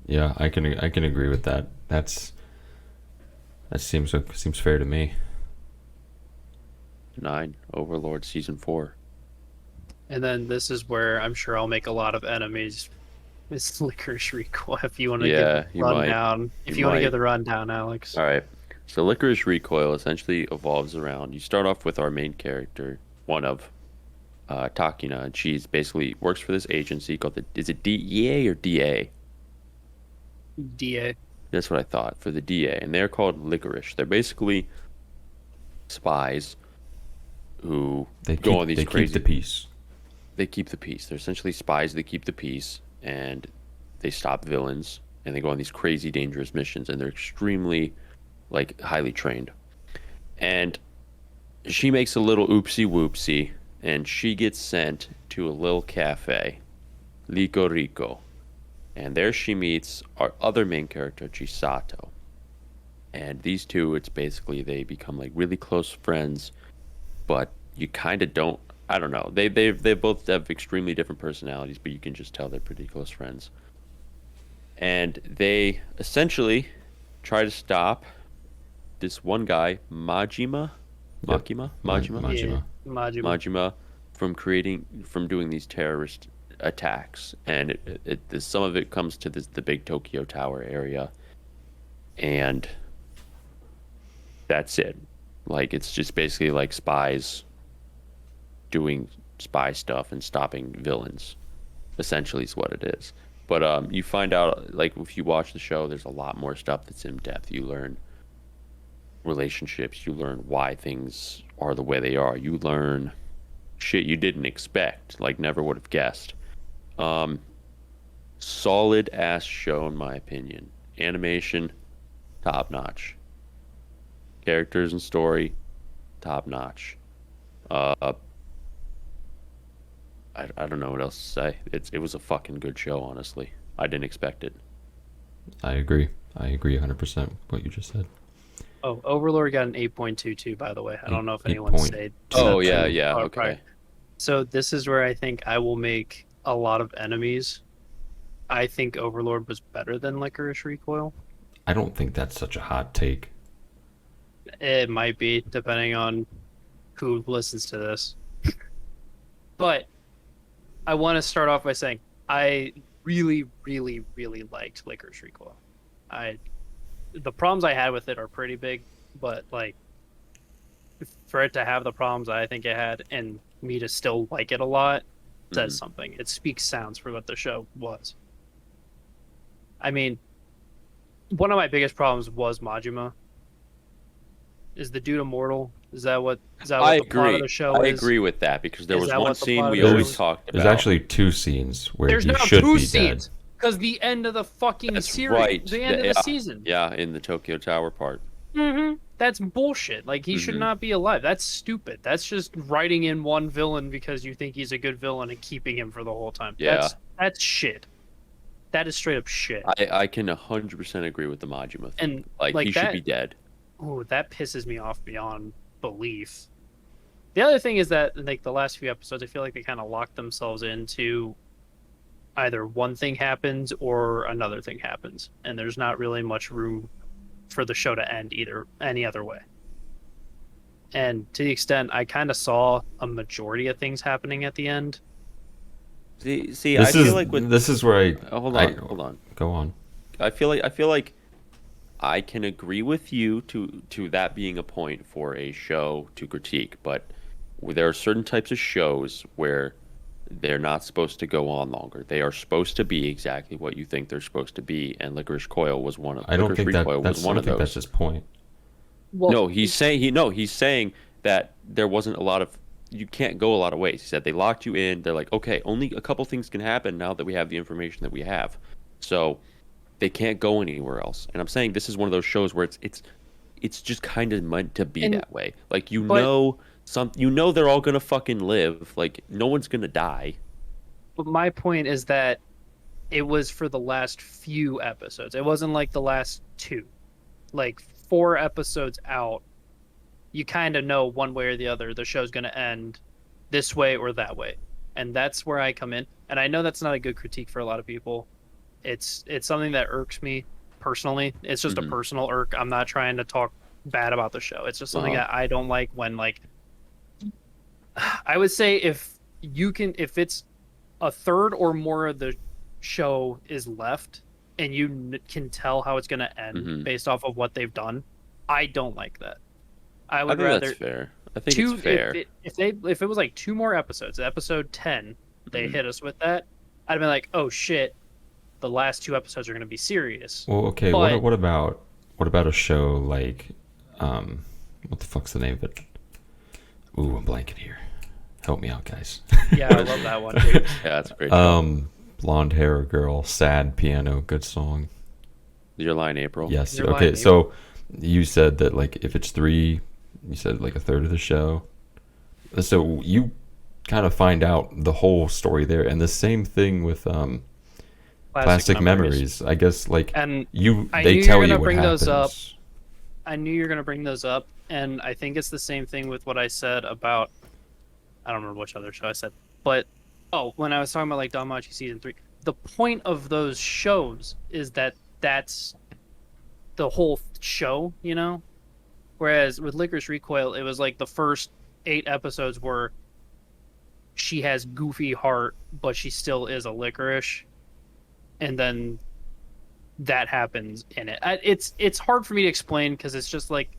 Yeah, I can agree with that. That seems fair to me. 9. Overlord season 4. And then this is where I'm sure I'll make a lot of enemies. It's Licorice Recoil. If you want to give the rundown, want to give the rundown, Alex. All right. So Licorice Recoil essentially evolves around. You start off with our main character, one of Takina, and she's basically works for this agency called is it DEA or DA? DA. That's what I thought, for the DA, and they're called Licorice. They're basically spies who go on these crazy. Keep the peace. They keep the peace. They're essentially spies that keep the peace, and they stop villains, and they go on these crazy, dangerous missions, and they're extremely, highly trained. And she makes a little oopsie-whoopsie, and she gets sent to a little cafe, Lico Rico. And there she meets our other main character, Chisato. And these two, it's basically they become really close friends, but you kind of don't. I don't know. They both have extremely different personalities, but you can just tell they're pretty close friends. And they essentially try to stop this one guy, Majima, from doing these terrorist attacks. And some of it comes to the big Tokyo Tower area, and that's it. It's just basically spies doing spy stuff and stopping villains, essentially, is what it is. But you find out, if you watch the show, there's a lot more stuff that's in depth. You learn relationships, you learn why things are the way they are, you learn shit you didn't expect, never would have guessed. Solid ass show, in my opinion. Animation, top notch. Characters and story, top notch. I don't know what else to say. It was a fucking good show, honestly. I didn't expect it. I agree 100% with what you just said. Oh, Overlord got an 8.22, by the way. I don't know if anyone said. Oh, yeah, okay. Right. So this is where I think I will make a lot of enemies. I think Overlord was better than Licorice Recoil. I don't think that's such a hot take. It might be, depending on who listens to this. But I want to start off by saying I really, really, really liked Licorice Recoil. The problems I had with it are pretty big, but for it to have the problems I think it had and me to still like it a lot says something. It speaks sounds for what the show was. I mean, one of my biggest problems was Majima. Is the dude immortal? Is that what the plot of the show is? I agree with that, because there was one scene we always talked about. There's actually 2 scenes where he should be dead. Because the end of the fucking series, right. The end of the season. Yeah, in the Tokyo Tower part. Mm-hmm. That's bullshit. He should not be alive. That's stupid. That's just writing in one villain because you think he's a good villain and keeping him for the whole time. Yeah. That's shit. That is straight up shit. I can 100% agree with the Majima thing. And he should be dead. Oh, that pisses me off beyond belief. The other thing is that the last few episodes, I feel like they kind of locked themselves into either one thing happens or another thing happens, and there's not really much room for the show to end any other way. And to the extent I kind of saw a majority of things happening at the end. See, I feel like this is where hold on. Go on. I feel like I can agree with you to that being a point for a show to critique, but there are certain types of shows where they're not supposed to go on longer. They are supposed to be exactly what you think they're supposed to be, and Licorice Recoil was one of. I don't think that's his point. Well, no, he's saying that there wasn't a lot of. You can't go a lot of ways. He said they locked you in. They're like, okay, only a couple things can happen now that we have the information that we have. So they can't go anywhere else. And I'm saying this is one of those shows where it's just kind of meant to be that way. They're all gonna fucking live. No one's gonna die. But my point is that it was for the last few episodes. It wasn't like the last two. Like 4 episodes out, you kind of know one way or the other the show's going to end this way or that way. And that's where I come in. And I know that's not a good critique for a lot of people. It's something that irks me personally. It's just a personal irk. I'm not trying to talk bad about the show. It's just something that I don't like when, like, I would say if it's a third or more of the show is left and you can tell how it's going to end based off of what they've done, I don't like that. I would think rather that's fair. I think it's fair. If it was like 2 more episodes, episode 10, they hit us with that, I'd have been like, oh shit, the last 2 episodes are going to be serious. Well, okay. But, what about a show like what the fuck's the name of it? Ooh, I'm blanking here. Help me out, guys. Yeah, I love that one, dude. Yeah, that's a great show. Blonde hair girl, sad piano, good song. Your Line April. Yes. Your Okay. Line So you said that, like, if it's 3, you said like a third of the show. So you kind of find out the whole story there, and the same thing with Plastic Memories. I guess, like, And they tell you what bring happens. those up. I knew you were going to bring those up, and I think it's the same thing with what I said about, I don't remember which other show I said, but when I was talking about like Don Machi season 3, the point of those shows is that that's the whole show, you know? Whereas with Licorice Recoil, it was like the first 8 episodes where she has goofy heart, but she still is a licorice, and then that happens in it. It's hard for me to explain because it's just like,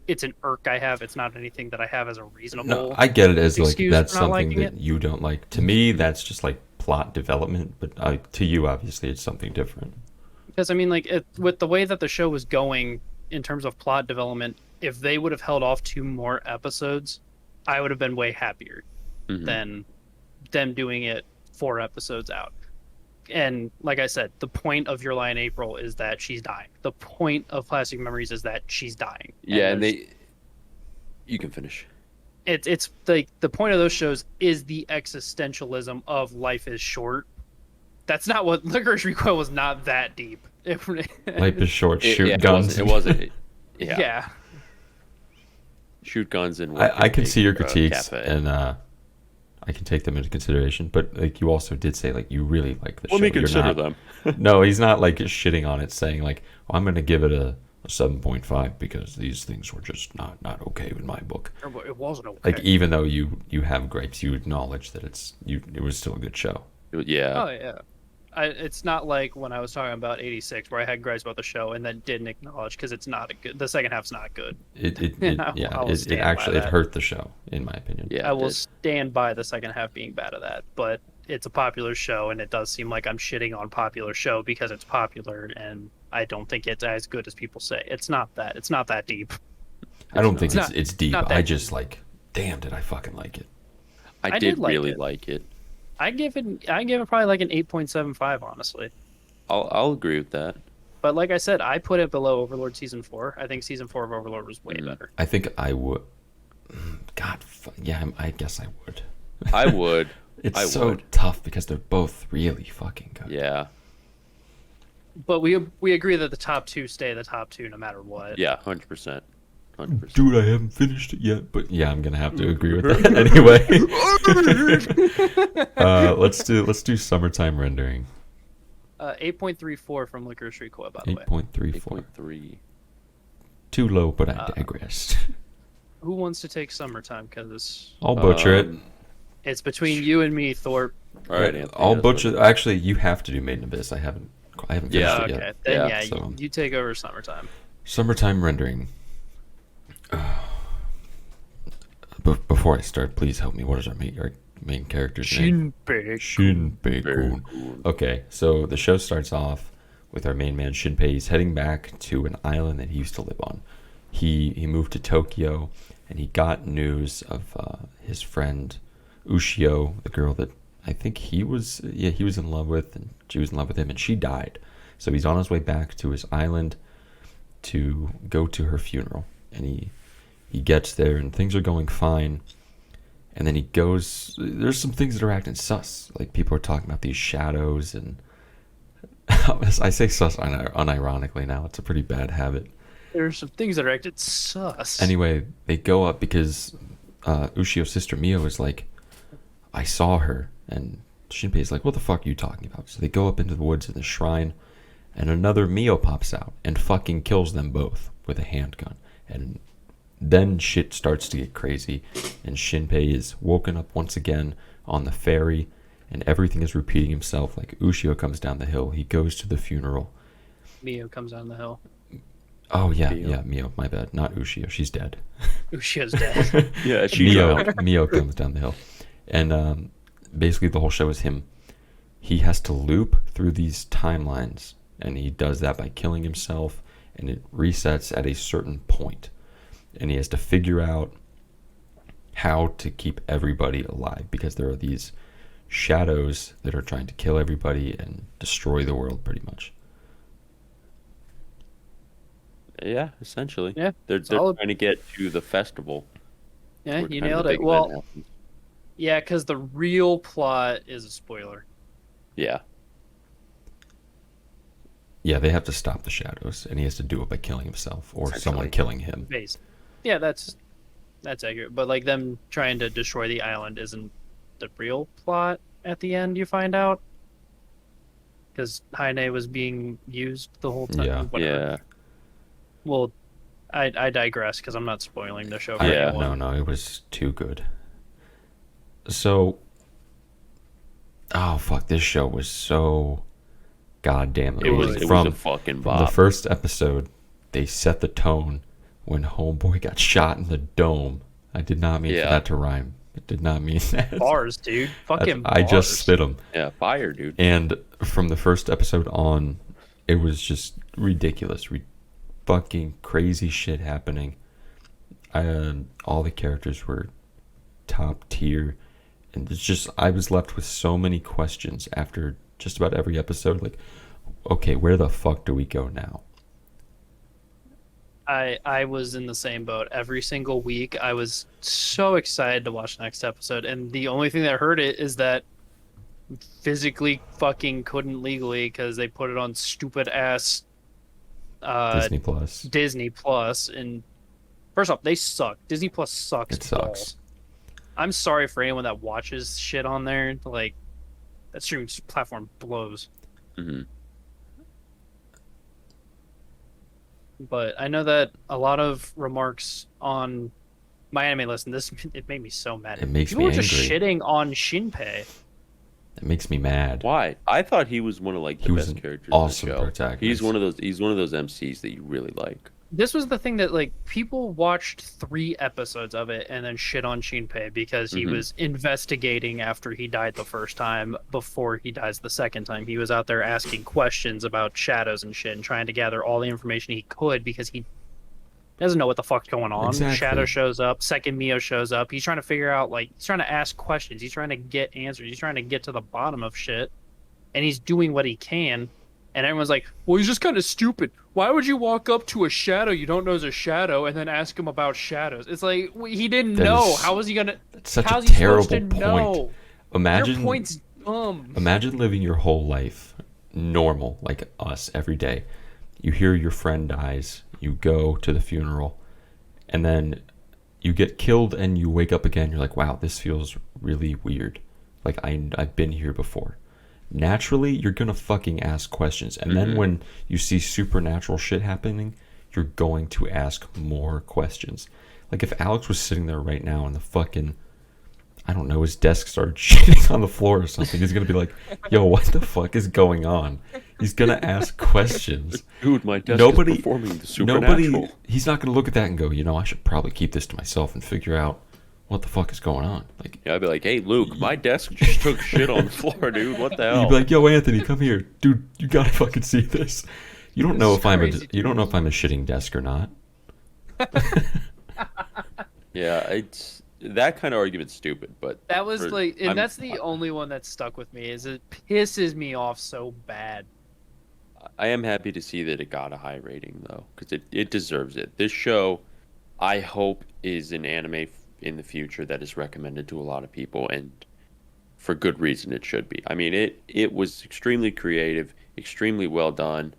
it's an irk I have. It's not anything that I have as a reasonable. No, I get it as like excuse that's for not something liking that it. you don't like. To me, that's just like plot development, but to you, obviously, it's something different. Because I mean, like, with the way that the show was going in terms of plot development, if they would have held off 2 more episodes, I would have been way happier than them doing it 4 episodes out. And like I said, the point of Your Lie in April is that she's dying. The point of Plastic Memories is that she's dying. Yeah, and you can finish. It's like the point of those shows is the existentialism of life is short. That's not what Licorice Recoil was. Not that deep. Life is short. Shoot guns. It wasn't. Yeah. Yeah. Shoot guns and. I can see your critiques, cafe. and I can take them into consideration. But like, you also did say, like, you really like the show. Let me You're consider not- them. No, he's not like shitting on it, saying like, I'm going to give it a 7.5 because these things were just not okay with my book. It wasn't okay. Like, even though you have gripes, you acknowledge that it was still a good show. Yeah. Oh yeah. It's not like when I was talking about 86, where I had gripes about the show and then didn't acknowledge because it's not a good. The second half's not good. It actually hurt the show, in my opinion. Yeah. I will stand by the second half being bad at that, but it's a popular show, and it does seem like I'm shitting on popular show because it's popular, and I don't think it's as good as people say. It's not that. It's not that deep. I don't think It's not- it's deep. not that I just like, damn, did I fucking like it? I did did like really it. like it. I give it probably like an 8.75, honestly. I'll agree with that. But like I said, I put it below Overlord season 4. I think season 4 of Overlord was way better. I think I would. God, yeah, I guess I would. I would. It's I so would. tough because they're both really fucking good. Yeah. But we agree that the top 2 stay the top 2 no matter what. Yeah. 100%. 100%. Dude, I haven't finished it yet, but yeah, I'm gonna have to agree with that anyway. Let's do summertime rendering. 8.34 from Licorice Recoil, by the way. 8.34. 8.3. Too low, but I digress. Who wants to take summertime? Because I'll butcher it. it's between you and me, Thorpe. All right, Anthony. I'll that's butcher. Actually, you have to do Maiden Abyss. I haven't finished Yeah, it Okay, yet. then Yeah, so- you take over summertime. Summertime rendering. Before I start, please help me. What is our main character's name? Shinpei-kun. Okay, so the show starts off with our main man Shinpei. He's heading back to an island that he used to live on. He moved to Tokyo, and he got news of his friend Ushio, the girl that I think he was in love with, and she was in love with him, and she died. So he's on his way back to his island to go to her funeral, and he gets there, and things are going fine. And then he goes, there's some things that are acting sus. Like, people are talking about these shadows, and I say sus unironically now. It's a pretty bad habit. There are some things that are acted sus. Anyway, they go up because Ushio's sister Mio is like, I saw her, and Shinpei is like, what the fuck are you talking about? So they go up into the woods in the shrine, and another Mio pops out and fucking kills them both with a handgun. And then shit starts to get crazy, and Shinpei is woken up once again on the ferry, and everything is repeating himself. Like Ushio comes down the hill, he goes to the funeral. Mio comes down the hill. Oh yeah, Mio. My bad, not Ushio. She's dead. Ushio's dead. Yeah, she's out. Mio comes down the hill, and basically the whole show is him. He has to loop through these timelines, and he does that by killing himself, and it resets at a certain point, and he has to figure out how to keep everybody alive because there are these shadows that are trying to kill everybody and destroy the world, pretty much. Yeah, essentially. Yeah, They're solid. trying to get to the festival. Yeah, where you kind of nailed the it. big Well, event happens. yeah, because the real plot is a spoiler. Yeah. Yeah, they have to stop the shadows, and he has to do it by killing himself or someone killing him. Base. Yeah, that's accurate. But like them trying to destroy the island isn't the real plot at the end. You find out because Heine was being used the whole time. Yeah. Whatever. Yeah. Well, I digress because I'm not spoiling the show for Yeah. anyone. No, it was too good. So, oh fuck, this show was so goddamn It was from a fucking from the bop. first episode. They set the tone when Homeboy got shot in the dome. I did not mean for that to rhyme. It did not mean that. Bars, dude. Fucking bars. I just spit them. Yeah, fire, dude. And from the first episode on, it was just ridiculous. Fucking crazy shit happening. All the characters were top tier. And it's just, I was left with so many questions after just about every episode. Like, okay, where the fuck do we go now? I was in the same boat every single week. I was so excited to watch the next episode, and the only thing that hurt it is that physically fucking couldn't legally because they put it on stupid ass Disney Plus. And first off, they suck. Disney Plus sucks. It sucks. Balls. I'm sorry for anyone that watches shit on there. Like, that streaming platform blows. Mm-hmm. But I know that a lot of remarks on my anime list, and it made me so mad. It makes People me were just angry. shitting on Shinpei. It makes me mad. Why? I thought he was one of like the He was best an characters awesome in the show. protagonist. He's one of those MCs that you really like. This was the thing that like people watched 3 episodes of it and then shit on Shinpei because he was investigating after he died the first time before he dies the second time. He was out there asking questions about shadows and shit and trying to gather all the information he could because he doesn't know what the fuck's going on. Exactly. Shadow shows up, second Mio shows up. He's trying to figure out, like, he's trying to ask questions. He's trying to get answers. He's trying to get to the bottom of shit. And he's doing what he can. And everyone's like, well, he's just kind of stupid. Why would you walk up to a shadow you don't know is a shadow and then ask him about shadows? It's like, he didn't know. How was he going to... That's such how's a he terrible supposed to point. know? Imagine, Your point's dumb. Imagine living your whole life normal, like us, every day. You hear your friend dies, you go to the funeral, and then you get killed and you wake up again. You're like, wow, this feels really weird. Like, I've been here before. Naturally, you're going to fucking ask questions. And then when you see supernatural shit happening, you're going to ask more questions. Like, if Alex was sitting there right now and the fucking... I don't know, his desk started shitting on the floor or something. He's going to be like, yo, what the fuck is going on? He's going to ask questions. Dude, my desk is performing the supernatural. He's not going to look at that and go, I should probably keep this to myself and figure out what the fuck is going on. Like, Yeah, I'd be like, hey, Luke, my desk just took shit on the floor, dude. What the hell? you'd be like, yo, Anthony, come here. Dude, you got to fucking see this. You don't know if I'm a shitting desk or not. Yeah, it's... That kind of argument's stupid, but... That was that's the only one that stuck with me, is it pisses me off so bad. I am happy to see that it got a high rating, though, because it deserves it. This show, I hope, is an anime in the future that is recommended to a lot of people, and for good reason it should be. I mean, it was extremely creative. extremely well done.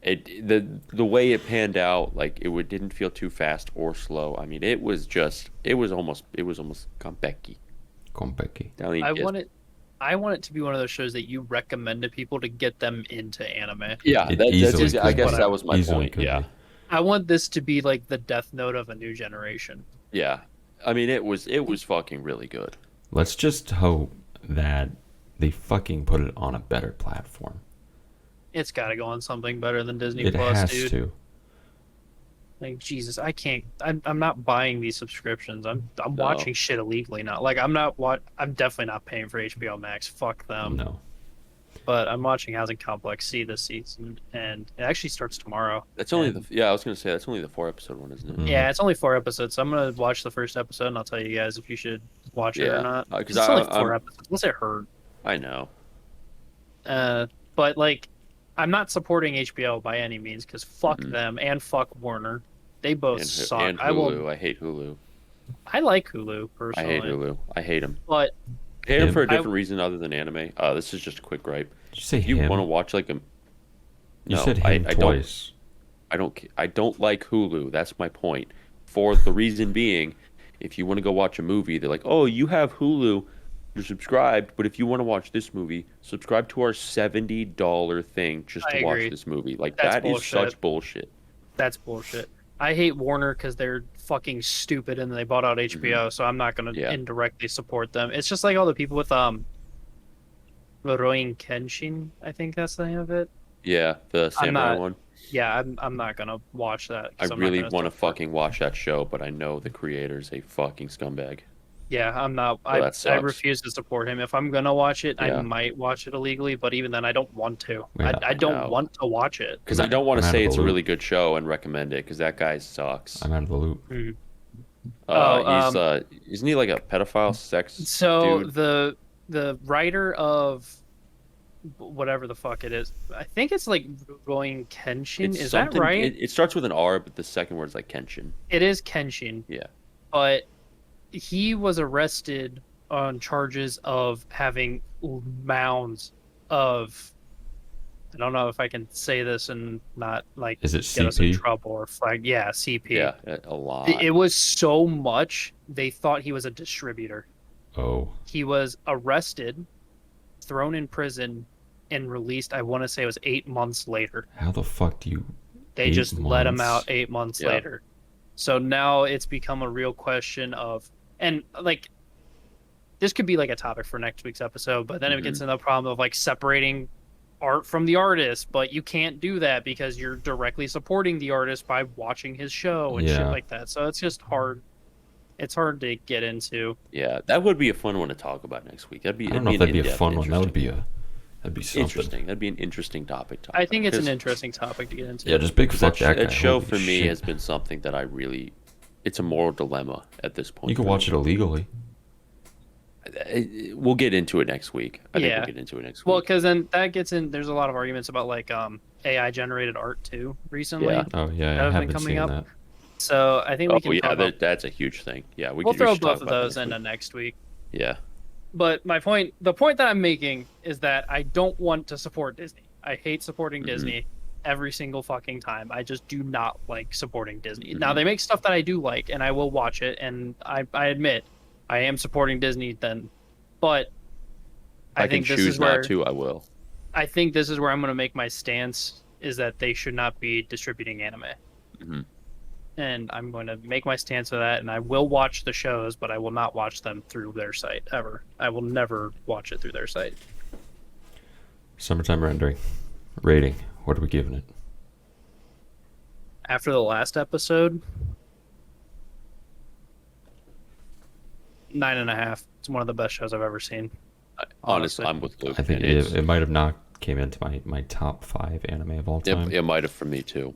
The way it panned out, like didn't feel too fast or slow. I mean, it was almost Konpeki. Konpeki. I want it to be one of those shows that you recommend to people to get them into anime. Yeah, It that's easily just, I could guess be. that was my Easily point. could Yeah, be. I want this to be like the Death Note of a new generation. yeah. I mean, it was fucking really good. Let's just hope that they fucking put it on a better platform. It's got to go on something better than Disney It Plus, has dude. to. Like Jesus, I can't. I'm not buying these subscriptions. I'm No. watching shit illegally now. Like I'm definitely not paying for HBO Max. Fuck them. No. But I'm watching Housing Complex C this season, and it actually starts tomorrow. That's only And- I was gonna say that's only the 4-episode one, isn't it? Mhm. Yeah, it's only 4 episodes, so I'm gonna watch the first episode, and I'll tell you guys if you should watch it Yeah, or not. 'cause It's only I'm- 4 episodes. Unless it hurt. I know. But like, I'm not supporting HBO by any means because fuck Mhm. them and fuck Warner. They both And, suck. and Hulu. I hate Hulu. I like Hulu I personally. hate Hulu. I hate them. But I hate them for a Him? different reason other than anime. This is just a quick gripe. Did you say If you him? want to watch like a, You no, said I him don't. twice. I don't like Hulu. That's my point. For the reason being, if you want to go watch a movie, they're like, "Oh, you have Hulu, you're subscribed, but if you want to watch this movie, subscribe to our $70 thing just I to watch agree. this movie." Like That's that is bullshit. such bullshit. that's bullshit. I hate Warner because they're fucking stupid and they bought out HBO, so I'm not gonna Mm-hmm. Yeah. indirectly support them. It's just like all the people with Rurouni Kenshin, I think that's the name of it. Yeah, the samurai not- one. Yeah, I'm not gonna watch that. I 'cause I'm not really gonna want to support- fucking watch that show, but I know the creator's a fucking scumbag. Yeah, I'm not. Well, that I sucks. refuse to support him. If I'm gonna watch it, Yeah. I might watch it illegally, but even then, I don't want to. Yeah, I don't no. want to watch it. Because I don't want I'm to out say of it's the a loop. really good show and recommend it, because that guy sucks. I'm out of the loop. Isn't he like a pedophile sex So dude? the writer of whatever the fuck it is, I think it's like Rurouni Kenshin. It's Is that something- right? It starts with an R, but the second word's like Kenshin. It is Kenshin. Yeah. But he was arrested on charges of having mounds of. I don't know if I can say this and not like Is it get us in CP? trouble or flag. Yeah, CP. Yeah, a lot. It was so much they thought he was a distributor. Oh. He was arrested, thrown in prison, and released. I want to say it was 8 months later. How the fuck do you... They 8 just let him months? out 8 months Yeah. later. So now it's become a real question of, and like, this could be like a topic for next week's episode, but then it gets into the problem of like separating art from the artist, but you can't do that because you're directly supporting the artist by watching his show and shit Yeah. like that. So it's just hard. It's hard to get into. Yeah, that would be a fun one to talk about next week. I don't know if that'd be a fun one. That'd be something. interesting. That'd be an interesting topic. To talk I think about, it's an 'cause interesting topic to get into. Yeah, just big fuck that guy. that show Holy for me shit. has been something that I really. It's a moral dilemma at this point. You can for watch me. it illegally. We'll get into it next week. I think Yeah. we'll get into it next Well, week. because then that gets in. There's a lot of arguments about like AI generated art too recently. Yeah. Oh, yeah, That I have been haven't coming seen up. that. So I think we can. Oh yeah, talk about, that's a huge thing. Yeah, we'll we throw should talk both of about that those next into week. next week. Yeah. But the point that I'm making is that I don't want to support Disney. I hate supporting Disney every single fucking time. I just do not like supporting Disney. Now they make stuff that I do like, and I will watch it. And I admit I am supporting Disney then, but I can think this choose is where not to. I will. I think this is where I'm going to make my stance is that they should not be distributing anime. Mhm. And I'm going to make my stance for that, and I will watch the shows, but I will not watch them through their site ever. I will never watch it through their site. Summertime rendering. Rating. What are we giving it? After the last episode, 9.5. It's one of the best shows I've ever seen. Honestly, I'm with Luke. I think and it's- it might have not came into my top 5 anime of all time. it might have for me too.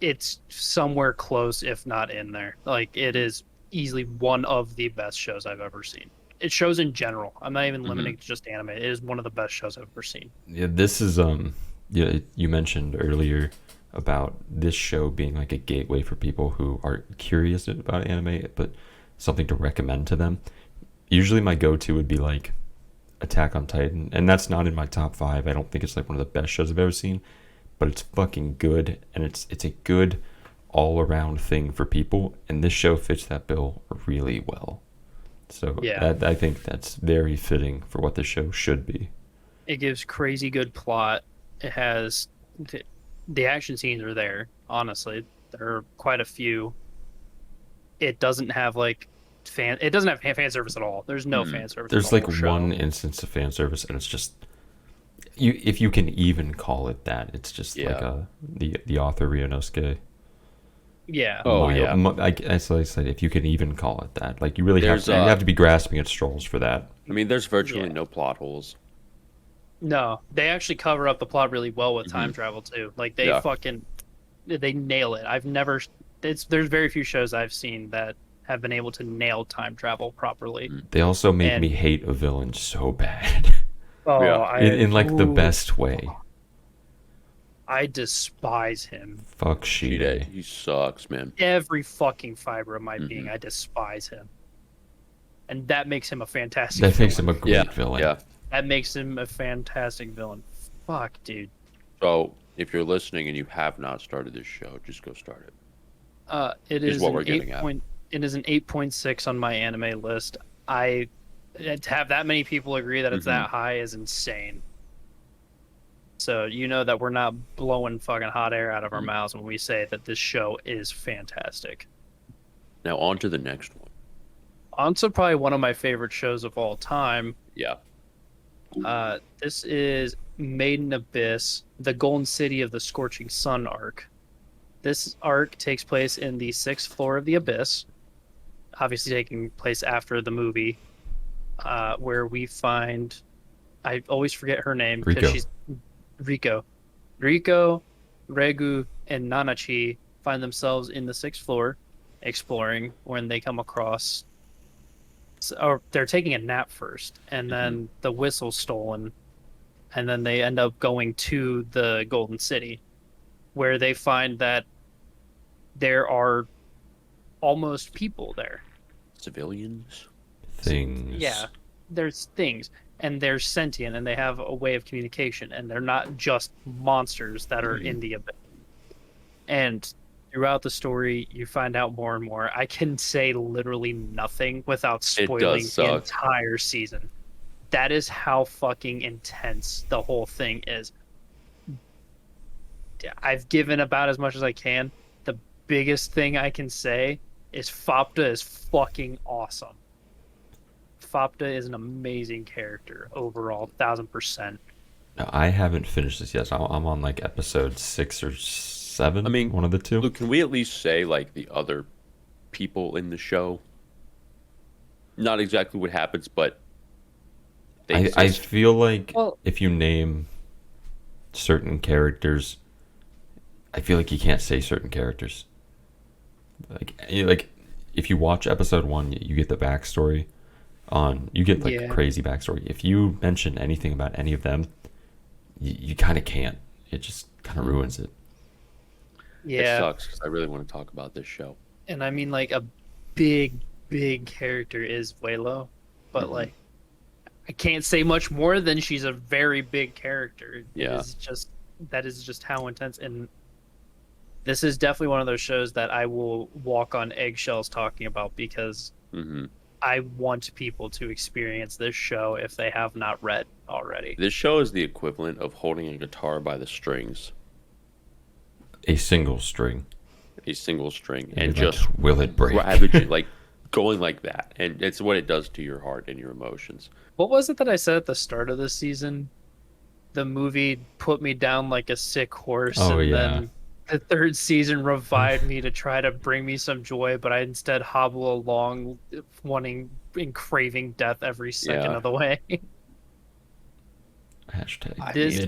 It's somewhere close, if not in there. Like, it is easily one of the best shows I've ever seen. It shows in general. I'm not even limiting to just anime. It is one of the best shows I've ever seen. Yeah, this is yeah, you mentioned earlier about this show being like a gateway for people who are curious about anime, but something to recommend to them. Usually my go-to would be like Attack on Titan, and that's not in my top 5. I don't think it's like one of the best shows I've ever seen, but it's fucking good, and it's a good all-around thing for people, and this show fits that bill really well. So Yeah. I think that's very fitting for what the show should be. It gives crazy good plot. It has the action scenes are there. Honestly, there are quite a few. It doesn't have like It doesn't have fan service at all. There's no fan service. There's in the like whole show. one instance of fan service, and it's just if you can even call it that. It's just like the author Ryunosuke. Yeah. Oh, yeah. As I said, if you can even call it that, like you really There's, you have to be grasping at straws for that. I mean, there's virtually no plot holes. No, they actually cover up the plot really well with time travel too. Like they they nail it. There's very few shows I've seen that have been able to nail time travel properly. They also make me hate a villain so bad. Oh, Yeah. in like the best way. I despise him. Fuck Shide. He sucks, man. Every fucking fiber of my being, I despise him. And that makes him a fantastic That makes villain. him a great villain. Yeah. That makes him a fantastic villain. Fuck, dude. So, if you're listening and you have not started this show, just go start it. It Is is what an we're getting at. It is an 8.6 on my anime list. To have that many people agree that it's that high is insane. So you know that we're not blowing fucking hot air out of our mouths when we say that this show is fantastic. Now, on to the next one. On to probably one of my favorite shows of all time. Yeah. This is Maiden Abyss, the Golden City of the Scorching Sun arc. This arc takes place in the 6th floor of the Abyss, obviously taking place after the movie, where we find, I always forget her name because she's Riko. Riko, Regu, and Nanachi find themselves in the 6th floor exploring when they come across, or they're taking a nap first, and then the whistle's stolen, and then they end up going to the Golden City, where they find that there are almost people there. Civilians? Things. Yeah, there's things, and they're sentient, and they have a way of communication, and they're not just monsters that are in the abyss. And throughout the story, you find out more and more. I can say literally nothing without spoiling the entire season. That is how fucking intense the whole thing is. I've given about as much as I can. The biggest thing I can say is Fopta is fucking awesome. Fopta is an amazing character overall, 1000%. No, I haven't finished this yet. So I'm on like episode 6 or 7. I mean, one of the two. Luke, can we at least say like the other people in the show? Not exactly what happens, but I feel like if you name certain characters, I feel like you can't say certain characters. Like if you watch episode 1, you get the backstory. You get like a crazy backstory. If you mention anything about any of them, you kind of can't. It just kind of ruins it. Yeah, it sucks because I really want to talk about this show. And I mean, like a big character is Vuelo, but like I can't say much more than she's a very big character. Yeah, that is just how intense. And this is definitely one of those shows that I will walk on eggshells talking about because I want people to experience this show if they have not read already. This show is the equivalent of holding a guitar by the strings. A single string. And just will it break? Ravaging, like going like that. And it's what it does to your heart and your emotions. What was it that I said at the start of this season? The movie put me down like a sick horse. Then the 3rd season revived me to try to bring me some joy, but I instead hobble along wanting and craving death every second of the way. Hashtag. This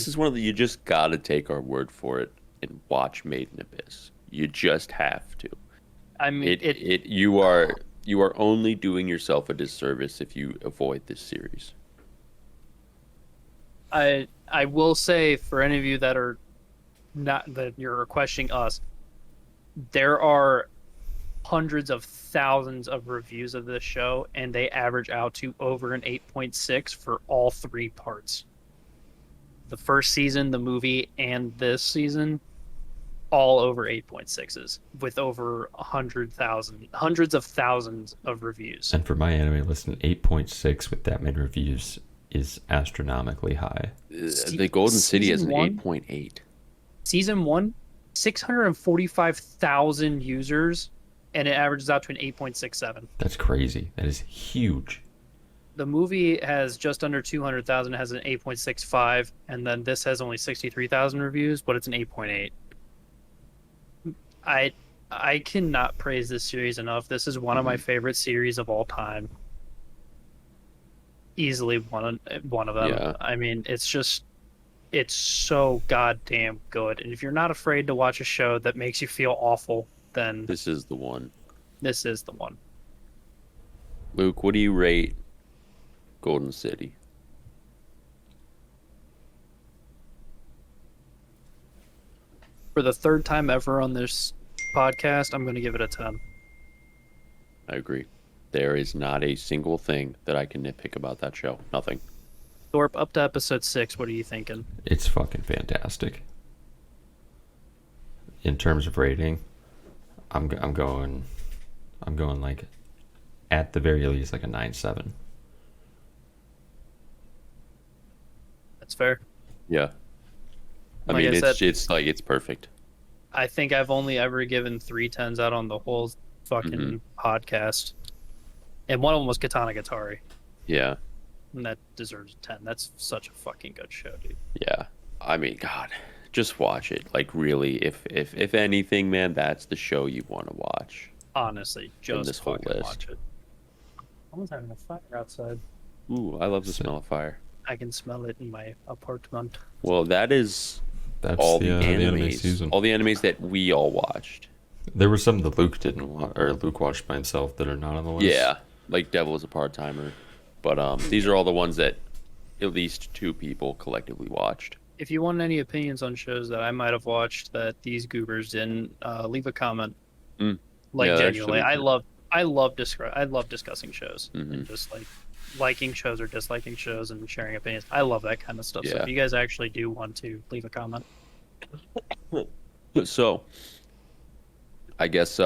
is one of the, you just gotta take our word for it and watch Maiden Abyss. You just have to. I mean, you are only doing yourself a disservice if you avoid this series. I will say, for any of you that are not, that you're questioning us, there are hundreds of thousands of reviews of this show, and they average out to over an 8.6 for all 3 parts. The first season, the movie, and this season, all over 8.6s with over 100,000, hundreds of thousands of reviews. And for my anime list, an 8.6 with that many reviews is astronomically high. The Golden City is an 8.8. Season 1, 645,000 users, and it averages out to an 8.67. That's crazy. That is huge. The movie has just under 200,000, has an 8.65, and then this has only 63,000 reviews, but it's an 8.8. I cannot praise this series enough. This is one of my favorite series of all time. Easily one of them. Yeah. I mean, it's so goddamn good. And if you're not afraid to watch a show that makes you feel awful, then This is the one. this is the one. Luke, what do you rate Golden City? For the 3rd time ever on this podcast, I'm going to give it a 10. I agree. There is not a single thing that I can nitpick about that show. Nothing. Thorpe, up to episode 6, what are you thinking? It's fucking fantastic. In terms of rating, I'm going like at the very least like a 9.7. That's fair. Yeah. I Like mean, I said- it's perfect. I think I've only ever given 3 10s out on the whole fucking podcast. And one of them was Katana Gatari. Yeah. And that deserves a 10. That's such a fucking good show, dude. Yeah. I mean, God, just watch it. Like, really, if anything, man, that's the show you want to watch. Honestly, just this whole fucking list. watch it. Someone's having a fire outside. Ooh, I love the smell of fire. I can smell it in my apartment. Well, that is That's all the, the anime animes. season. All the animes that we all watched. There were some that Luke didn't watch, or Luke watched by himself that are not on the list. Yeah. Like Devil is a Part-Timer. But these are all the ones that at least 2 people collectively watched. If you want any opinions on shows that I might have watched that these goobers didn't, leave a comment. Like, Yeah, that genuinely, actually- I love discussing shows Mhm. and just like liking shows or disliking shows and sharing opinions. I love that kind of stuff. So Yeah. if you guys actually do want to leave a comment, So, I guess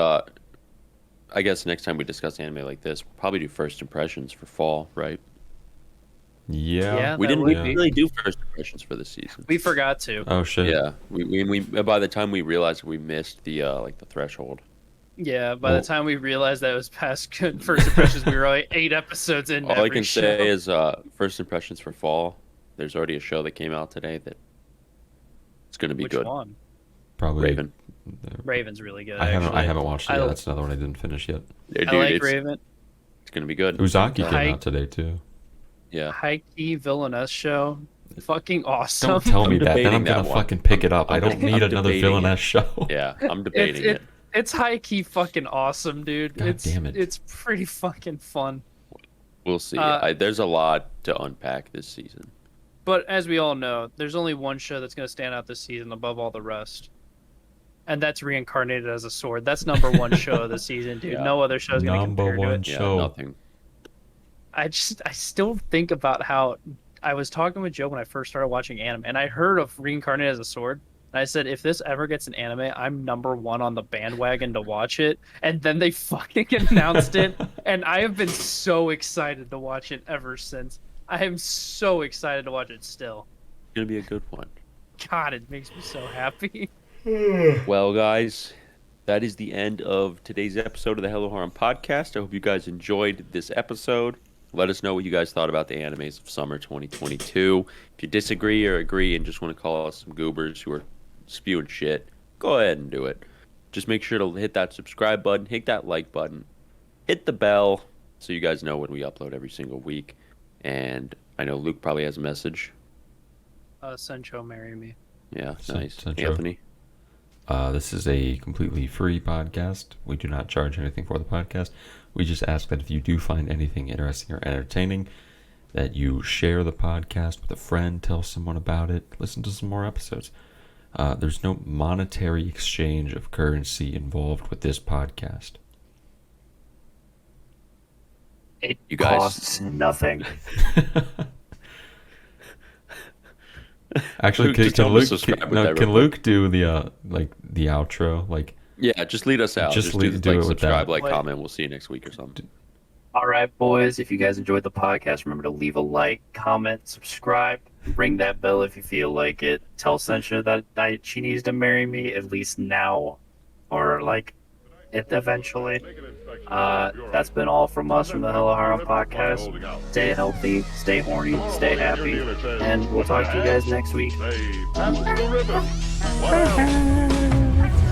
next time we discuss anime like this, we'll probably do first impressions for fall, right? Yeah. We that didn't would be. really do first impressions for this season. we forgot to. Oh shit. Yeah, we by the time we realized we missed the like the threshold. Yeah, by Well- the time we realized that it was past good first impressions, we were like 8 episodes in. All I can say is first impressions for fall. There's already a show that came out today that it's going to be Which good. one? Probably. Raven. Raven's really good. I actually. haven't watched it I- yet. That's another one I didn't finish yet. Yeah, I dude, like it's Raven. going to be good. Uzaki came Hi- out today too. Yeah. High key villainess show. Fucking awesome. Don't tell me that. Then debating I'm gonna that one. fucking pick it up. I'm I don't need another debating villainess it. show. Yeah, I'm debating it. It's high key fucking awesome, dude. God damn it. It's pretty fucking fun. We'll see. Uh, There's a lot to unpack this season. But as we all know, there's only one show that's going to stand out this season above all the rest. And that's Reincarnated as a Sword. That's number 1 show of the season, dude. Yeah. No other show's going to Number compare to one it. Yeah, show. nothing. I still think about how I was talking with Joe when I first started watching anime, and I heard of Reincarnated as a Sword. And I said, if this ever gets an anime, I'm number 1 on the bandwagon to watch it. And then they fucking announced it, and I have been so excited to watch it ever since. I am so excited to watch it still. It's going to be a good one. God, it makes me so happy. Well, guys, that is the end of today's episode of the Hello Harem podcast. I hope you guys enjoyed this episode. Let us know what you guys thought about the animes of summer 2022. If you disagree or agree and just want to call us some goobers who are spewing shit, go ahead and do it. Just make sure to hit that subscribe button, hit that like button, hit the bell so you guys know when we upload every single week. And I know Luke probably has a message. Sencho, marry me. Yeah, Sen- nice. Sencho. Anthony? This is a completely free podcast. We do not charge anything for the podcast. We just ask that if you do find anything interesting or entertaining, that you share the podcast with a friend, tell someone about it, listen to some more episodes. There's no monetary exchange of currency involved with this podcast. It You guys- costs nothing. Actually, Luke, can, just tell can him to Luke subscribe can, with no, that can real quick. Luke do the the outro? Like, Yeah, just lead us out. Just Just lead- do do it like with subscribe, that. like, Wait. comment. We'll see you next week or something. All right, boys. If you guys enjoyed the podcast, remember to leave a like, comment, subscribe, ring that bell if you feel like it. Tell Sentia that she needs to marry me at least now, or like it eventually. Make an inspection tour of your That's been all from us from the Hello Harem podcast. Stay healthy, stay horny, stay happy, and we'll talk to you guys next week. Say, pass the ribbon. What else?